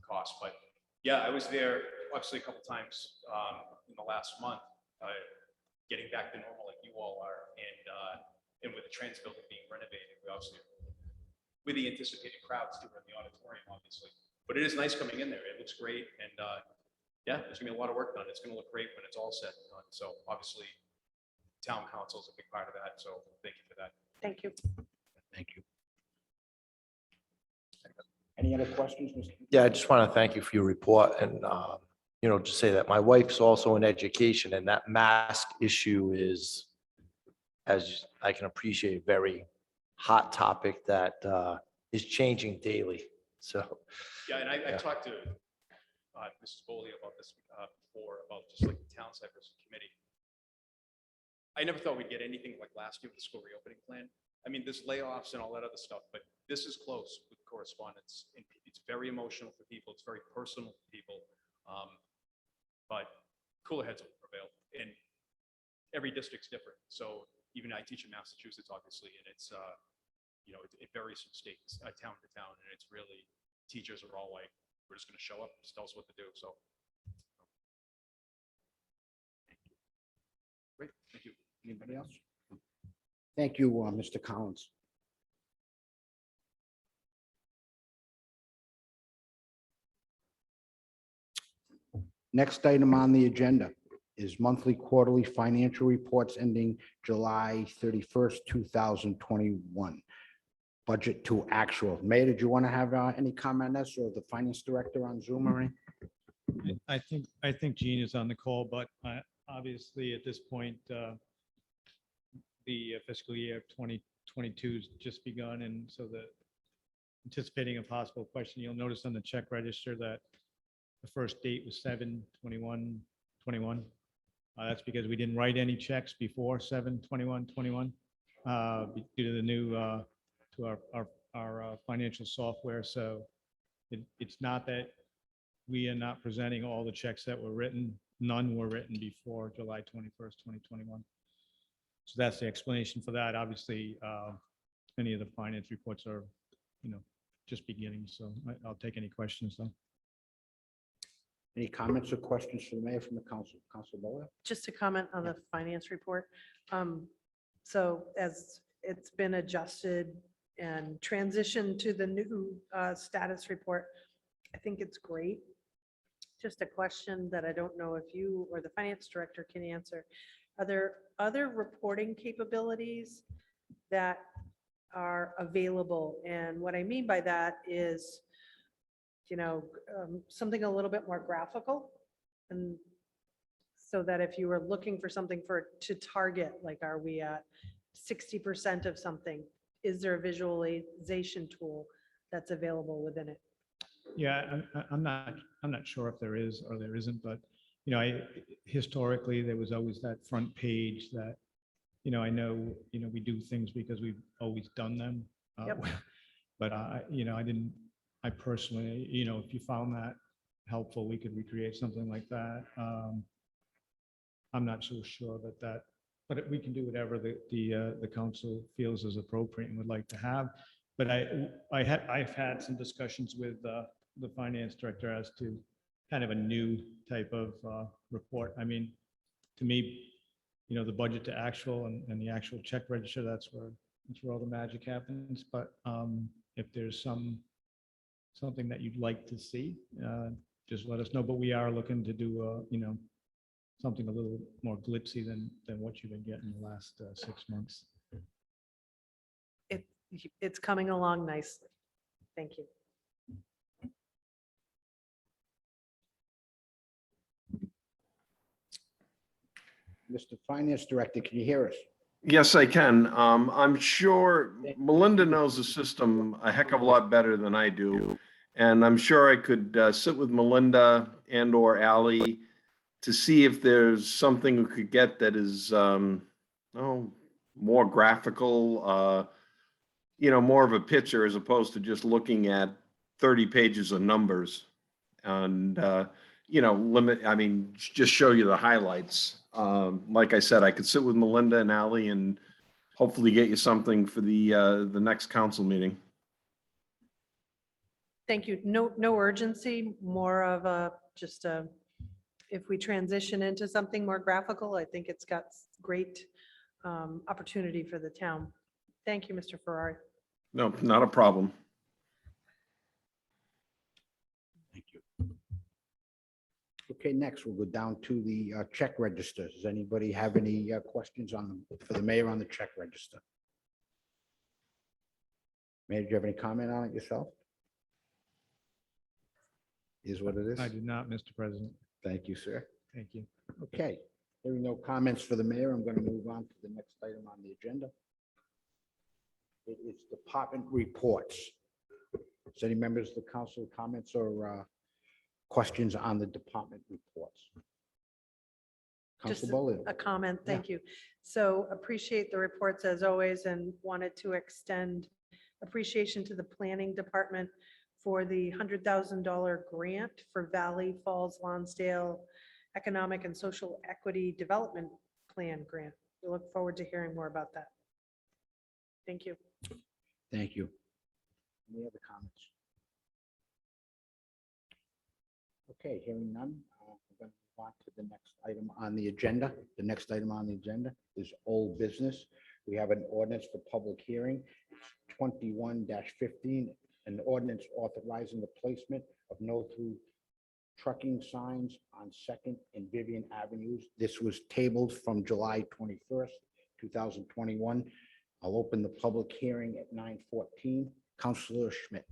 A: cost. But yeah, I was there obviously a couple times in the last month, getting back to normal like you all are, and with the trans building being renovated, we obviously with the anticipated crowds too in the auditorium, obviously. But it is nice coming in there. It looks great, and yeah, there's gonna be a lot of work done. It's gonna look great when it's all said and done. So obviously, town council is a big part of that. So thank you for that.
H: Thank you.
N: Thank you. Any other questions, Mr.?
C: Yeah, I just want to thank you for your report, and just say that my wife's also in education, and that mask issue is, as I can appreciate, very hot topic that is changing daily. So,
A: Yeah, and I
C: Yeah.
A: talked to Mrs. Foley about this before, about just like the town side versus committee. I never thought we'd get anything like last year with the school reopening plan. I mean, there's layoffs and all that other stuff, but this is close with correspondence. And it's very emotional for people. It's very personal for people. But cooler heads will prevail. And every district's different. So even I teach in Massachusetts, obviously, and it's, it varies from states, town to town. And it's really, teachers are all like, we're just going to show up, just tell us what to do. So.
N: Great, thank you. Anybody else? Thank you, Mr. Collins. Next item on the agenda is monthly quarterly financial reports ending July 31st, 2021. Budget to actual. Mayor, did you want to have any comment on this, or the finance director on Zoom or anything?
M: I think Gene is on the call, but obviously at this point, the fiscal year 2022 has just begun, and so anticipating a possible question, you'll notice on the check register that the first date was 7/21/21. That's because we didn't write any checks before 7/21/21 due to the new to our financial software. So it's not that we are not presenting all the checks that were written. None were written before July 21st, 2021. So that's the explanation for that. Obviously, any of the finance reports are, just beginning. So I'll take any questions though.
N: Any comments or questions for the mayor from the council? Council Bowe?
H: Just to comment on the finance report. So as it's been adjusted and transitioned to the new status report, I think it's great. Just a question that I don't know if you or the finance director can answer. Are there other reporting capabilities that are available? And what I mean by that is, something a little bit more graphical. And so that if you were looking for something to target, like, are we at 60% of something? Is there a visualization tool that's available within it?
M: Yeah, I'm not sure if there is or there isn't, but historically there was always that front page that, I know, we do things because we've always done them.
H: Yep.
M: But I personally, if you found that helpful, we could recreate something like that. I'm not so sure but we can do whatever the council feels is appropriate and would like to have. But I've had some discussions with the finance director as to kind of a new type of report. I mean, to me, the budget to actual and the actual check register, that's where all the magic happens. But if there's something that you'd like to see, just let us know. But we are looking to do, something a little more glitzy than what you've been getting the last 6 months.
H: It's coming along nicely. Thank you.
N: Mr. Finance Director, can you hear us?
K: Yes, I can. I'm sure Melinda knows the system a heck of a lot better than I do. And I'm sure I could sit with Melinda and or Ally to see if there's something we could get that is, more graphical, more of a picture as opposed to just looking at 30 pages of numbers. And, just show you the highlights. Like I said, I could sit with Melinda and Ally and hopefully get you something for the next council meeting.
H: Thank you. No urgency, more of if we transition into something more graphical, I think it's got great opportunity for the town. Thank you, Mr. Ferrari.
K: No, not a problem.
N: Thank you. Okay, next we'll go down to the check register. Does anybody have any questions for the mayor on the check register? Mayor, do you have any comment on it yourself? Is what it is?
M: I do not, Mr. President.
N: Thank you, sir.
T: Thank you.
N: Okay, hearing no comments for the mayor, I'm going to move on to the next item on the agenda. It is department reports. Does any members of the council comments or questions on the department reports?
H: Just
N: Council Bolin.
H: a comment, thank you. So appreciate the reports as always and wanted to extend appreciation to the planning department for the $100,000 grant for Valley Falls Lonsdale Economic and Social Equity Development Plan grant. We look forward to hearing more about that. Thank you.
N: Thank you. Any other comments? Okay, hearing none, we're going to move on to the next item on the agenda. The next item on the agenda is old business. We have an ordinance for public hearing, 21-15, an ordinance authorizing the placement of no-through trucking signs on Second and Vivian Avenues. This was tabled from July 21st, 2021. I'll open the public hearing at 9:14. Councilor Schmidt.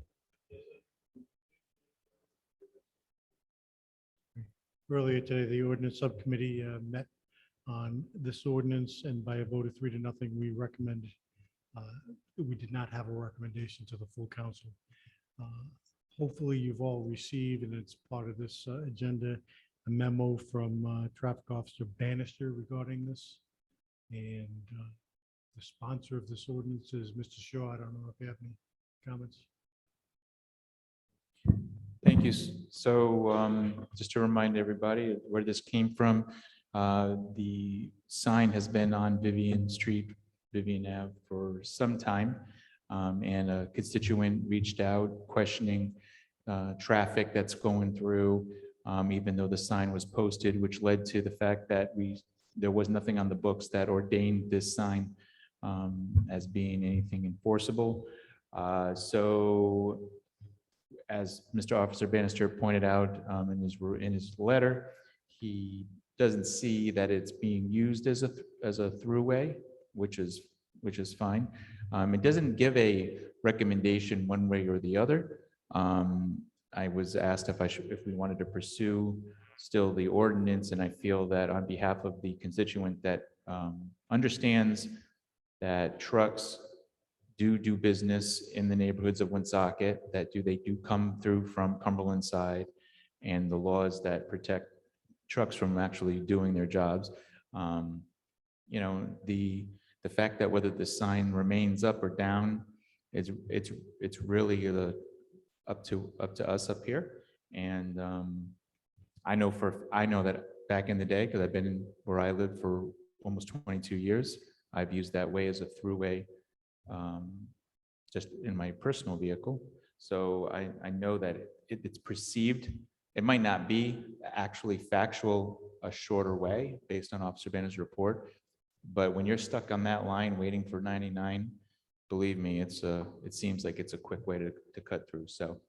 M: Earlier today, the ordinance subcommittee met on this ordinance, and by a vote of 3-0, we recommended, we did not have a recommendation to the full council. Hopefully, you've all received, and it's part of this agenda, a memo from Traffic Officer Bannister regarding this. And the sponsor of this ordinance is Mr. Shaw. I don't know if you have any comments.
L: Thank you. So just to remind everybody where this came from, the sign has been on Vivian Street, Vivian Ave for some time. And a constituent reached out questioning traffic that's going through, even though the sign was posted, which led to the fact that there was nothing on the books that ordained this sign as being anything enforceable. So as Mr. Officer Bannister pointed out in his letter, he doesn't see that it's being used as a throughway, which is fine. It doesn't give a recommendation one way or the other. I was asked if we wanted to pursue still the ordinance, and I feel that on behalf of the constituent that understands that trucks do business in the neighborhoods of Woonsocket, that they do come through from Cumberland side, and the laws that protect trucks from actually doing their jobs. You know, the fact that whether the sign remains up or down, it's really up to us up here. And I know that back in the day, because I've been where I lived for almost 22 years, I've used that way as a throughway just in my personal vehicle. So I know that it's perceived. It might not be actually factual a shorter way based on Officer Banner's report, but when you're stuck on that line waiting for 99, believe me, it seems like it's a quick way to cut through. So,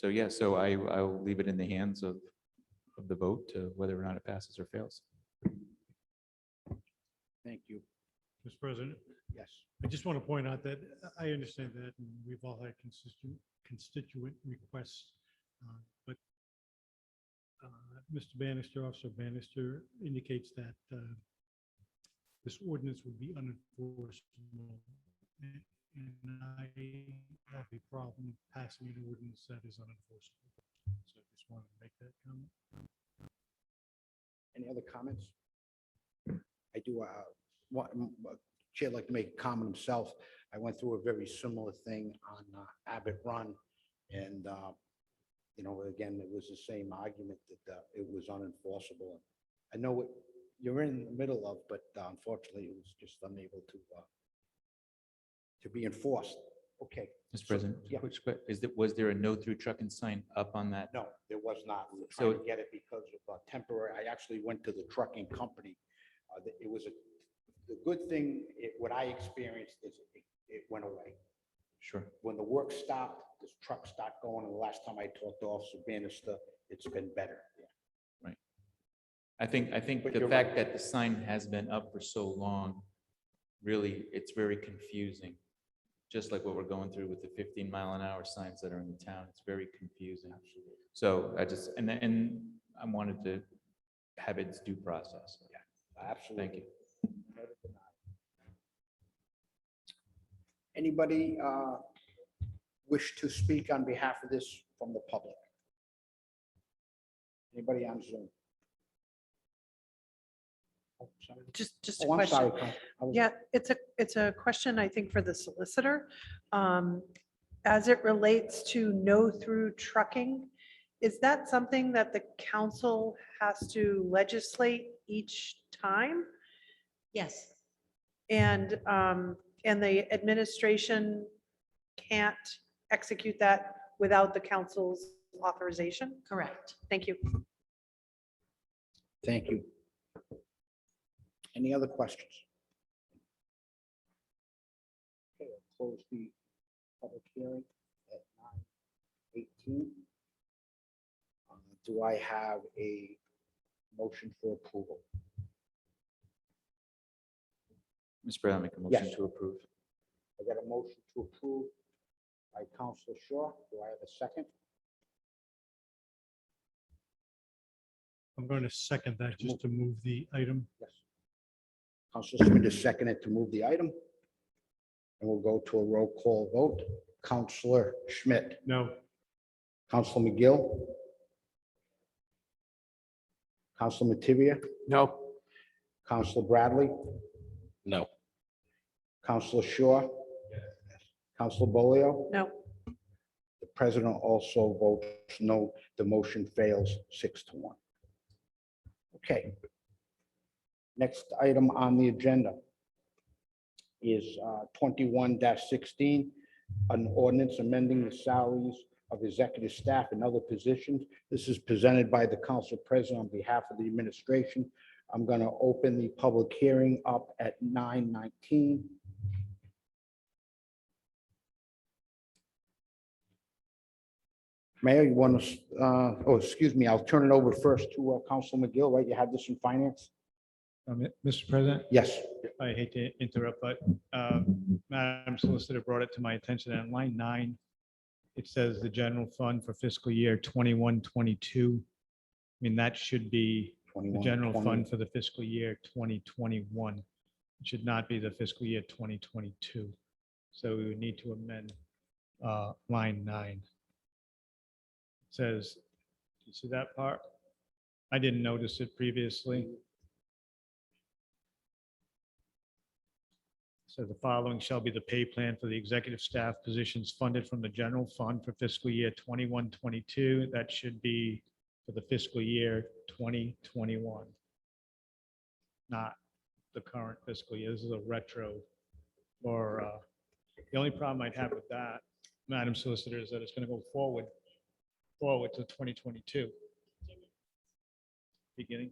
L: yeah, so I'll leave it in the hands of the vote to whether or not it passes or fails.
N: Thank you.
M: Mr. President,
N: Yes.
M: I just want to point out that I understand that, and we've all had constituent requests, but Mr. Bannister, Officer Bannister, indicates that this ordinance would be unenforceable, and I have a problem passing an ordinance that is unenforceable. So I just wanted to make that comment.
N: Any other comments? I do Chair would like to make a comment himself. I went through a very similar thing on Abbott Run, and you know, again, it was the same argument that it was unenforceable. I know what you're in the middle of, but unfortunately, it was just unable to be enforced. Okay.
L: Mr. President,
N: yeah.
L: Was there a no through trucking sign up on that?
N: No, there was not. We were
L: So-
N: trying to get it because of temporary. I actually went to the trucking company. It was the good thing, what I experienced is it went away.
L: Sure.
N: When the work stopped, the trucks stopped going, and the last time I talked to Officer Bannister, it's been better. Yeah.
L: Right. I think
N: But
L: the
N: you're
L: fact
N: right.
L: that the sign has been up for so long, really, it's very confusing just like what we're going through with the 15-mile-an-hour signs that are in the town. It's very confusing. So I just, and I wanted to have its due process.
N: Absolutely.
L: Thank you.
N: Anybody wish to speak on behalf of this from the public? Anybody on Zoom? Oh, sorry.
H: Just a
N: Oh, I'm
H: question.
N: sorry, Con- I was-
H: Yeah, it's a question, I think, for the solicitor. As it relates to no through trucking, is that something that the council has to legislate each time?
G: Yes,
H: And the administration can't execute that without the council's authorization?
G: correct.
H: Thank you.
N: Thank you. Any other questions? Okay, I'll close the public hearing at 9:18. Do I have a motion for approval?
L: Mr. President, I make a motion
N: Yes.
L: to approve.
N: I got a motion to approve by Counselor Shaw. Do I have a second?
M: I'm going to second that just to move the item.
N: Yes. Counselor Smith is seconded to move the item. And we'll go to a roll call vote. Counselor Schmidt,
M: No.
N: Counselor McGill, Counselor Mativia,
B: No.
N: Counselor Bradley,
J: No.
N: Counselor Shaw, Counselor Bolio.
H: No.
N: The president also votes no. The motion fails 6-1. Okay. Next item on the agenda is 21-16, an ordinance amending the salaries of executive staff and other positions. This is presented by the council president on behalf of the administration. I'm going to open the public hearing up at 9:19. Mayor, you want to, oh, excuse me, I'll turn it over first to Council McGill, right? You have this in finance?
M: Mr. President,
N: Yes.
M: I hate to interrupt, but Madam Solicitor brought it to my attention that on line 9, it says the general fund for fiscal year 21-22. I mean, that should be the general
N: 21-20.
M: fund for the fiscal year 2021. It should not be the fiscal year 2022. So we would need to amend line 9. It says, you see that part? I didn't notice it previously. So the following shall be the pay plan for the executive staff positions funded from the general fund for fiscal year 21-22. That should be for the fiscal year 2021. Not the current fiscal year. This is a retro or the only problem I'd have with that, Madam Solicitor, is that it's going to go forward to 2022. Beginning.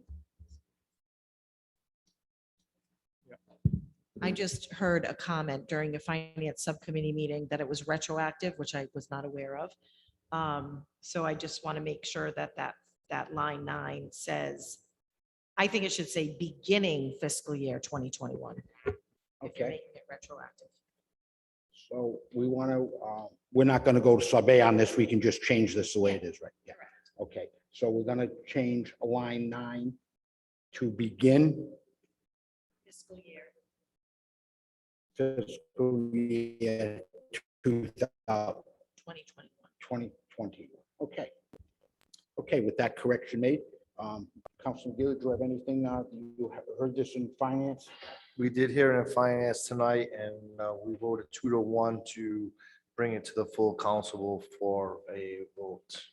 G: I just heard a comment during the finance subcommittee meeting that it was retroactive, which I was not aware of. So I just want to make sure that that line 9 says, I think it should say beginning fiscal year 2021. if you're
N: Okay.
G: making it retroactive.
N: So we want to, we're not going to go to Sorbet on this. We can just change this the way it is, right? Yeah. Okay, so we're going to change line 9 to begin
G: Fiscal year.
N: fiscal year 2021.
G: 2021.
N: Okay. Okay, with that correction made, Councilman Gill, do you have anything, you have heard this in finance?
C: We did hear it in finance tonight, and we voted 2-1 to bring it to the full council for a vote.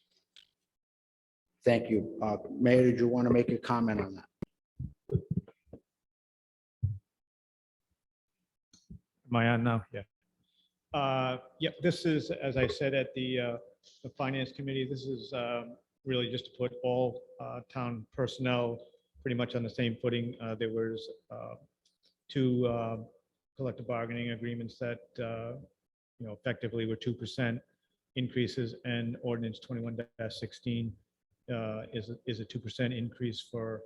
N: Thank you. Mayor, did you want to make a comment on that?
M: Am I on now? Yeah. Yep, this is, as I said at the Finance Committee, this is really just to put all town personnel pretty much on the same footing. There was 2 collective bargaining agreements that, effectively were 2% increases, and ordinance 21-16 is a 2% increase for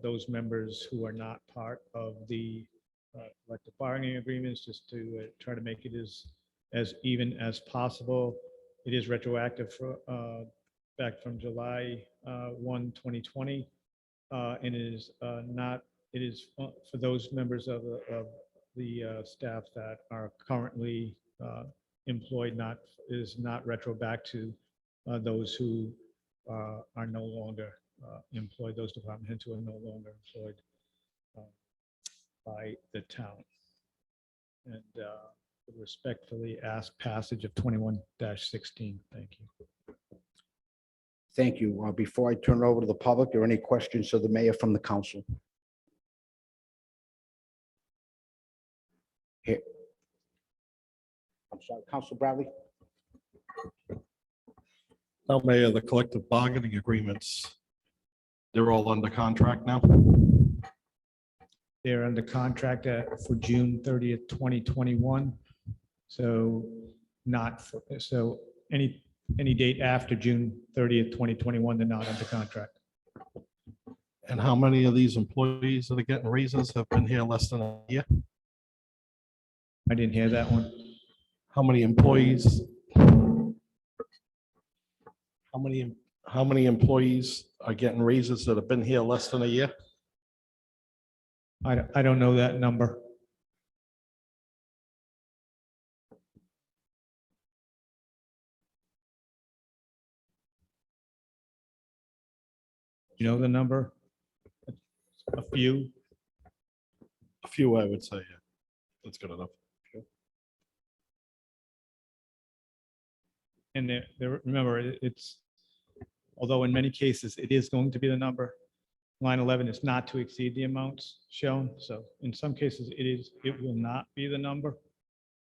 M: those members who are not part of the collective bargaining agreements, just to try to make it as as even as possible. It is retroactive for, back from July 1, 2020. And it is not, it is for those members of the staff that are currently employed, is not retro back to those who are no longer employed, those department heads who are no longer employed by the town. And respectfully ask passage of 21-16. Thank you.
N: Thank you. Before I turn it over to the public, are any questions of the mayor from the council? Here. I'm sorry, Council Bradley?
J: Now, Mayor, the collective bargaining agreements, they're all under contract now?
M: They're under contract for June 30th, 2021. So so any date after June 30th, 2021, they're not under contract.
J: And how many of these employees that are getting raises have been here less than a year?
M: I didn't hear that one.
J: How many employees? How many employees are getting raises that have been here less than a year?
M: I don't know that number. You know the number? A few.
J: A few, I would say, yeah. That's good enough.
M: And remember, it's, although in many cases it is going to be the number, line 11 is not to exceed the amounts shown. So in some cases it will not be the number,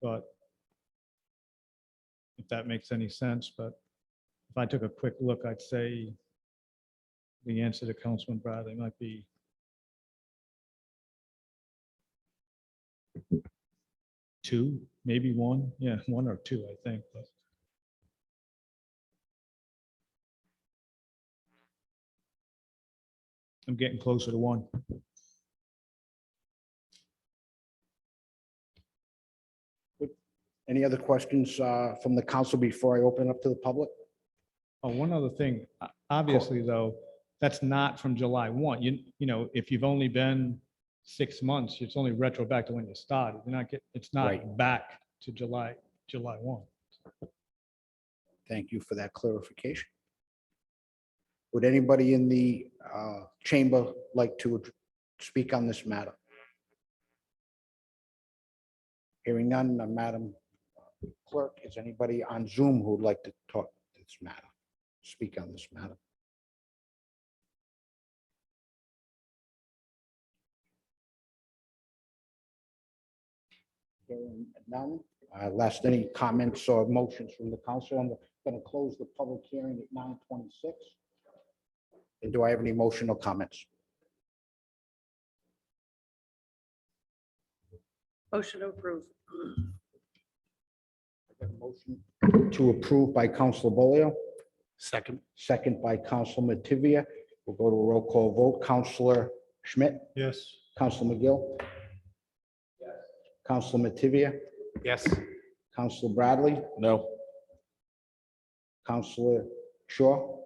M: but if that makes any sense. But if I took a quick look, I'd say the answer to Councilman Bradley might be two, maybe one. Yeah, one or two, I think. But I'm getting closer to one.
N: Any other questions from the council before I open up to the public?
M: Oh, one other thing, obviously though, that's not from July 1. You know, if you've only been 6 months, it's only retro back to when you started. You're not it's not
N: Right.
M: back to July 1.
N: Thank you for that clarification. Would anybody in the chamber like to speak on this matter? Hearing none, Madam Clerk, is anybody on Zoom who would like to talk this matter, speak on this matter? Hearing none. Last, any comments or motions from the council? I'm going to close the public hearing at 9:26. And do I have any motion or comments?
H: Motion to approve.
N: I have a motion to approve by Council Bolio,
B: Second.
N: second by Council Mativia. We'll go to a roll call vote. Councilor Schmidt,
M: Yes.
N: Council McGill, Council Mativia,
B: Yes.
N: Council Bradley,
J: No.
N: Councilor Shaw,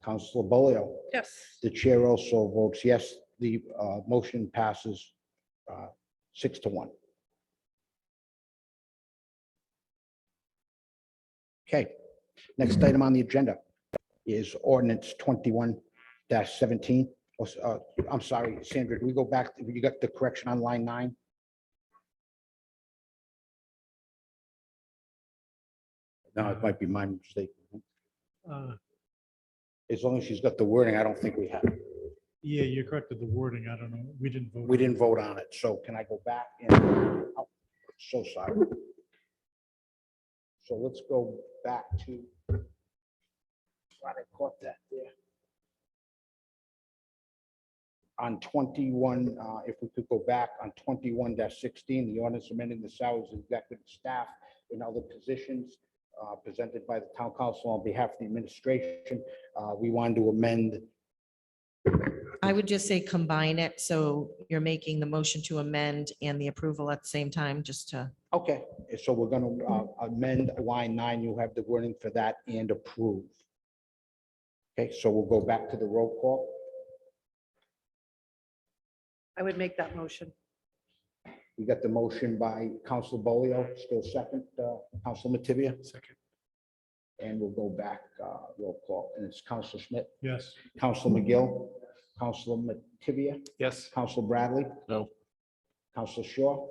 N: Councilor Bolio.
H: Yes.
N: The chair also votes yes. The motion passes 6-1. Okay, next item on the agenda is ordinance 21-17. I'm sorry, Sandra, do we go back? You got the correction on line 9? No, it might be my mistake. As long as she's got the wording, I don't think we have.
M: Yeah, you corrected the wording. I don't know. We didn't vote.
N: We didn't vote on it, so can I go back and, oh, so sorry. So let's go back to, glad I caught that there. On 21, if we could go back on 21-16, the ordinance amending the salaries of executive staff and other positions presented by the town council on behalf of the administration. We wanted to amend
G: I would just say combine it, so you're making the motion to amend and the approval at the same time, just to,
N: Okay, so we're gonna amend line 9. You have the wording for that and approve. Okay, so we'll go back to the roll call.
H: I would make that motion.
N: We got the motion by Council Bolio, still second, Council Mativia.
B: Second.
N: And we'll go back, roll call, and it's Council Schmidt,
M: Yes.
N: Council McGill, Council Mativia,
B: Yes.
N: Council Bradley.
J: No.
N: Council Shaw,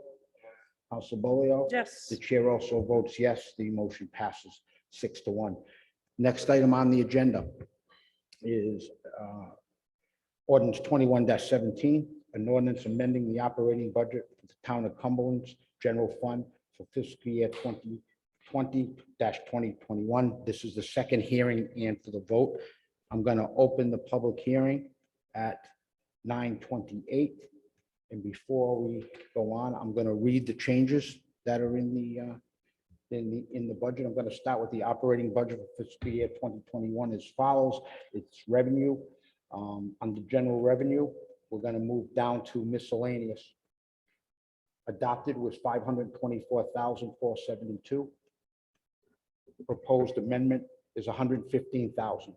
N: Council Bolio.
H: Yes.
N: The chair also votes yes. The motion passes 6-1. Next item on the agenda is ordinance 21-17, an ordinance amending the operating budget for the town of Cumberland's general fund for fiscal year 2020-2021. This is the second hearing and for the vote. I'm going to open the public hearing at 9:28. And before we go on, I'm going to read the changes that are in the budget. I'm going to start with the operating budget for fiscal year 2021 as follows. It's revenue. Under general revenue, we're going to move down to miscellaneous. Adopted was 524,472. Proposed amendment is 115,000.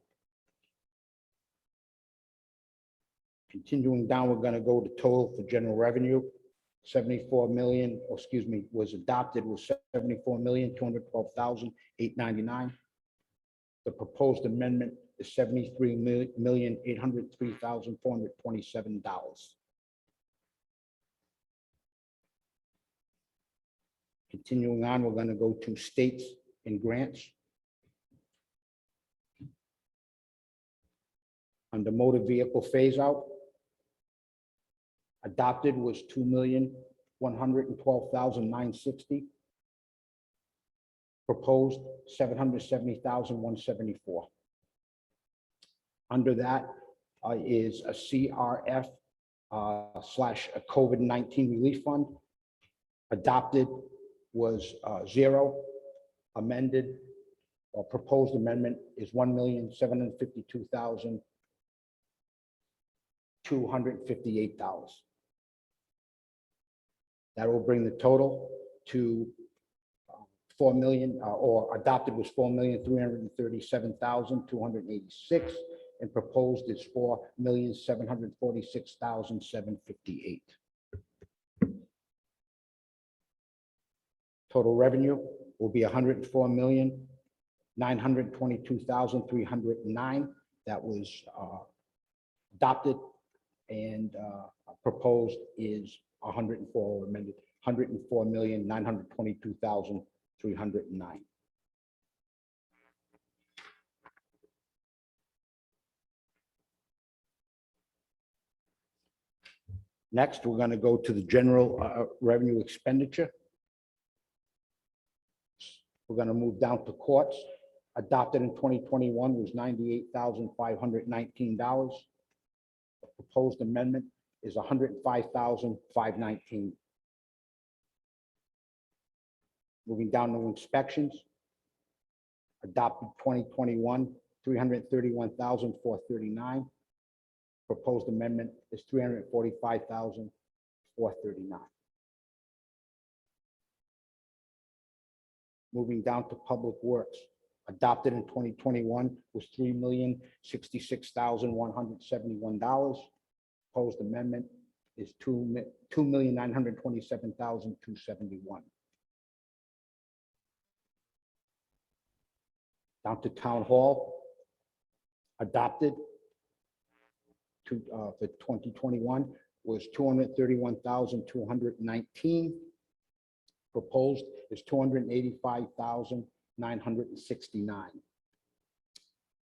N: Continuing down, we're going to go to total for general revenue. 74 million, or excuse me, was adopted was 74,212,899. The proposed amendment is $73,803,427. Continuing on, we're going to go to states and grants. Under motor vehicle phase out, adopted was 2,112,960. Proposed 770,174. Under that is a CRF slash a COVID-19 relief fund. Adopted was 0. Amended or proposed amendment is 1,752,258. That will bring the total to 4 million, or adopted was 4,337,286, and proposed is 4,746,758. Total revenue will be 104,922,309. That was adopted, and proposed is 104, amended 104,922,309. Next, we're going to go to the general revenue expenditure. We're going to move down to courts. Adopted in 2021 was $98,519. Proposed amendment is $105,519. Moving down to inspections. Adopted 2021, $331,439. Proposed amendment is $345,439. Moving down to public works. Adopted in 2021 was $3,066,171. Proposed amendment is $2,927,271. Down to town hall. Adopted for 2021 was $231,219. Proposed is $285,969.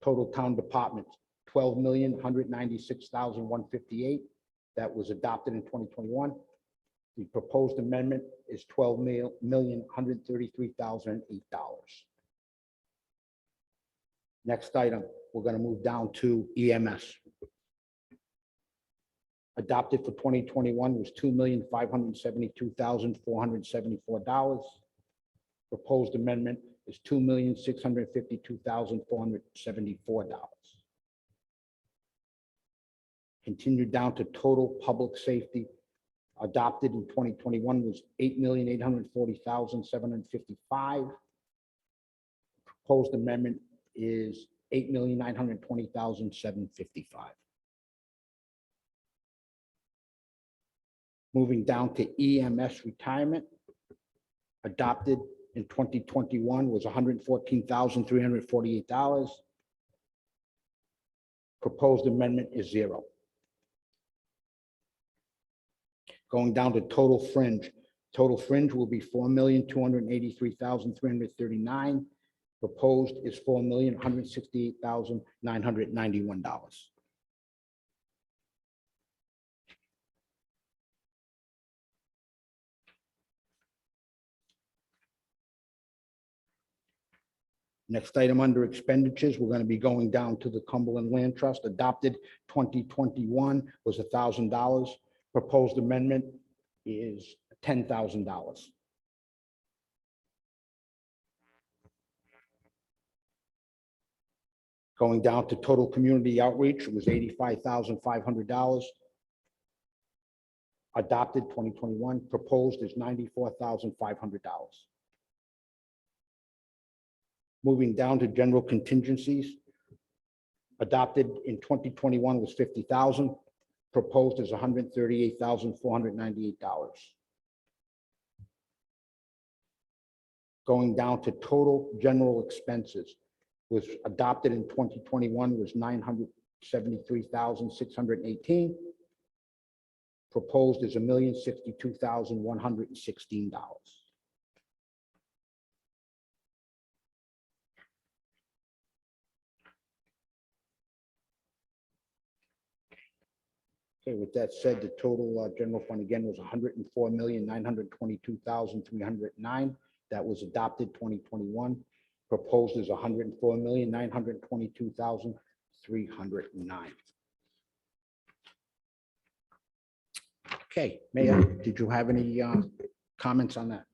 N: Total town departments, $12,196,158. That was adopted in 2021. The proposed amendment is $12,133,008. Next item, we're going to move down to EMS. Adopted for 2021 was $2,572,474. Proposed amendment is $2,652,474. Continued down to total public safety. Adopted in 2021 was 8,840,755. Proposed amendment is 8,920,755. Moving down to EMS retirement. Adopted in 2021 was $114,348. Proposed amendment is 0. Going down to total fringe. Total fringe will be $4,283,339. Proposed is $4,168,991. Next item under expenditures, we're going to be going down to the Cumberland Land Trust. Adopted 2021 was $1,000. Proposed amendment is $10,000. Going down to total community outreach, it was $85,500. Adopted 2021, proposed is $94,500. Moving down to general contingencies. Adopted in 2021 was $50,000. Proposed is $138,498. Going down to total general expenses, was adopted in 2021 was $973,618. Proposed is $1,062,116. Okay, with that said, the total general fund again was $104,922,309. That was adopted 2021. Proposed is $104,922,309. Okay, Mayor, did you have any comments on that?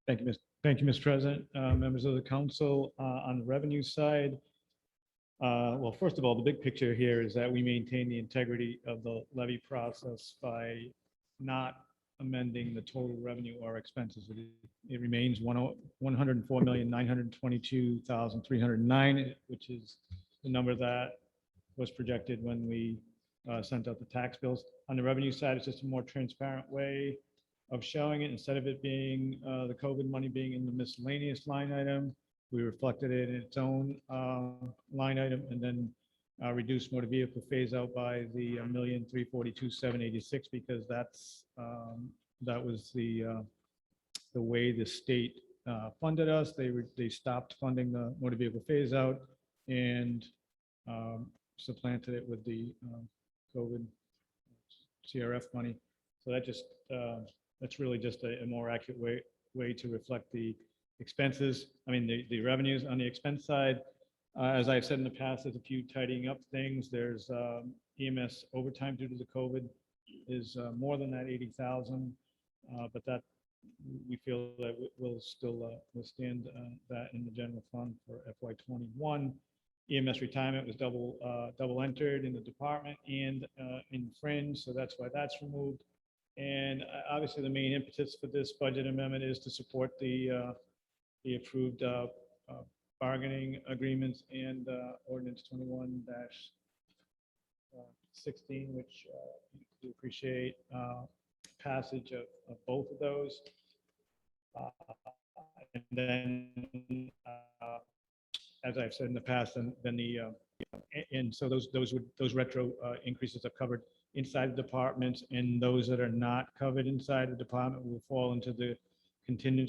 M: Thank you, Mr. President, members of the council. On the revenue side, well, first of all, the big picture here is that we maintain the integrity of the levy process by not amending the total revenue or expenses. It remains $104,922,309, which is the number that was projected when we sent out the tax bills. On the revenue side, it's just a more transparent way of showing it. Instead of it being the COVID money being in the miscellaneous line item, we reflected it in its own line item, and then reduced motor vehicle phase out by the $1,342,786, because that was the way the state funded us. They stopped funding the motor vehicle phase out and supplanted it with the COVID CRF money. So that just that's really just a more accurate way to reflect the expenses. I mean, the revenues. On the expense side, as I've said in the past, there's a few tidying up things. There's EMS overtime due to the COVID is more than that 80,000, but that we feel that will still withstand that in the general fund for FY21. EMS retirement was double entered in the department and in fringe, so that's why that's removed. And obviously, the main impetus for this budget amendment is to support the approved bargaining agreements and ordinance 21-16, which we appreciate passage of both of those. And then, as I've said in the past, and then so those retro increases are covered inside the departments, and those that are not covered inside the department will fall into the general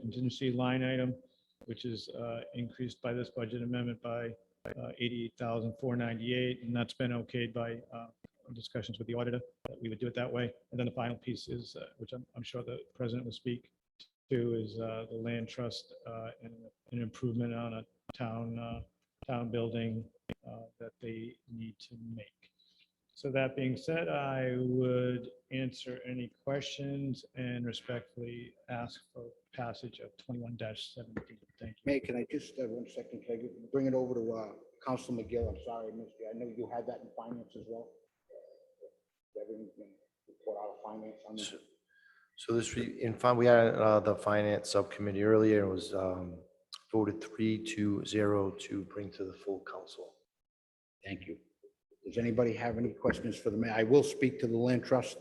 M: contingency line item, which is increased by this budget amendment by $88,498, and that's been okayed by discussions with the auditor that we would do it that way. And then the final piece is, which I'm sure the president will speak to, is the land trust and an improvement on a town building that they need to make. So that being said, I would answer any questions and respectfully ask for passage of 21-17. Thank you.
N: May, can I just, 1 second, can I bring it over to Council McGill, I'm sorry, I missed you. I know you had that in finance as well. Everything been report out of finance on this?
C: So this, we had the finance subcommittee earlier, it was voted 3-0 to bring to the full council.
N: Thank you. Does anybody have any questions for the mayor? I will speak to the land trust.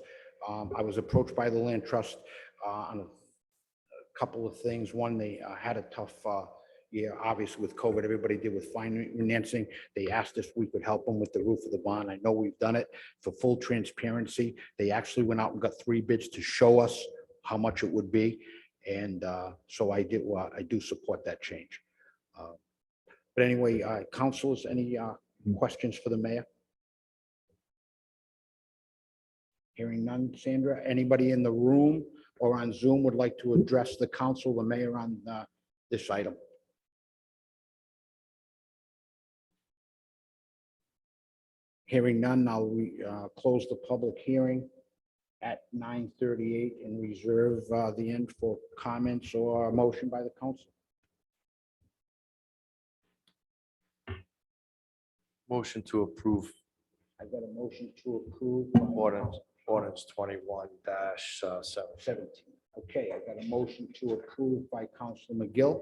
N: I was approached by the land trust on a couple of things. One, they had a tough year, obviously with COVID, everybody did with financing. They asked if we could help them with the roof of the barn. I know we've done it. For full transparency, they actually went out and got 3 bids to show us how much it would be. And so I do support that change. But anyway, councilors, any questions for the mayor? Hearing none. Sandra, anybody in the room or on Zoom would like to address the council, the mayor on this item? Hearing none, I'll close the public hearing at 9:38 and reserve the end for comments or a motion by the council.
C: Motion to approve
N: I've got a motion to approve.
C: ordinance 21-7.
N: 17. Okay, I got a motion to approve by Council McGill.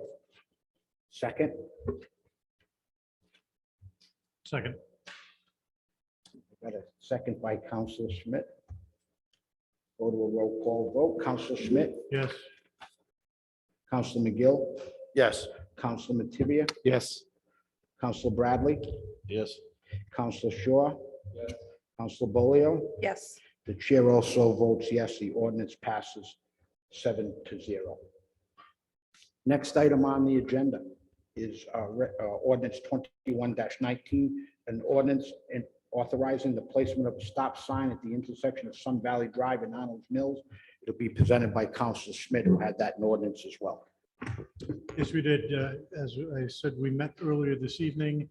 N: Second,
M: Second.
N: I got a second by Council Schmidt. Go to a roll call vote. Council Schmidt,
M: Yes.
N: Council McGill,
C: Yes.
N: Council Mattivia,
B: Yes.
N: Council Bradley,
J: Yes.
N: Council Shaw, Council Bolio.
H: Yes.
N: The chair also votes yes, the ordinance passes 7-0. Next item on the agenda is ordinance 21-19, an ordinance authorizing the placement of a stop sign at the intersection of Sun Valley Drive and Arnold Mills. It'll be presented by Council Schmidt, who had that in ordinance as well.
M: Yes, we did. As I said, we met earlier this evening,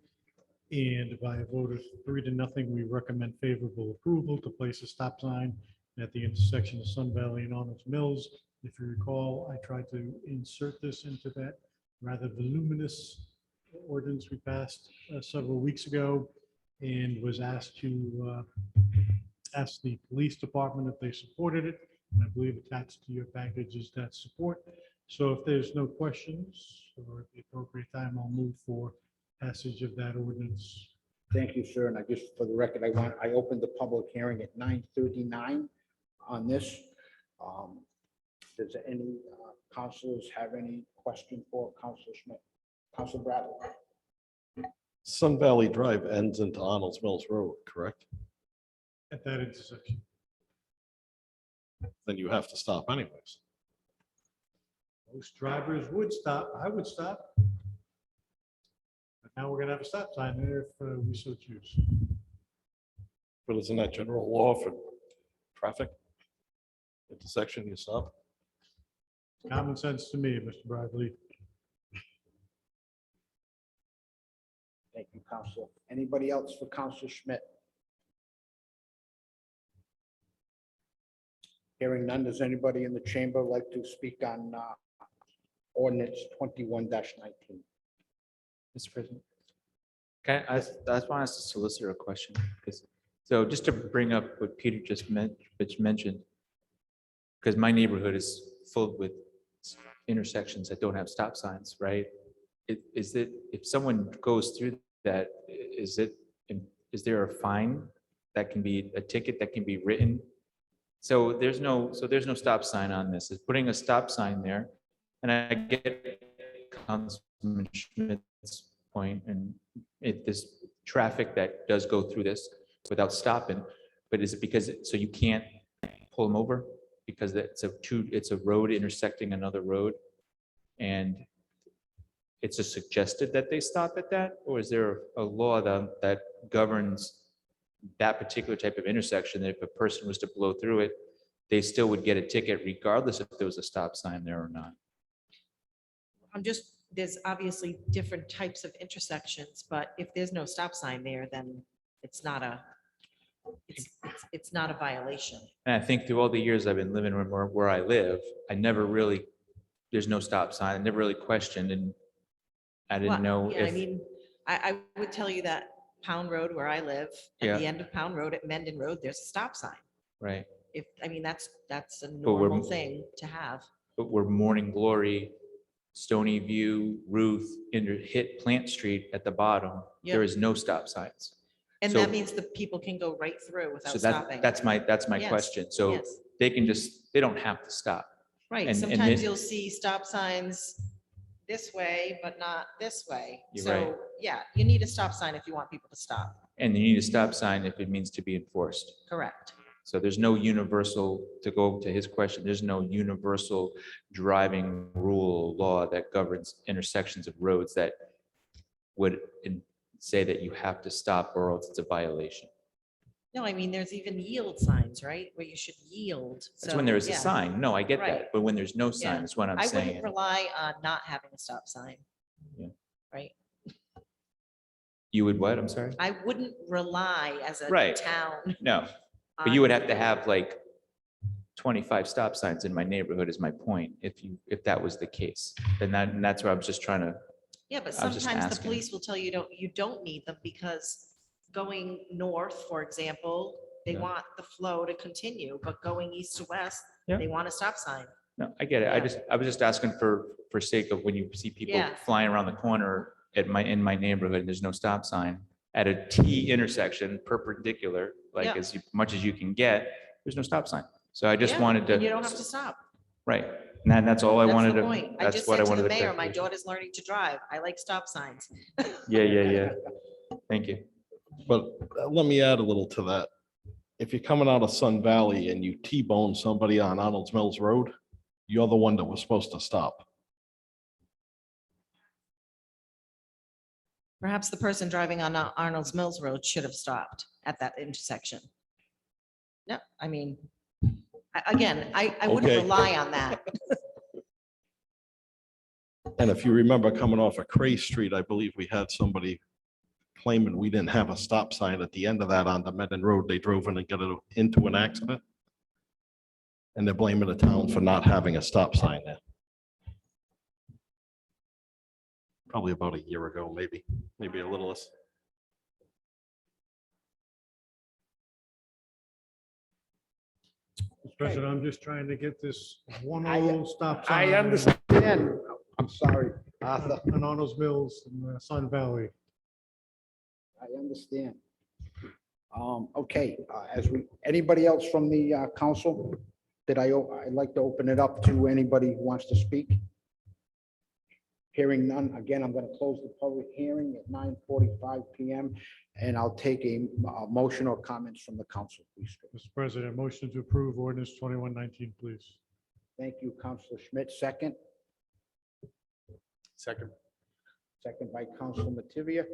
M: and by a vote of 3-0, we recommend favorable approval to place a stop sign at the intersection of Sun Valley and Arnold Mills. If you recall, I tried to insert this into that rather voluminous ordinance we passed several weeks ago, and was asked to ask the police department if they supported it. And I believe attached to your package is that support. So if there's no questions, or at the appropriate time, I'll move for passage of that ordinance.
N: Thank you, sir. And I just, for the record, I opened the public hearing at 9:39 on this. Does any councilors have any question for Council Schmidt? Council Bradley?
J: Sun Valley Drive ends into Arnold's Mills Road, correct?
M: At that intersection.
J: Then you have to stop anyways.
M: Most drivers would stop. I would stop. But now we're gonna have a stop sign there if we so choose.
J: But isn't that general law for traffic? Intersection, you stop?
M: Common sense to me, Mr. Bradley.
N: Thank you, Council. Anybody else for Council Schmidt? Hearing none, does anybody in the chamber like to speak on ordinance 21-19?
L: Mr. President. Okay, I just want us to solicit a question, because, so just to bring up what Peter just mentioned, because my neighborhood is filled with intersections that don't have stop signs, right? Is it, if someone goes through that, is there a fine that can be, a ticket that can be written? So there's no stop sign on this. It's putting a stop sign there. And I get Councilman Schmidt's point, and this traffic that does go through this without stopping, but is it because, so you can't pull them over? Because it's a road intersecting another road, and it's a suggested that they stop at that, or is there a law that governs that particular type of intersection, that if a person was to blow through it, they still would get a ticket regardless if there was a stop sign there or not?
G: There's obviously different types of intersections, but if there's no stop sign there, then it's not a violation.
L: And I think through all the years I've been living where I live, I never really, there's no stop sign. I never really questioned, and I didn't know
G: Yeah, I
L: if,
G: mean, I would tell you that Pound Road where I live, at the
L: Yeah.
G: end of Pound Road at Mendon Road, there's a stop sign.
L: Right.
G: If, I mean, that's a
L: But we're-
G: normal thing to have.
L: But where Morning Glory, Stony View, Ruth, hit Plant Street at the bottom, there
G: Yep.
L: is no stop signs.
G: And
L: So-
G: that means the people can go right through without
L: So
G: stopping.
L: that's my
G: Yes,
L: question. So
G: yes.
L: they can just, they don't have to stop.
G: Right,
L: and
G: sometimes
L: then-
G: you'll see stop signs this way, but not this way.
L: You're
G: So,
L: right.
G: yeah, you need a stop sign if you want people to stop.
L: And you need a stop sign if it means to be enforced.
G: Correct.
L: So there's no universal, to go to his question, there's no universal driving rule law that governs intersections of roads that would say that you have to stop or else it's a violation.
G: No, I mean, there's even yield signs, right, where you should yield.
L: That's
G: So,
L: when there is a
G: yeah.
L: sign. No, I get
G: Right.
L: that. But when there's no sign,
G: Yeah.
L: is what I'm
G: I
L: saying.
G: wouldn't rely on not having a stop sign.
L: Yeah.
G: Right?
L: You would what? I'm sorry?
G: I wouldn't rely as a
L: Right.
G: town.
L: No, but you would have to have like 25 stop signs in my neighborhood is my point. If that was the case, then and that's where I was just trying to,
G: Yeah, but
L: I was just
G: sometimes the
L: asking.
G: police will tell you you don't need them because going north, for example, they
L: Yeah.
G: want the flow to continue, but going east to west,
L: Yeah.
G: they want a stop sign.
L: no, I get it. I was just asking for sake of when you see people
G: Yeah.
L: flying around the corner in my neighborhood and there's no stop sign at a T intersection perpendicular, like
G: Yeah.
L: much as you can get, there's no stop sign. So I just
G: Yeah,
L: wanted to.
G: and you don't have to stop.
L: Right. And that's all I
G: That's
L: wanted
G: the
L: to.
G: point. I
L: That's
G: just
L: what
G: said
L: I
G: to
L: wanted
G: the
L: to.
G: mayor, my
L: clarification.
G: daughter's learning to drive. I like stop signs.
L: Yeah. Thank you.
J: But let me add a little to that. If you're coming out of Sun Valley and you T-bone somebody on Arnold's Mills Road, you're the one that was supposed to stop.
G: Perhaps the person driving on Arnold's Mills Road should have stopped at that intersection. No, I mean, again, I wouldn't
J: Okay.
G: rely on that.
J: And if you remember coming off of Cray Street, I believe we had somebody claiming we didn't have a stop sign at the end of that on the Mendon Road. They drove in and got into an accident. And they're blaming the town for not having a stop sign there. Probably about a year ago, maybe a little less.
M: Mr. President, I'm just trying to get this one
N: I-
M: old stop sign.
N: I understand. I'm sorry, Arthur.
M: On Arnold's Mills in Sun Valley.
N: I understand. Okay, anybody else from the council? I'd like to open it up to anybody who wants to speak. Hearing none, again, I'm going to close the public hearing at 9:45 PM. And I'll take a motion or comments from the council, please.
M: Mr. President, motion to approve ordinance 2119, please.
N: Thank you, Councilor Schmidt. Second,
B: Second.
N: second by Councilor Mativia.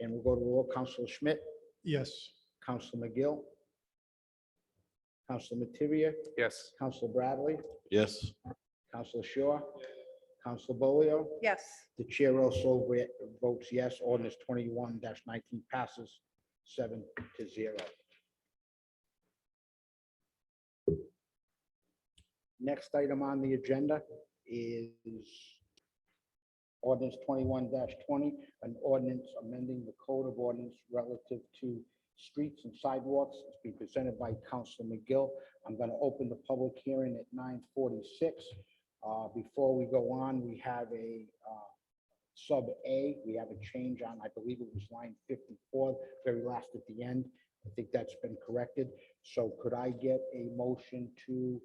N: And we'll go to roll. Councilor Schmidt,
M: Yes.
N: Councilor McGill, Councilor Mativia,
B: Yes.
N: Councilor Bradley,
J: Yes.
N: Councilor Shaw, Councilor Bolio.
H: Yes.
N: The chair also votes yes. Ordinance 21-19 passes 7-0. Next item on the agenda is ordinance 21-20, an ordinance amending the code of ordinance relative to streets and sidewalks. It's being presented by Councilor McGill. I'm going to open the public hearing at 9:46. Before we go on, we have a sub A. We have a change on, I believe it was line 54, very last at the end. I think that's been corrected. So could I get a motion to?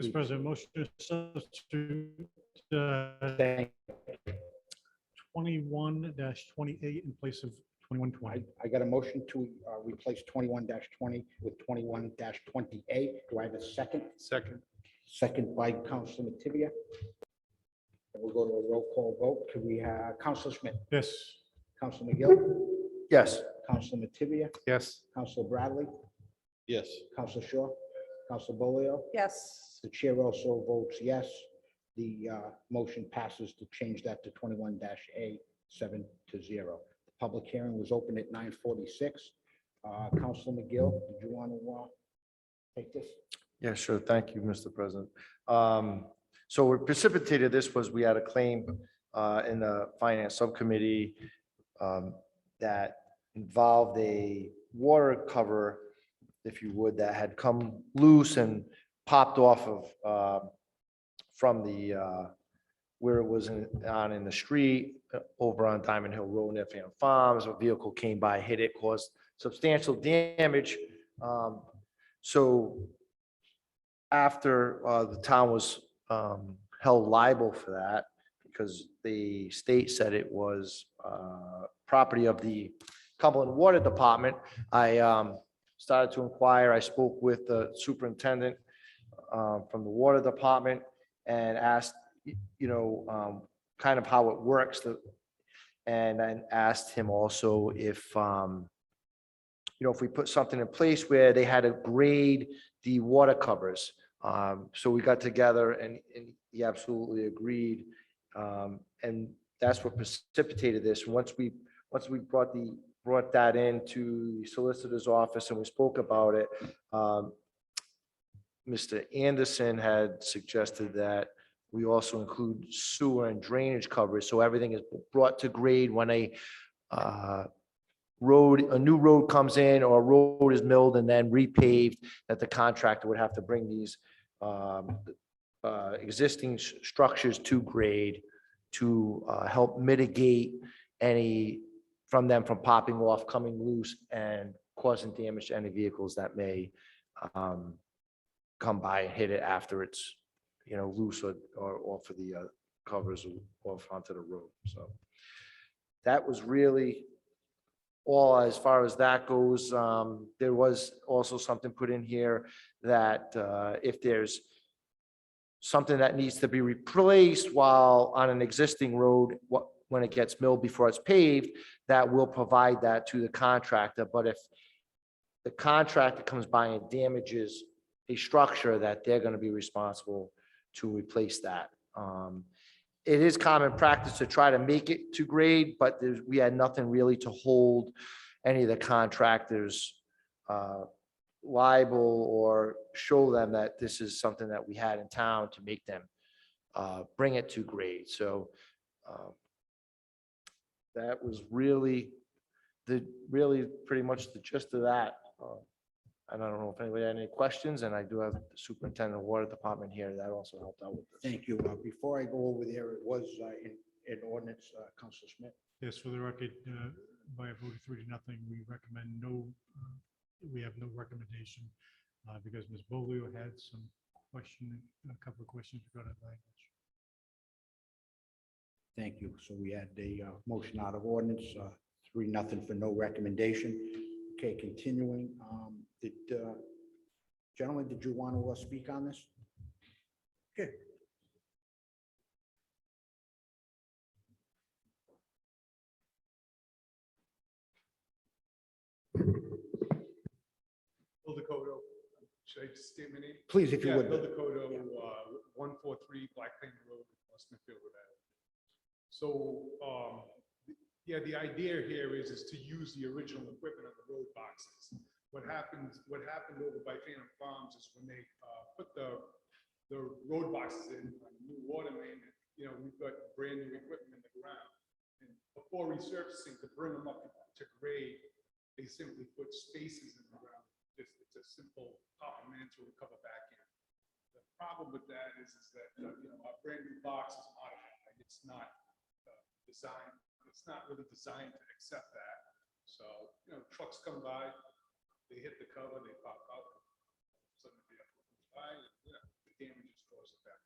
M: Mr. President, motion to substitute 21-28 in place of 2120.
N: I got a motion to replace 21-20 with 21-20A. Do I have a second?
B: Second.
N: Second by Councilor Mativia. And we'll go to a roll call vote. Could we have Councilor Schmidt?
M: Yes.
N: Councilor McGill?
C: Yes.
N: Councilor Mativia?
B: Yes.
N: Councilor Bradley?
J: Yes.
N: Councilor Shaw? Councilor Bolio?
H: Yes.
N: The chair also votes yes. The motion passes to change that to 21-A, 7-0. The public hearing was open at 9:46. Councilor McGill, did you want to take this?
C: Yeah, sure. Thank you, Mr. President. So what precipitated this was we had a claim in the finance subcommittee that involved a water cover, if you would, that had come loose and popped off of from the where it was on in the street over on Diamond Hill Road near Fan Farms. A vehicle came by, hit it, caused substantial damage. So after the town was held liable for that, because the state said it was property of the Cumberland Water Department, I started to inquire. I spoke with the superintendent from the water department and asked, kind of how it works. And then asked him also if, if we put something in place where they had to grade the water covers. So we got together and he absolutely agreed. And that's what precipitated this. Once we brought that into the solicitor's office and we spoke about it, Mr. Anderson had suggested that we also include sewer and drainage coverage, so everything is brought to grade when a new road comes in or a road is milled and then repaved, that the contractor would have to bring these existing structures to grade to help mitigate any from popping off, coming loose, and causing damage to any vehicles that may come by and hit it after it's loose or off of the covers off onto the road. So that was really all as far as that goes. There was also something put in here that if there's something that needs to be replaced while on an existing road, when it gets milled before it's paved, that will provide that to the contractor. But if the contractor comes by and damages a structure, that they're going to be responsible to replace that. It is common practice to try to make it to grade, but we had nothing really to hold any of the contractors liable or show them that this is something that we had in town to make them bring it to grade. So that was really pretty much the gist of that. And I don't know if anybody had any questions, and I do have the superintendent of the water department here that also helped out with this.
N: Thank you. Before I go over there, it was in ordinance, Council Smith.
M: Yes, for the record, by a vote of 3-0, we recommend no, we have no recommendation because Ms. Bolio had a couple of questions regarding language.
N: Thank you. So we had a motion out of ordinance, 3-0 for no recommendation. Okay, continuing. Gentlemen, did you want to speak on this? Okay.
I: Bill Dakota, should I just state my name?
N: Please, if you
I: Yeah,
N: would.
I: Bill Dakota, 143 Black Plain Road, Smithfield, Rhode Island. So, yeah, the idea here is to use the original equipment on the road boxes. What happened over by Phantom Farms is when they put the road boxes in on the new water main, we've got brand new equipment in the ground. And before resurfacing to bring them up to grade, they simply put spaces in the ground. It's a simple complement to recover back in. The problem with that is that, our brand new box is modified. It's not designed, it's not really designed to accept that. So, trucks come by, they hit the cover, they pop out. Suddenly the vehicle comes by, and, the damage is caused at that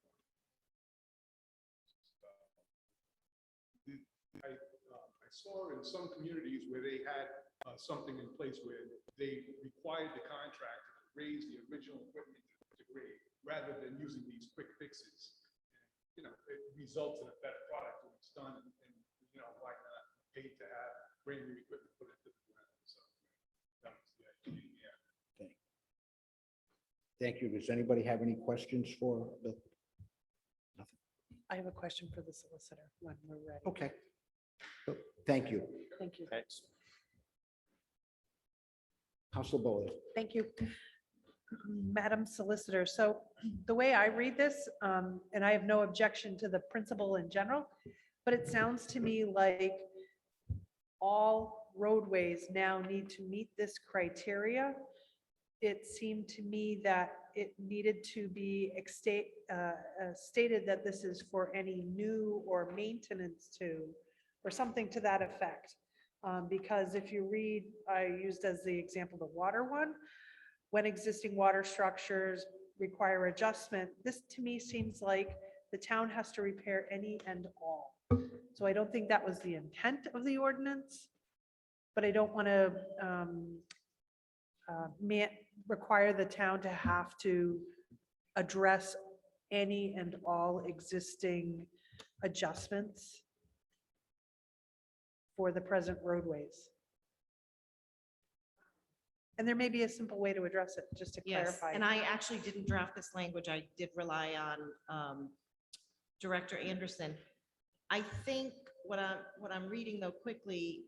I: point. I saw in some communities where they had something in place where they required the contractor to raise the original equipment to grade rather than using these quick fixes. It results in a better product when it's done, and why not pay to have brand new equipment put into the ground? So that was the idea. Yeah.
N: Thank you. Does anybody have any questions for Bill?
H: I have a question for the solicitor when we're ready.
N: Okay. Thank you.
H: Thank you.
C: Thanks.
N: Council Bowler.
H: Thank you. Madam Solicitor, so the way I read this, and I have no objection to the principle in general, But it sounds to me like all roadways now need to meet this criteria. It seemed to me that it needed to be stated that this is for any new or maintenance to, or something to that effect. Because if you read, I used as the example, the water one, when existing water structures require adjustment, this to me seems like the town has to repair any and all. So I don't think that was the intent of the ordinance, but I don't want to require the town to have to address any and all existing adjustments for the present roadways. And there may be a simple way to address it, just to
G: Yes,
H: clarify.
G: and I actually didn't draft this language. I did rely on Director Anderson. I think what I'm reading though quickly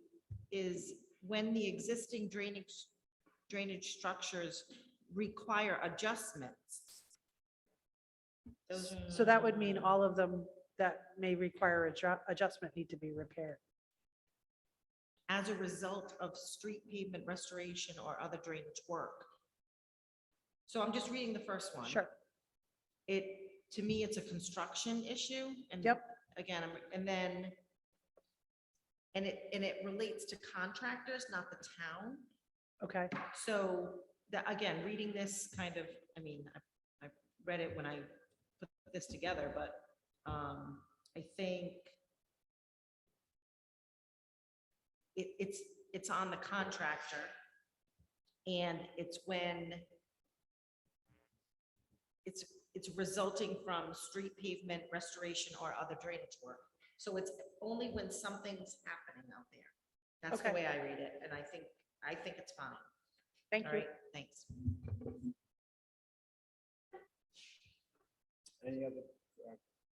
G: is when the existing drainage structures require adjustments. Those are-
H: So that would mean all of them that may require adjustment need to be repaired.
G: as a result of street pavement restoration or other drainage work. So I'm just reading the first one.
H: Sure.
G: To me, it's a construction issue and
H: Yep.
G: again, it relates to contractors, not the town.
H: Okay.
G: So that, again, reading this kind of, I read it when I put this together, but I think it's on the contractor. And it's when it's resulting from street pavement restoration or other drainage work. So it's only when something's happening out there. That's the
H: Okay.
G: way I read it, and I think it's fine.
H: Thank
G: All
H: you.
G: right, thanks.
N: Any other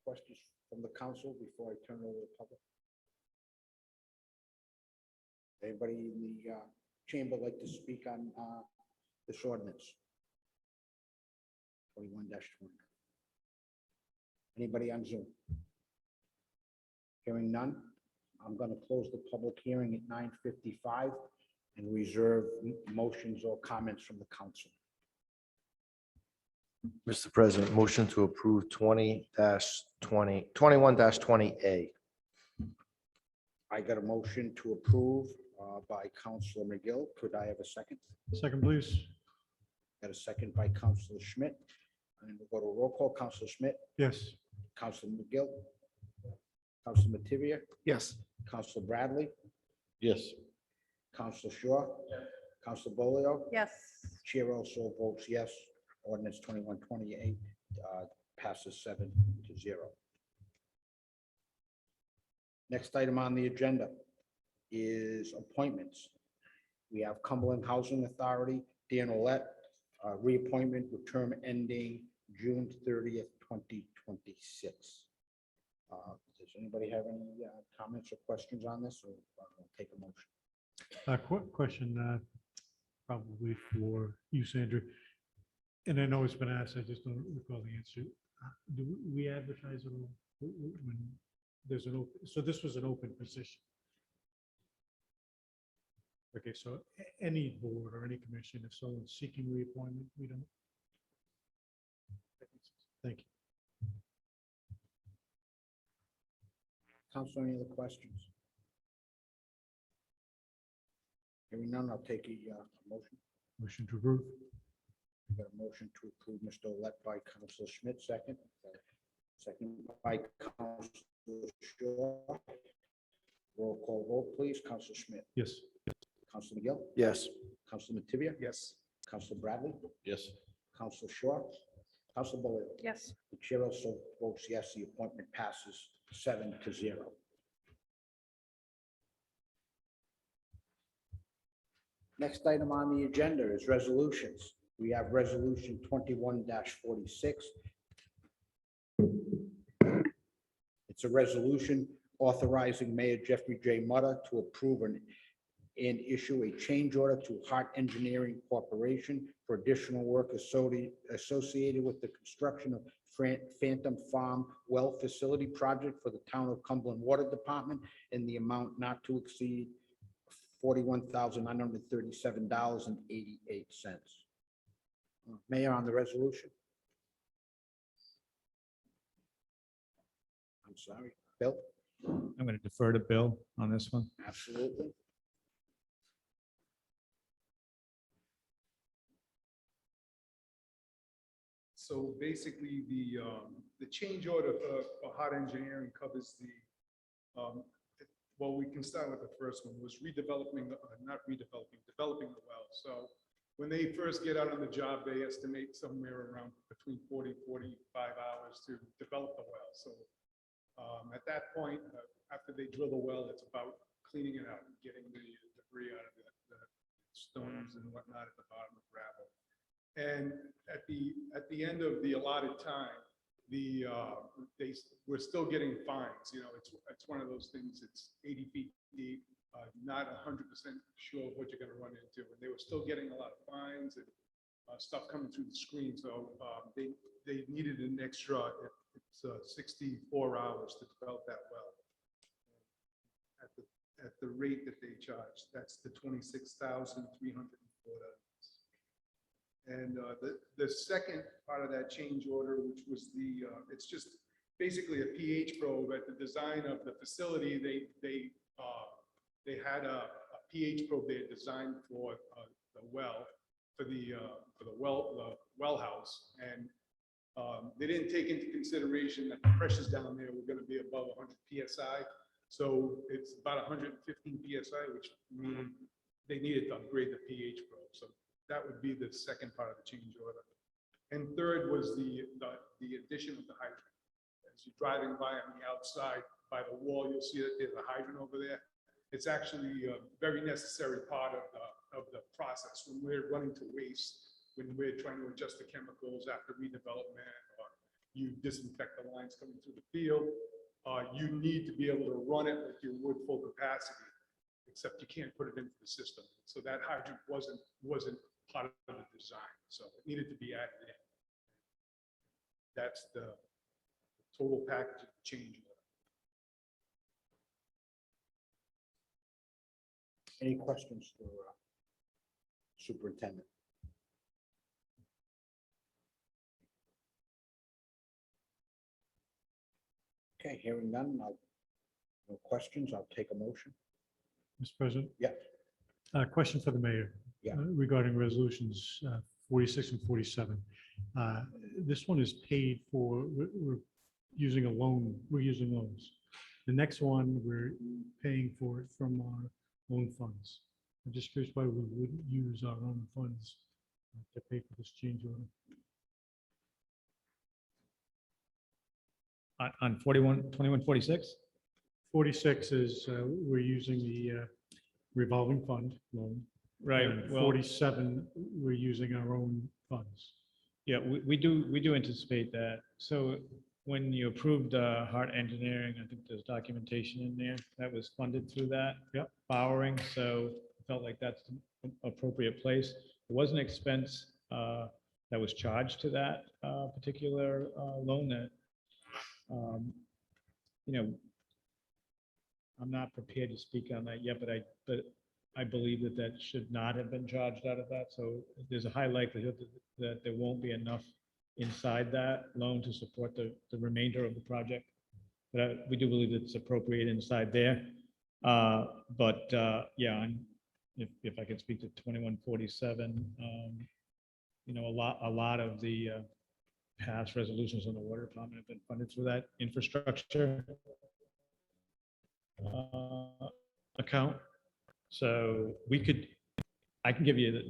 N: questions from the council before I turn over to the public? Anybody in the chamber like to speak on this ordinance? 21-20. Anybody on Zoom? Hearing none, I'm going to close the public hearing at 9:55 and reserve motions or comments from the council.
C: Mr. President, motion to approve 21-20A.
N: I got a motion to approve by Councilor McGill. Could I have a second?
M: Second, please.
N: Got a second by Councilor Schmidt. And we'll go to roll call. Councilor Schmidt,
M: Yes.
N: Councilor McGill, Councilor Mativia,
B: Yes.
N: Councilor Bradley,
J: Yes.
N: Councilor Shaw, Councilor Bolio.
H: Yes.
N: Chair also votes yes. Ordinance 21-28 passes 7-0. Next item on the agenda is appointments. We have Cumberland Housing Authority, Dan Olet, reappointment with term ending June 30th, 2026. Does anybody have any comments or questions on this, or I'll take a motion?
M: Quick question, probably for you, Sandra. And I know it's been asked, I just don't recall the answer. Do we advertise it all when there's an open, so this was an open position? Okay, so any board or any commission, if someone's seeking reappointment, we don't. Thank you.
N: Council, any other questions? Hearing none, I'll take a motion.
M: Motion to approve.
N: We got a motion to approve Mr. Olet by Councilor Schmidt, second. Second by Councilor Shaw. Roll call vote, please. Councilor Schmidt.
M: Yes.
N: Councilor McGill.
C: Yes.
N: Councilor Mativia.
B: Yes.
N: Councilor Bradley.
J: Yes.
N: Councilor Shaw. Councilor Bolio.
H: Yes.
N: The chair also votes yes. The appointment passes 7-0. Next item on the agenda is resolutions. We have resolution 21-46. It's a resolution authorizing Mayor Jeffrey J. Mutter to approve an and issue a change order to Hart Engineering Corporation for additional work associated with the construction of Phantom Farm Well Facility Project for the Town of Cumberland Water Department in the amount not to exceed $41,937.88. Mayor, on the resolution? I'm sorry, Bill?
Q: I'm going to defer to Bill on this one.
N: Absolutely.
I: So basically, the change order for Hot Engineering covers well, we can start with the first one, was developing the well. So when they first get out on the job, they estimate somewhere around between 40, 45 hours to develop the well. So at that point, after they drill the well, it's about cleaning it out, getting the debris out of the stones and whatnot at the bottom of gravel. And at the end of the allotted time, we're still getting fines. You know, it's one of those things. It's 80 feet deep, not 100% sure what you're going to run into. And they were still getting a lot of fines and stuff coming through the screen. So they needed an extra. It's 64 hours to develop that well. At the rate that they charge, that's the $26,304. And the second part of that change order, which was it's just basically a pH probe at the design of the facility. They had a pH probe they had designed for the well, for the well house, and they didn't take into consideration that the pressures down there were going to be above 100 psi. So it's about 115 psi, which means they needed to upgrade the pH probe. So that would be the second part of the change order. And third was the addition of the hydrant. As you're driving by on the outside by the wall, you'll see that there's a hydrant over there. It's actually a very necessary part of the process when we're running to waste, when we're trying to adjust the chemicals after redevelopment, or you disinfect the lines coming through the field. You need to be able to run it like you would full capacity, except you can't put it into the system. So that hydrant wasn't part of the design, so it needed to be added in. That's the total package of the change order.
N: Any questions for Superintendent? Okay, hearing none, no questions, I'll take a motion.
M: Mr. President?
N: Yeah.
M: Question for the mayor.
N: Yeah.
M: Regarding resolutions 46 and 47. This one is paid for, we're using a loan, we're using loans. The next one, we're paying for it from our own funds. I'm just curious why we wouldn't use our own funds to pay for this change order.
Q: On 2146?
M: 46 is we're using the revolving fund loan.
Q: Right,
M: And
Q: well-
M: 47, we're using our own funds.
Q: Yeah, we do anticipate that. So when you approved Hart Engineering, I think there's documentation in there that was funded through that.
M: Yep.
Q: Borrowing, so felt like that's the appropriate place. There was an expense that was charged to that particular loan that, you know, I'm not prepared to speak on that yet, but I believe that should not have been charged out of that. So there's a high likelihood that there won't be enough inside that loan to support the remainder of the project. But we do believe that it's appropriate inside there. Yeah, and if I could speak to 2147, you know, a lot of the past resolutions on the water department have been funded through that infrastructure account. So I can give you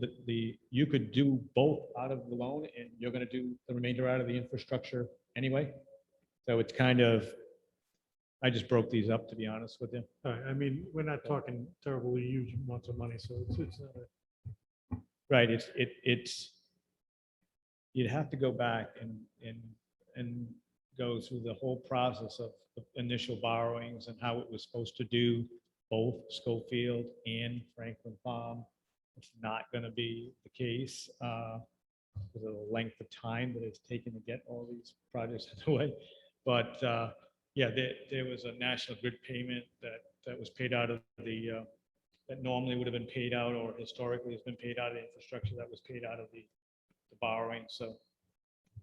Q: you could do both out of the loan, and you're going to do the remainder out of the infrastructure anyway. So it's kind of, I just broke these up, to be honest with you.
M: I mean, we're not talking terribly huge amounts of money, so it's not a.
Q: Right, it's you'd have to go back and go through the whole process of initial borrowings and how it was supposed to do
M: both Schofield and Franklin Farm. It's not going to be the case because of the length of time that it's taken to get all these projects underway. But yeah, there was a National Grid payment that was paid out of the, that normally would have been paid out or historically has been paid out of the infrastructure that was paid out of the borrowing. So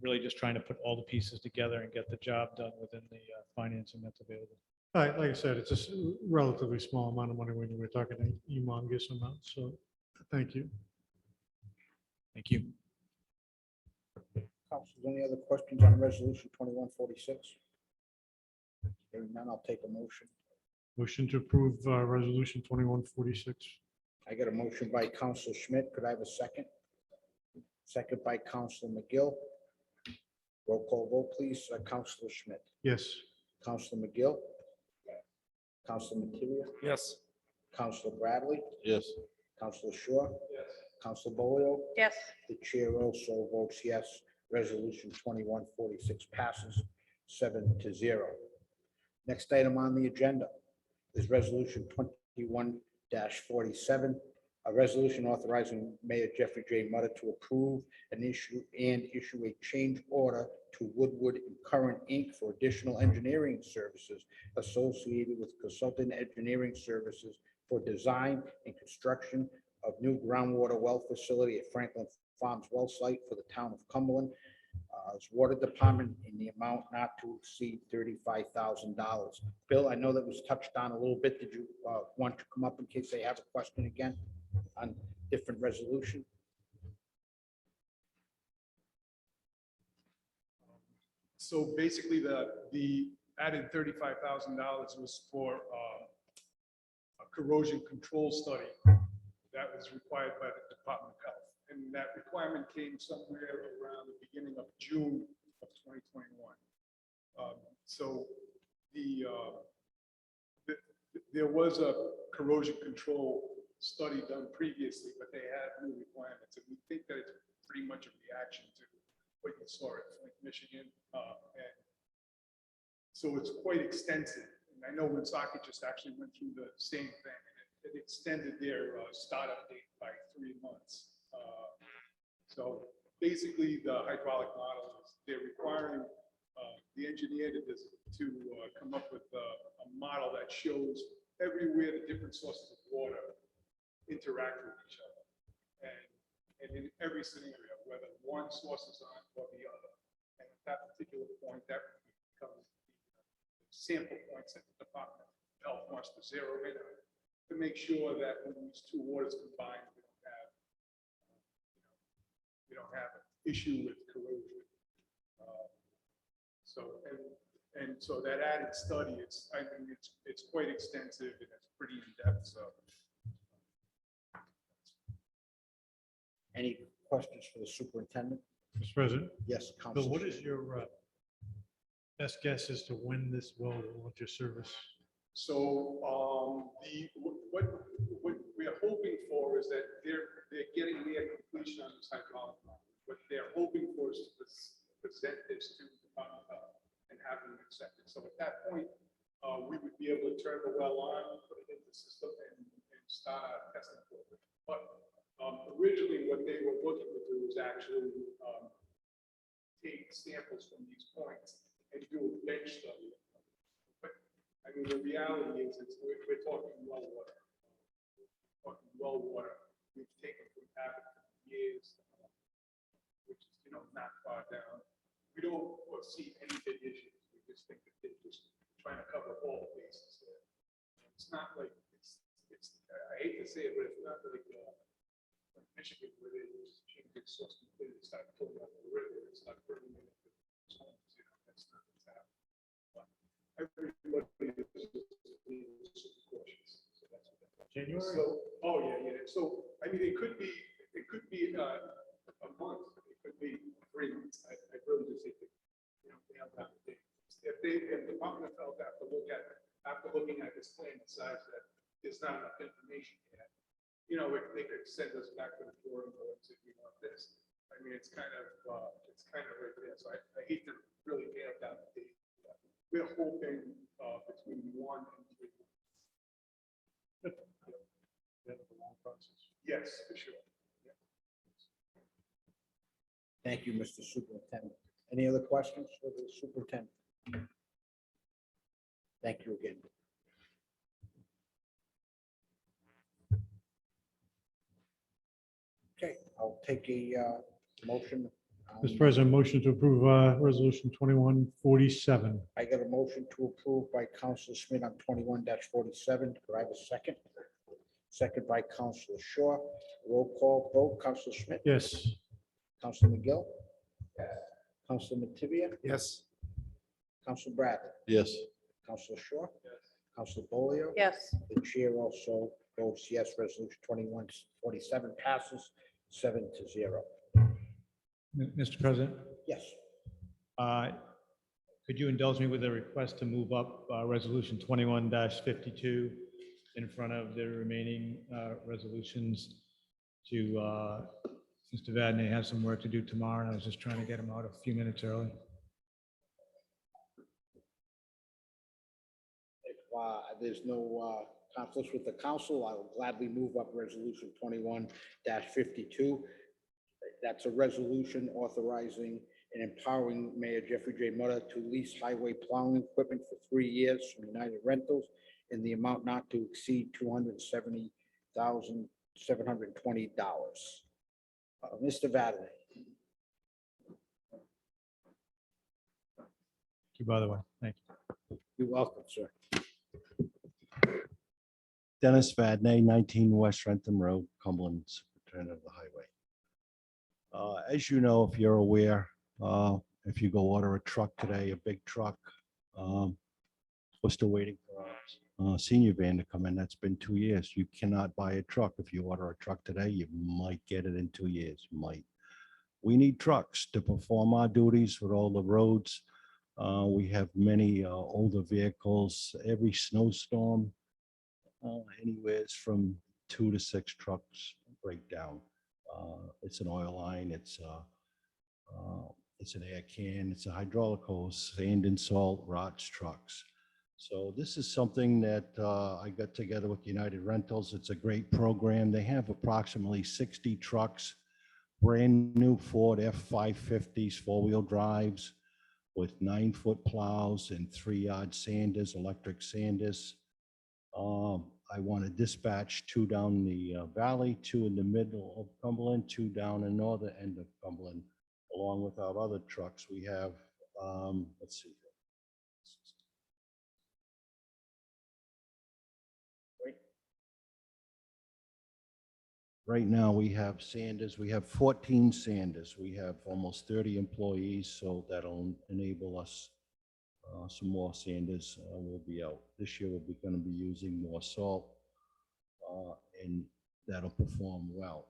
M: really just trying to put all the pieces together and get the job done within the financing that's available.
T: Like I said, it's a relatively small amount of money when we're talking a humongous amount. So thank you.
M: Thank you.
N: Councilors, any other questions on resolution 2146? Hearing none, I'll take a motion.
T: Motion to approve resolution 2146.
N: I got a motion by Council Schmidt. Could I have a second? Second by Council McGill. Roll call vote, please. Councilor Schmidt.
T: Yes.
N: Councilor McGill. Councilor Materia.
J: Yes.
N: Councilor Bradley.
J: Yes.
N: Councilor Shaw. Yes. Councilor Bolio.
H: Yes.
N: The chair also votes yes. Resolution 2146 passes 7-0. Next item on the agenda is resolution 21-47, a resolution authorizing Mayor Jeffrey J. Mutter to approve and issue a change order to Woodward and Current Inc. for additional engineering services associated with consultant engineering services for design and construction of new groundwater well facility at Franklin Farms well site for the town of Cumberland. As water department in the amount not to exceed $35,000. Bill, I know that was touched on a little bit. Did you want to come up in case they have a question again on different resolution?
I: So basically, the added $35,000 was for a corrosion control study that was required by the Department of Health. And that requirement came somewhere around the beginning of June of 2021. So there was a corrosion control study done previously, but they had new requirements. And we think that it's pretty much a reaction to what you saw at Flint, Michigan. And so it's quite extensive. And I know Woonsocket just actually went through the same thing. And it extended their startup date by 3 months. So basically, the hydraulic model is they're requiring the engineer to come up with a model that shows everywhere the different sources of water interact with each other. And in every scenario, whether one source is on or the other. And at that particular point, that becomes the sample points that the Department of Health wants to zero in on to make sure that when these two waters combine, we don't have an issue with corrosion. And so that added study, I think it's quite extensive and it's pretty in depth. So
N: Any questions for the superintendent?
T: Mr. President.
N: Yes,
T: Bill,
N: Council.
T: what is your best guess as to when this will enter service?
I: So what we're hoping for is that they're getting near completion on this hydraulic model. What they're hoping for is to present this to the Department of Health and have them accept it. So at that point, we would be able to turn the well on, put it in the system, and start our testing program. But originally, what they were looking to do is actually take samples from these points and do a bench study. But I mean, the reality is, we're talking well water. We're talking well water. We've taken from Abbott for years, which is, not far down. We don't foresee any big issues. We just think that they're just trying to cover all the bases there. It's not like I hate to say it, but it's not like Michigan where they just change the source completely, start pulling up the river, it's not burning it into homes, that's not what's happening. But everybody is cautious. So that's what that
T: January?
I: So, oh yeah. So I mean, it could be a month, it could be 3 months. I really just think that, they have that. If the Department of Health after looking at this plan decides that there's not enough information yet, they could send us back to the drawing board and say, we want this. I mean, it's kind of right there. So I hate to really nail down the date. We're hoping between 1 and 3 months. process. Yes, for sure.
N: Thank you, Mr. Superintendent. Any other questions for the superintendent? Thank you again. Okay, I'll take a motion.
M: Mr. President, motion to approve Resolution 2147.
N: I got a motion to approve by Councilor Smith on 21-47. Could I have a second? Second by Councilor Shaw. Roll call vote. Councilor Smith?
M: Yes.
N: Councilor McGill? Councilor Mativia?
B: Yes.
N: Councilor Bradley?
J: Yes.
N: Councilor Shaw? Councilor Bolio?
H: Yes.
N: The chair also votes yes. Resolution 2147 passes 7-0.
Q: Mr. President,
N: Yes.
Q: could you indulge me with a request to move up Resolution 21-52 in front of the remaining resolutions to, Mr. Vadney has some work to do tomorrow, and I was just trying to get him out a few minutes early.
N: If there's no conflicts with the council, I will gladly move up Resolution 21-52. That's a resolution authorizing and empowering Mayor Jeffrey J. Mutter to lease highway plowing equipment for 3 years from United Rentals in the amount not to exceed $270,720. Mr. Vadney.
Q: Thank you, by the way. Thank you.
N: You're welcome, sir.
D: Dennis Vadney, 19 West Rentham Road, Cumberland, Superintendent of the Highway. As you know, if you're aware, if you go order a truck today, a big truck, we're still waiting for our senior van to come in. That's been 2 years. You cannot buy a truck. If you order a truck today, you might get it in 2 years, might. We need trucks to perform our duties with all the roads. We have many older vehicles. Every snowstorm, anywhere from 2 to 6 trucks break down. It's an oil line, it's an air can, it's a hydraulic hose, sand and salt, rots trucks. So this is something that I got together with United Rentals. It's a great program. They have approximately 60 trucks, brand new Ford F-550s, 4-wheel drives with 9-foot plows and 3-yard sanders, electric sanders. I want to dispatch 2 down the valley, 2 in the middle of Cumberland, 2 down the northern end of Cumberland, along with our other trucks. We have, let's see. Right now, we have Sanders. We have 14 Sanders. We have almost 30 employees, so that'll enable us some more Sanders will be out. This year, we're going to be using more salt, and that'll perform well.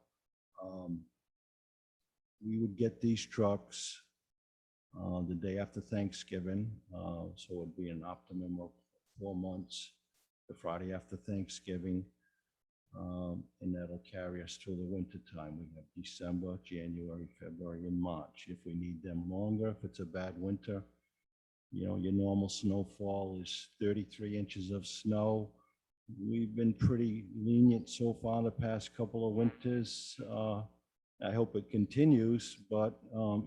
D: We would get these trucks the day after Thanksgiving, so it'd be an optimum of 4 months, the Friday after Thanksgiving, and that'll carry us through the winter time. We have December, January, February, and March. If we need them longer, if it's a bad winter, you know, your normal snowfall is 33 inches of snow. We've been pretty lenient so far the past couple of winters. I hope it continues, but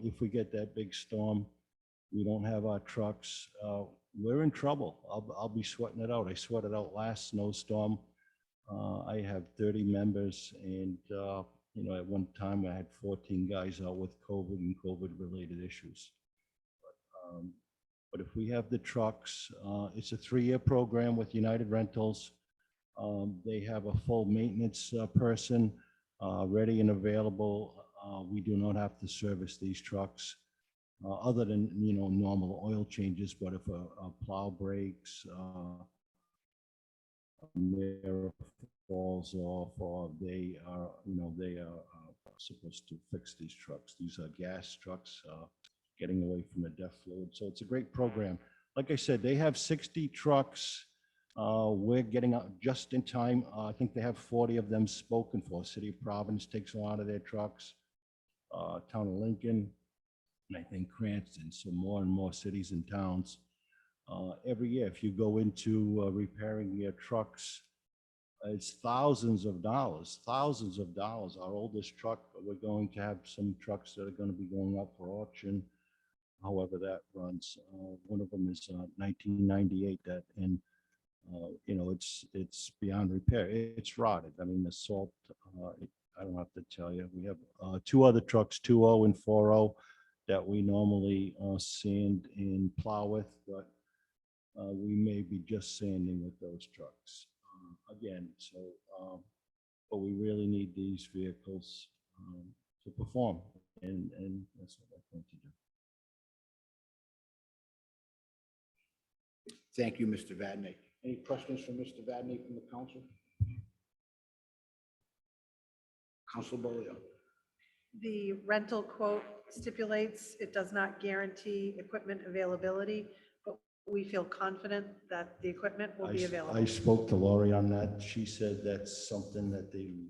D: if we get that big storm, we don't have our trucks, we're in trouble. I'll be sweating it out. I sweated out last snowstorm. I have 30 members, and you know, at one time I had 14 guys out with COVID and COVID-related issues. But if we have the trucks, it's a 3-year program with United Rentals. They have a full maintenance person ready and available. We do not have to service these trucks other than, you know, normal oil changes. But if a plow breaks, mirror falls off, or they are, you know, they are supposed to fix these trucks. These are gas trucks, getting away from the DEF fluid. So it's a great program. Like I said, they have 60 trucks. We're getting out just in time. I think they have 40 of them spoken for. City of Providence takes a lot of their trucks. Town of Lincoln, and I think Cranston. So more and more cities and towns. Every year, if you go into repairing your trucks, It's thousands of dollars, thousands of dollars. Our oldest truck, we're going to have some trucks that are going to be going up for auction. However that runs. One of them is 1998 that, and you know, it's beyond repair. It's rotted. I mean, the salt, I don't have to tell you. We have two other trucks, 2.0 and 4.0, that we normally sand and plow with, but we may be just sanding with those trucks. Again, so, but we really need these vehicles to perform, and that's what we're going to do.
N: Thank you, Mr. Vadney. Any questions for Mr. Vadney from the council? Council Bolio.
H: The rental quote stipulates it does not guarantee equipment availability, but we feel confident that the equipment will be available.
D: I spoke to Lori on that. She said that's something that they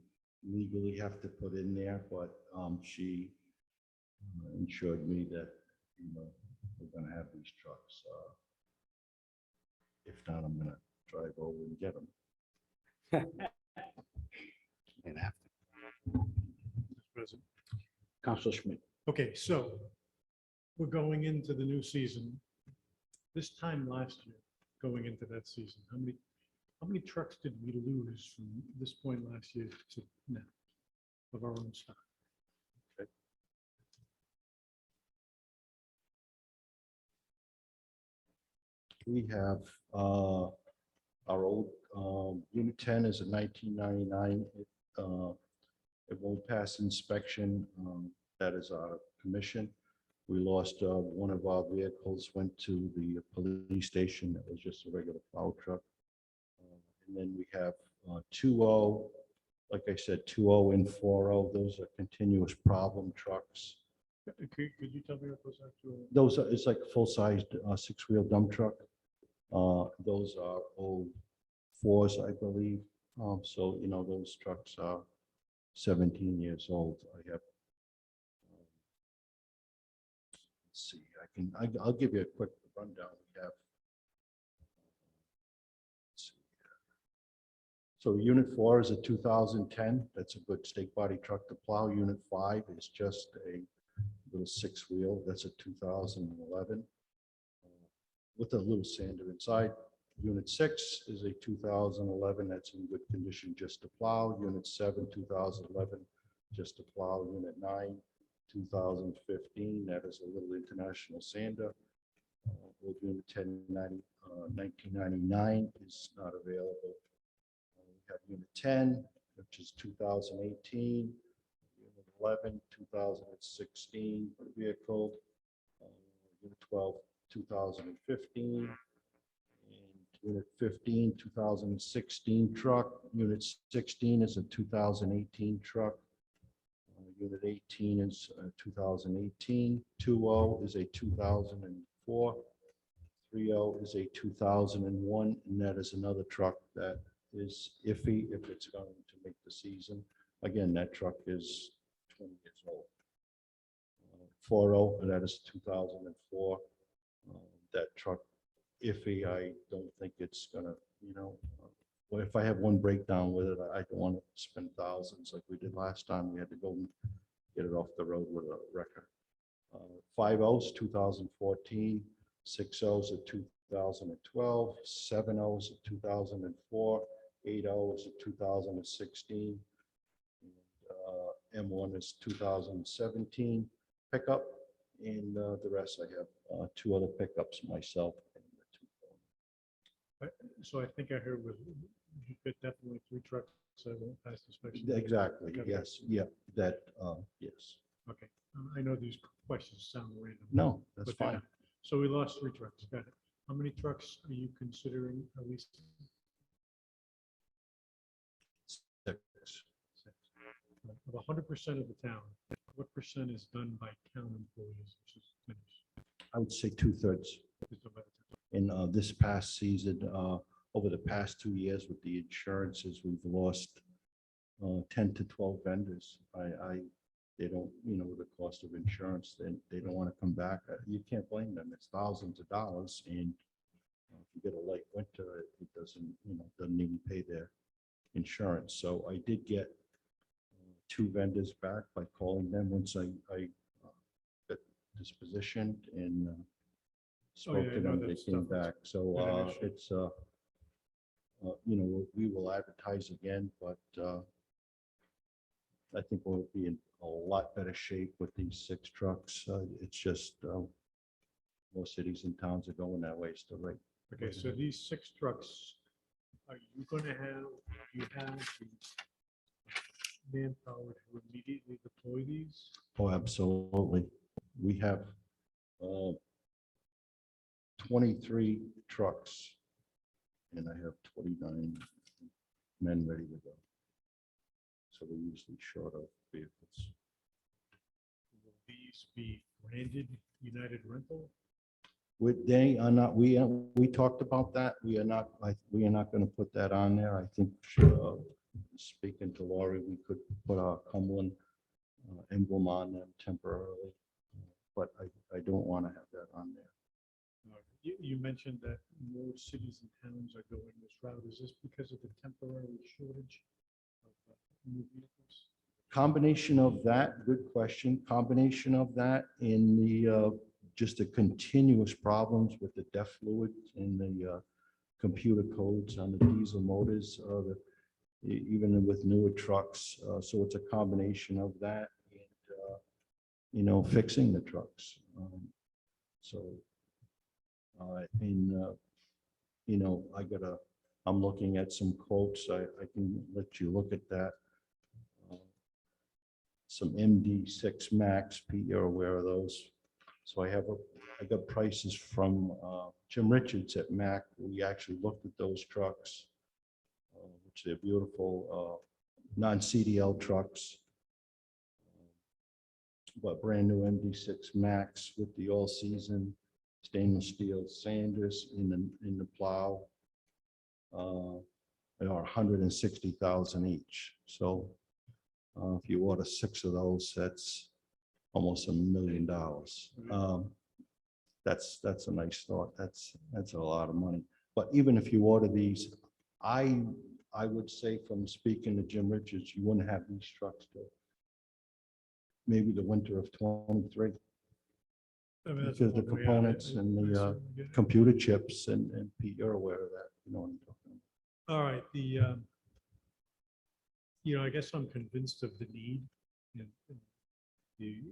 D: legally have to put in there, but she assured me that, you know, we're gonna have these trucks. If not, I'm gonna drive over and get them.
N: And after.
M: President.
N: Council Schmidt.
M: Okay, so we're going into the new season. This time last year, going into that season, how many trucks did we lose from this point last year to now of our own stock?
D: We have our old Unit 10 is a 1999. It won't pass inspection. That is out of commission. We lost one of our vehicles, went to the police station. That was just a regular plow truck. And then we have 2.0, like I said, 2.0 and 4.0. Those are continuous problem trucks.
M: Could you tell me what those are?
D: Those are, it's like a full-sized six-wheel dump truck. Those are old 4s, I believe. So, you know, those trucks are 17 years old. I have, let's see, I'll give you a quick rundown. We have, let's see here. So Unit 4 is a 2010. That's a good stake body truck to plow. Unit 5 is just a little six-wheel. That's a 2011 with a little sander inside. Unit 6 is a 2011. That's in good condition just to plow. Unit 7, 2011, just to plow. Unit 9, 2015. That is a little international sander. With Unit 10, 1999 is not available. We have Unit 10, which is 2018. Unit 11, 2016 vehicle. Unit 12, 2015. Unit 15, 2016 truck. Unit 16 is a 2018 truck. Unit 18 is 2018. 2.0 is a 2004. 3.0 is a 2001, and that is another truck that is iffy if it's going to make the season. Again, that truck is 20 years old. 4.0, that is 2004. That truck iffy. I don't think it's gonna, you know, well, if I have one breakdown with it, I don't want to spend thousands like we did last time. We had to go and get it off the road with a wrecker. 5.0's 2014, 6.0's a 2012, 7.0's a 2004, 8.0's a 2016, and M1 is 2017 pickup, and the rest I have two other pickups myself.
M: So I think I heard with, you fit definitely 3 trucks that won't pass inspection.
D: Exactly,
M: Okay.
D: yes, yeah, that, yes.
M: Okay, I know these questions sound random.
D: No, that's
M: but they're
D: fine.
M: not. So we lost 3 trucks, got it. How many trucks are you considering at least?
D: 6.
M: Of 100% of the town, what percent is done by town employees, which is finished?
D: I would say 2/3.
M: Just about the town.
D: In this past season, over the past 2 years with the insurances, we've lost 10 to 12 vendors. They don't, you know, with the cost of insurance, they don't want to come back. You can't blame them. It's thousands of dollars, and if you get a late winter, it doesn't, you know, doesn't even pay their insurance. So I did get 2 vendors back by calling them once I got dispositioned and spoke
M: yeah,
D: to
M: no,
D: them, they
M: that's
D: came
M: stuff that's
D: back. So
M: been an issue.
D: it's, you know, we will advertise again, but I think we'll be in a lot better shape with these 6 trucks. It's just more cities and towns are going that way, so right.
M: Okay, so these 6 trucks, are you gonna have, you have the manpower to immediately deploy these?
D: Oh, absolutely. We have 23 trucks and I have 29 men ready to go. So we're usually short of vehicles.
M: Will these be branded United Rental?
D: They are not, we talked about that. We are not, we are not going to put that on there. I think, speaking to Laurie, we could put our Cumberland emblem on them temporarily. But I don't want to have that on there.
M: You mentioned that more cities and towns are going this route. Is this because of the temporary shortage of new vehicles?
D: Combination of that, good question, combination of that in the, just the continuous problems with the DEF fluid and the computer codes on the diesel motors, even with newer trucks. So it's a combination of that and, you know, fixing the trucks. You know, I'm looking at some quotes. I can let you look at that. Some MD6 Max, Pete, you're aware of those. So I got prices from Jim Richards at Mac. We actually looked at those trucks, which they're beautiful non-CDL trucks, but brand new MD6 Max with the all-season stainless steel sanders in the plow. They are 160,000 each. So if you order 6 of those, that's almost $1 million. That's a nice thought. That's a lot of money. But even if you order these, I would say from speaking to Jim Richards, you wouldn't have these trucks till maybe the winter of 23.
M: I mean, that's
D: Because the
M: one way out.
D: components
M: I
D: and the
M: certainly get it.
D: computer chips and Pete, you're aware of that. You know what I'm talking about.
M: All right, you know, I guess I'm convinced of the need and the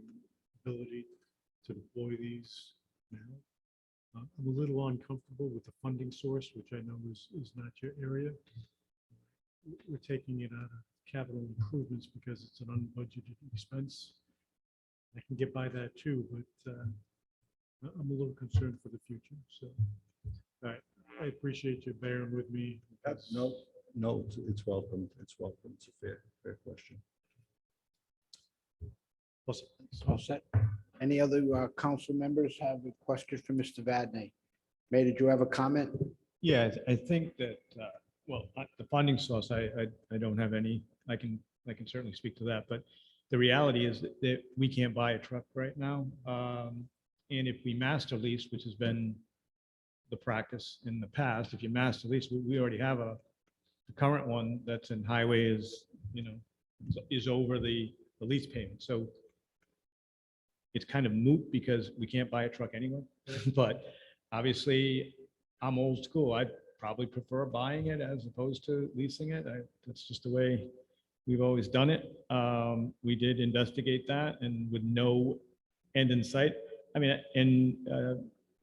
M: ability to deploy these now. I'm a little uncomfortable with the funding source, which I know is not your area. We're taking it out of capital improvements because it's an unbudgeted expense. I can get by that too, but I'm a little concerned for the future, so. All right, I appreciate you bearing with me.
D: No, it's welcome. It's welcome. It's a fair question.
N: All set. Any other council members have questions for Mr. Vadney? May, did you have a comment?
M: Yeah, I think that, well, the funding source, I don't have any. I can certainly speak to that, but the reality is that we can't buy a truck right now. And if we master lease, which has been the practice in the past, if you master lease, we already have the current one that's in highway is, you know, is over the lease payment. So it's kind of moot because we can't buy a truck anyway. But obviously, I'm old school. I'd probably prefer buying it as opposed to leasing it. That's just the way we've always done it. We did investigate that and with no end in sight. I mean, and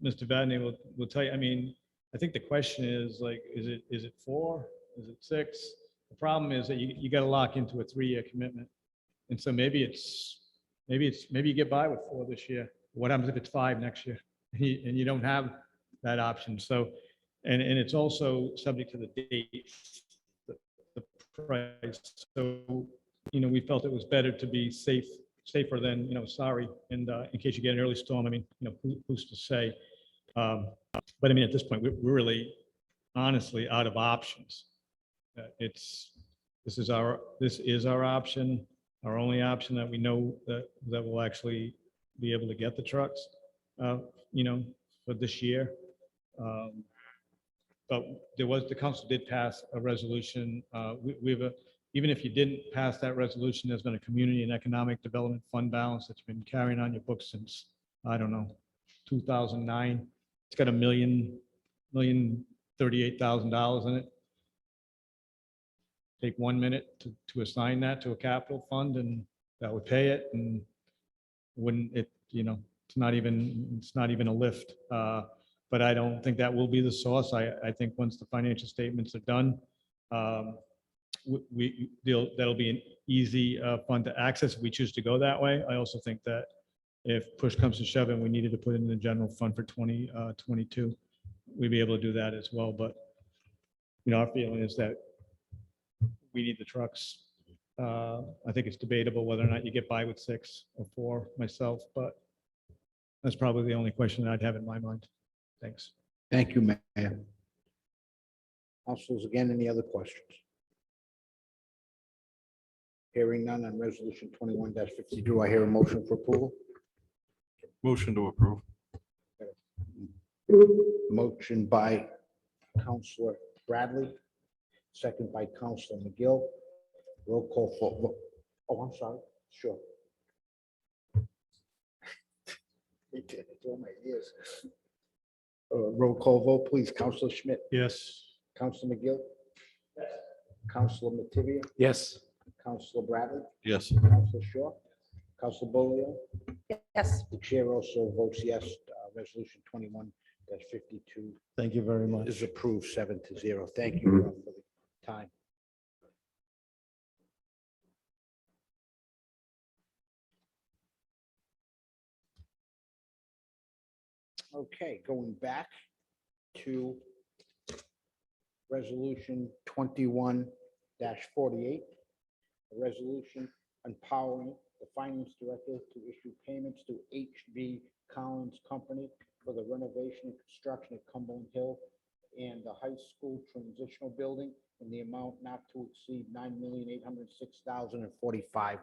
M: Mr. Vadney will tell you, I mean, I think the question is like, is it 4? Is it 6? The problem is that you got to lock into a 3-year commitment. And so maybe you get by with 4 this year. What happens if it's 5 next year? And you don't have that option. So, and it's also subject to the date, the price. So, you know, we felt it was better to be safer than, you know, sorry. And in case you get an early storm, I mean, you know, who's to say? But I mean, at this point, we're really honestly out of options. This is our option, our only option that we know that will actually be able to get the trucks, you know, for this year. But the council did pass a resolution. Even if you didn't pass that resolution, there's been a community and economic development fund balance that's been carrying on your books since, I don't know, 2009. It's got $1,038,000 in it. Take 1 minute to assign that to a capital fund and that would pay it, and wouldn't it, it's not even a lift. But I don't think that will be the source. I think once the financial statements are done, that'll be an easy fund to access if we choose to go that way. I also think that if push comes to shove and we needed to put it in the general fund for 2022, we'd be able to do that as well. But, our feeling is that we need the trucks. I think it's debatable whether or not you get by with 6 or 4 myself, but that's probably the only question that I'd have in my mind. Thanks.
N: Thank you, Mayor. Councilors, again, any other questions? Hearing none on resolution 21-52, I hear a motion for approval.
J: Motion to approve.
N: Motion by Councilor Bradley, second by Councilor McGill. Roll call for, oh, I'm sorry, sure. It's on my ears. Roll call vote, please. Councilor Schmidt,
M: Yes.
N: Councilor McGill. Councilor Mativia,
B: Yes.
N: Councilor Bradley,
J: Yes.
N: Councilor Shaw, Councilor Bolio.
H: Yes.
N: The chair also votes yes. Resolution 21-52
T: Thank you very much.
N: is approved 7-0. Thank you for the time. Okay, going back to resolution 21-48, a resolution empowering the finance director to issue payments to HB Collins Company for the renovation and construction at Cumberland Hill and the high school transitional building in the amount not to exceed $9,806,045.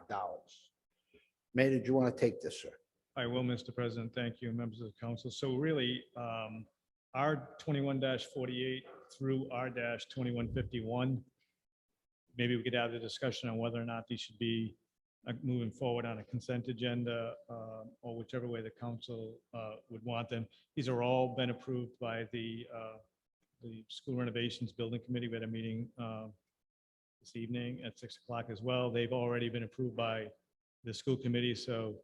N: Mayor, did you want to take this, sir?
M: I will, Mr. President. Thank you, members of the council. So really, R 21-48 through R-2151, maybe we could have the discussion on whether or not these should be moving forward on a consent agenda or whichever way the council would want them. These are all been approved by the School Renovations Building Committee. We had a meeting this evening at 6 o'clock as well. They've already been approved by the school committee, so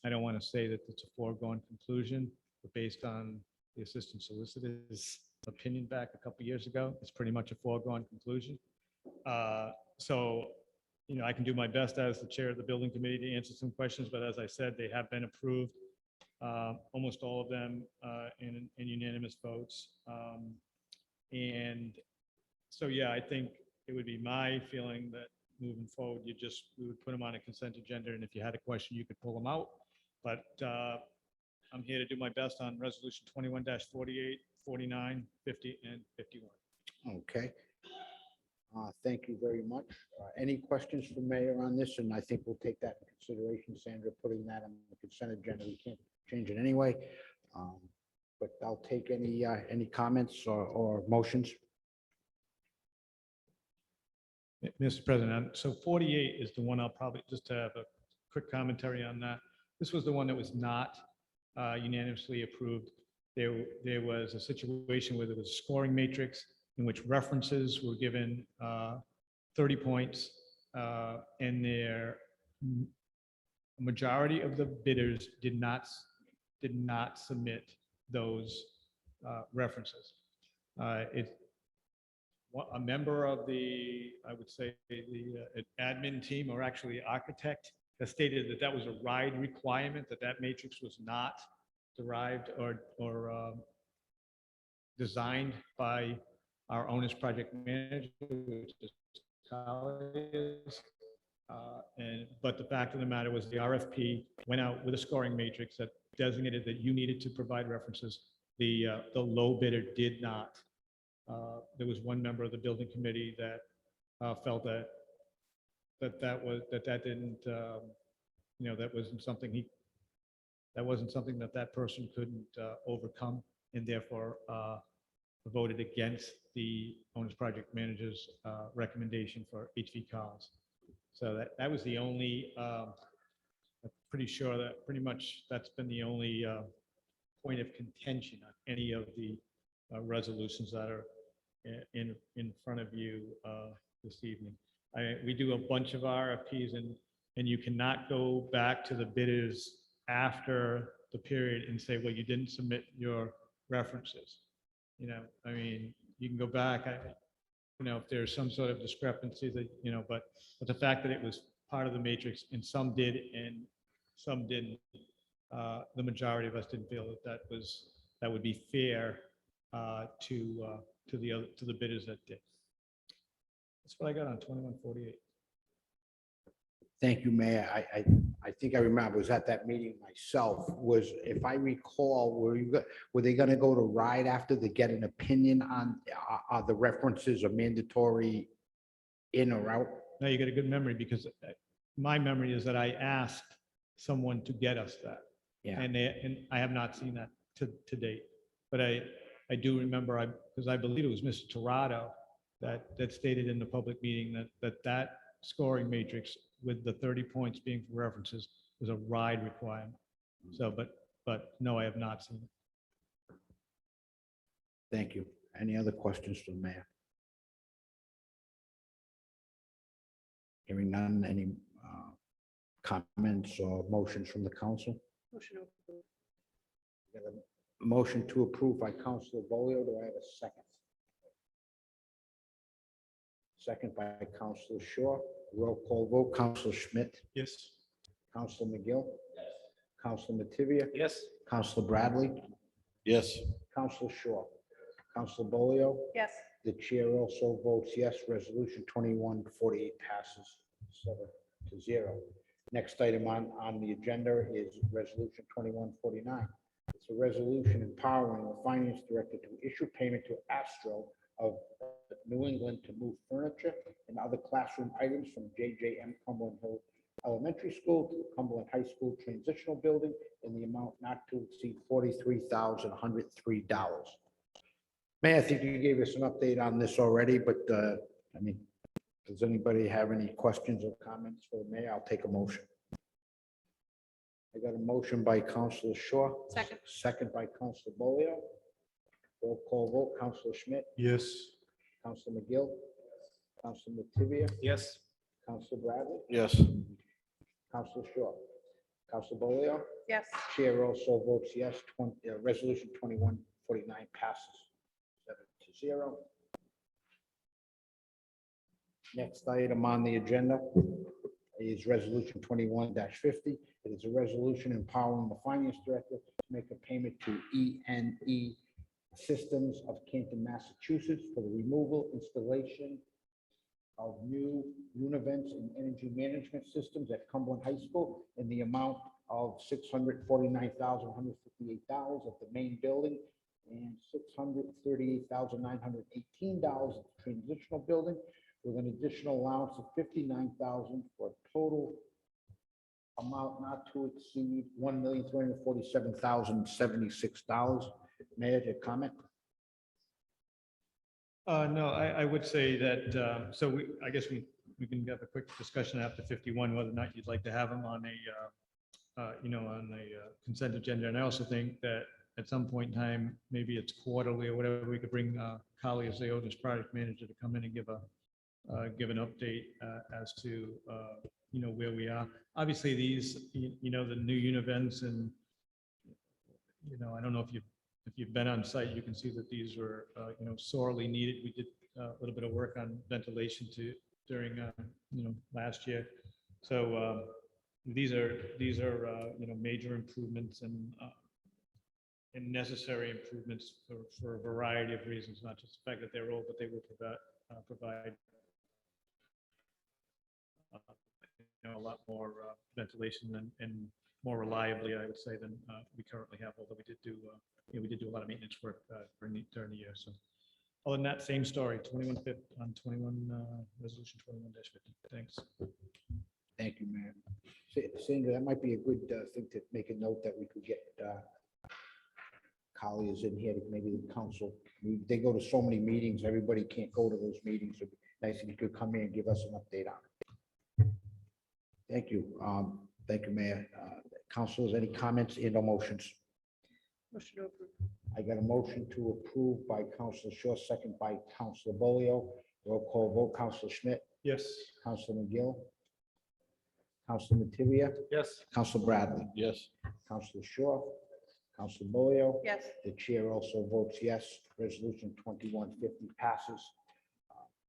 M: I don't want to say that it's a foregone conclusion, but based on the assistant solicitor's opinion back a couple years ago, it's pretty much a foregone conclusion. So, I can do my best as the chair of the building committee to answer some questions, but as I said, they have been approved, almost all of them in unanimous votes. And so, yeah, I think it would be my feeling that moving forward, we would put them on a consent agenda, and if you had a question, you could pull them out. But I'm here to do my best on resolution 21-48, 49, 50, and 51.
N: Okay. Thank you very much. Any questions for Mayor on this? And I think we'll take that into consideration, Sandra, putting that on the consent agenda. We can't change it anyway. But I'll take any comments or motions.
M: Mr. President, so 48 is the one I'll probably just have a quick commentary on that. This was the one that was not unanimously approved. There was a situation where there was a scoring matrix in which references were given 30 points, and a majority of the bidders did not submit those references. A member of I would say the admin team, or actually architect, has stated that that was a RIDE requirement, that matrix was not derived or designed by our owner's project manager, which is Colliers. But the fact of the matter was the RFP went out with a scoring matrix that designated that you needed to provide references. The low bidder did not. There was one member of the building committee that felt that that wasn't something that person couldn't overcome, and therefore voted against the owner's project manager's recommendation for HV Collins. So that was the only, I'm pretty sure that pretty much that's been the only point of contention on any of the resolutions that are in front of you this evening. We do a bunch of RFPs and you cannot go back to the bidders after the period and say, well, you didn't submit your references. You know, I mean, you can go back, you know, if there's some sort of discrepancy that, you know, but the fact that it was part of the matrix and some did and some didn't, the majority of us didn't feel that would be fair to the bidders that did. That's what I got on 2148.
N: Thank you, Mayor. I think I remember, I was at that meeting myself, was, if I recall, were they gonna go to RIDE after to get an opinion on, are the references are mandatory in or out?
M: Now you got a good memory because my memory is that I asked someone to get us that.
N: Yeah.
M: And I have not seen that to date. But I do remember, because I believe it was Mr. Torado that stated in the public meeting that scoring matrix with the 30 points being for references was a RIDE requirement. So, but no, I have not seen it.
N: Thank you. Any other questions for the mayor? Hearing none, any comments or motions from the council?
H: Motion to approve.
N: Got a motion to approve by Councilor Bolio. Do I have a second? Second by Councilor Shaw. Roll call vote. Councilor Schmidt.
M: Yes.
N: Councilor McGill. Yes. Councilor Mativia.
M: Yes.
N: Councilor Bradley.
J: Yes.
N: Councilor Shaw. Councilor Bolio.
H: Yes.
N: The chair also votes yes. Resolution 2148 passes 7-0. Next item on the agenda is Resolution 2149. It's a resolution empowering the finance director to issue payment to Astro of New England to move furniture and other classroom items from JJM Cumberland Hill Elementary School to the Cumberland High School Transitional Building in the amount not to exceed $43,103. Mayor, I think you gave us an update on this already, but I mean, does anybody have any questions or comments for the mayor? I'll take a motion. I got a motion by Councilor Shaw.
H: Second.
N: Second by Councilor Bolio. Roll call vote. Councilor Schmidt.
M: Yes.
N: Councilor McGill. Councilor Mativia.
M: Yes.
N: Councilor Bradley.
J: Yes.
N: Councilor Shaw. Councilor Bolio.
H: Yes.
N: Chair also votes yes. Resolution 2149 passes 7-0. Next item on the agenda is Resolution 21-50. It is a resolution empowering the finance director to make a payment to ENE Systems of Canton, Massachusetts for the removal, installation of new univents and energy management systems at Cumberland High School in the amount of $649,158 at the main building and $638,918 at the transitional building, with an additional allowance of $59,000 for a total amount not to exceed $1,347,076. Mayor, your comment?
M: No, I would say that, so I guess we can have a quick discussion after 51, whether or not you'd like to have them on a, you know, on a consent agenda. And I also think that at some point in time, maybe it's quarterly or whatever, we could bring Kali as the owner's project manager to come in and give an update as to, you know, where we are. Obviously, these, you know, the new univents and, you know, I don't know if you've been on site, you can see that these were, you know, sorely needed. We did a little bit of work on ventilation during, you know, last year. So these are, you know, major improvements and necessary improvements for a variety of reasons, not just the fact that they're old, but they will provide you know, a lot more ventilation and more reliably, I would say, than we currently have. Although we did do, you know, we did do a lot of maintenance work during the year. So, other than that, same story. 21 resolution 21-50. Thanks.
N: Thank you, Mayor. Sandra, that might be a good thing to make a note that we could get Kali is in here, maybe the council, they go to so many meetings, everybody can't go to those meetings. It'd be nice if you could come in and give us an update on it. Thank you. Thank you, Mayor. Councilors, any comments and or motions?
H: Motion to approve.
N: I got a motion to approve by Councilor Shaw, second by Councilor Bolio. Roll call vote, Councilor Schmidt,
I: Yes.
N: Councilor McGill, Councilor Mattivia,
I: Yes.
N: Councilor Bradley,
J: Yes.
N: Councilor Shaw, Councilor Bolio.
H: Yes.
N: The chair also votes yes. Resolution 2150 passes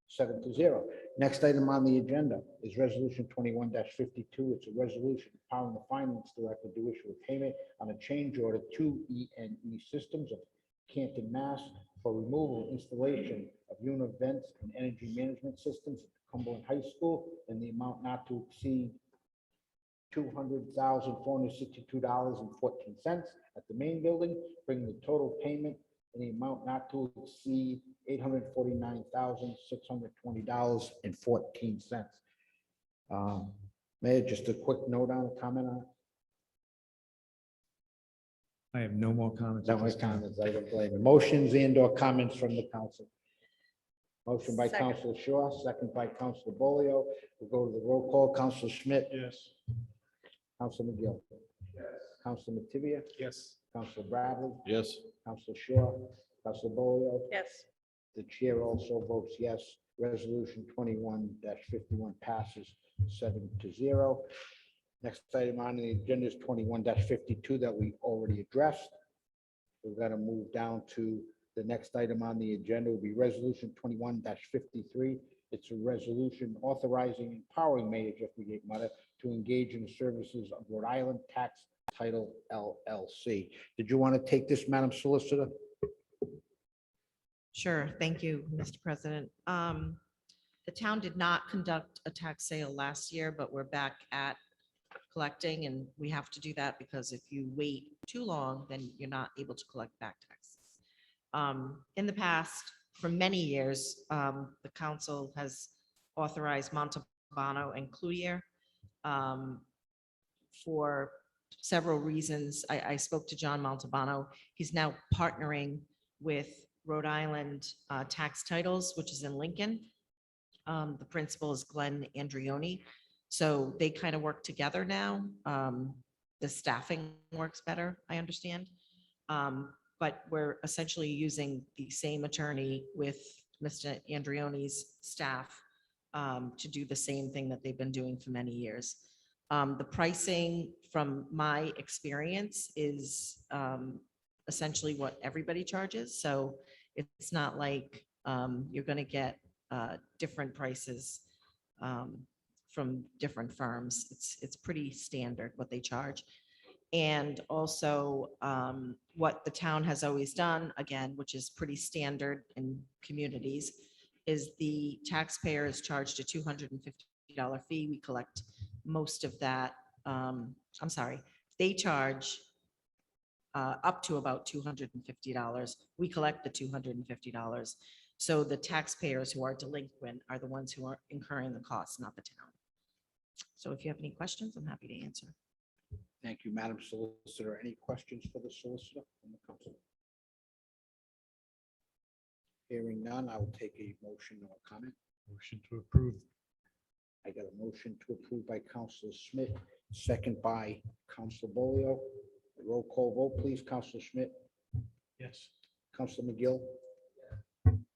N: 7-0. Next item on the agenda is Resolution 21-52. It's a resolution empowering the finance director to issue a payment on a change order to E&E Systems of Canton, Mass. For removal and installation of unit vents and energy management systems at Cumberland High School in the amount not to exceed $200,462.14 at the main building, bringing the total payment in the amount not to exceed $849,620.14. Mayor, just a quick note on a comment on it.
M: I have no more comments.
N: No more comments, I don't blame it. Motions and or comments from the council. Motion by
H: Second.
N: Councilor Shaw, second by Councilor Bolio. We'll go to the roll call. Councilor Schmidt,
I: Yes.
N: Councilor McGill. Councilor Mattivia,
I: Yes.
N: Councilor Bradley,
J: Yes.
N: Councilor Shaw, Councilor Bolio.
H: Yes.
N: The chair also votes yes. Resolution 21-51 passes 7-0. Next item on the agenda is 21-52 that we already addressed. We've got to move down to the next item on the agenda will be Resolution 21-53. It's a resolution authorizing and empowering Mayor Jeffrey Gate Mutter to engage in services of Rhode Island Tax Title LLC. Did you want to take this, Madam Solicitor?
G: Sure, thank you, Mr. President. The town did not conduct a tax sale last year, but we're back at collecting, and we have to do that because if you wait too long, then you're not able to collect back taxes. In the past, for many years, the council has authorized Montalbano and Cloutier for several reasons. I spoke to John Montalbano. He's now partnering with Rhode Island Tax Titles, which is in Lincoln. The principal is Glenn Andrioni. So they kind of work together now. The staffing works better, I understand. But we're essentially using the same attorney with Mr. Andrioni's staff to do the same thing that they've been doing for many years. The pricing from my experience is essentially what everybody charges. So it's not like you're going to get different prices from different firms. It's pretty standard what they charge. And also what the town has always done, again, which is pretty standard in communities, is the taxpayer is charged a $250 fee. We collect most of that. I'm sorry, they charge up to about $250. We collect the $250. So the taxpayers who are delinquent are the ones who are incurring the costs, not the town. So if you have any questions, I'm happy to answer.
N: Thank you, Madam Solicitor. Any questions for the solicitor from the council? Hearing none, I will take a motion or a comment.
M: Motion to approve.
N: I got a motion to approve by Councilor Schmidt, second by Councilor Bolio. Roll call vote, please. Councilor Schmidt,
M: Yes.
N: Councilor McGill,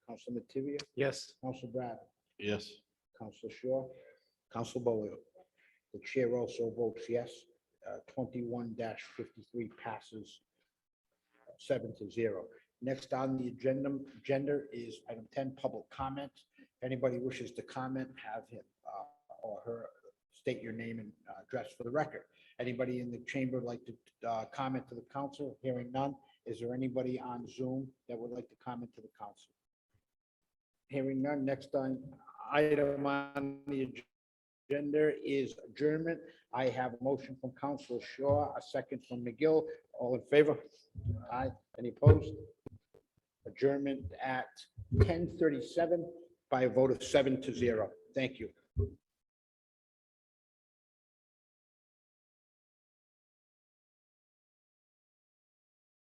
N: Councilor Mattivia,
I: Yes.
N: Councilor Brad,
J: Yes.
N: Councilor Shaw, Councilor Bolio. The chair also votes yes. 21-53 passes 7-0. Next on the agenda is item 10, public comment. If anybody wishes to comment, have him or her state your name and address for the record. Anybody in the chamber like to comment to the council? Hearing none. Is there anybody on Zoom that would like to comment to the council? Hearing none. Next item on the agenda is adjournment. I have a motion from Councilor Shaw, a second from McGill. All in favor? Aye. Any opposed? Adjournment at 10:37 by a vote of 7-0. Thank you.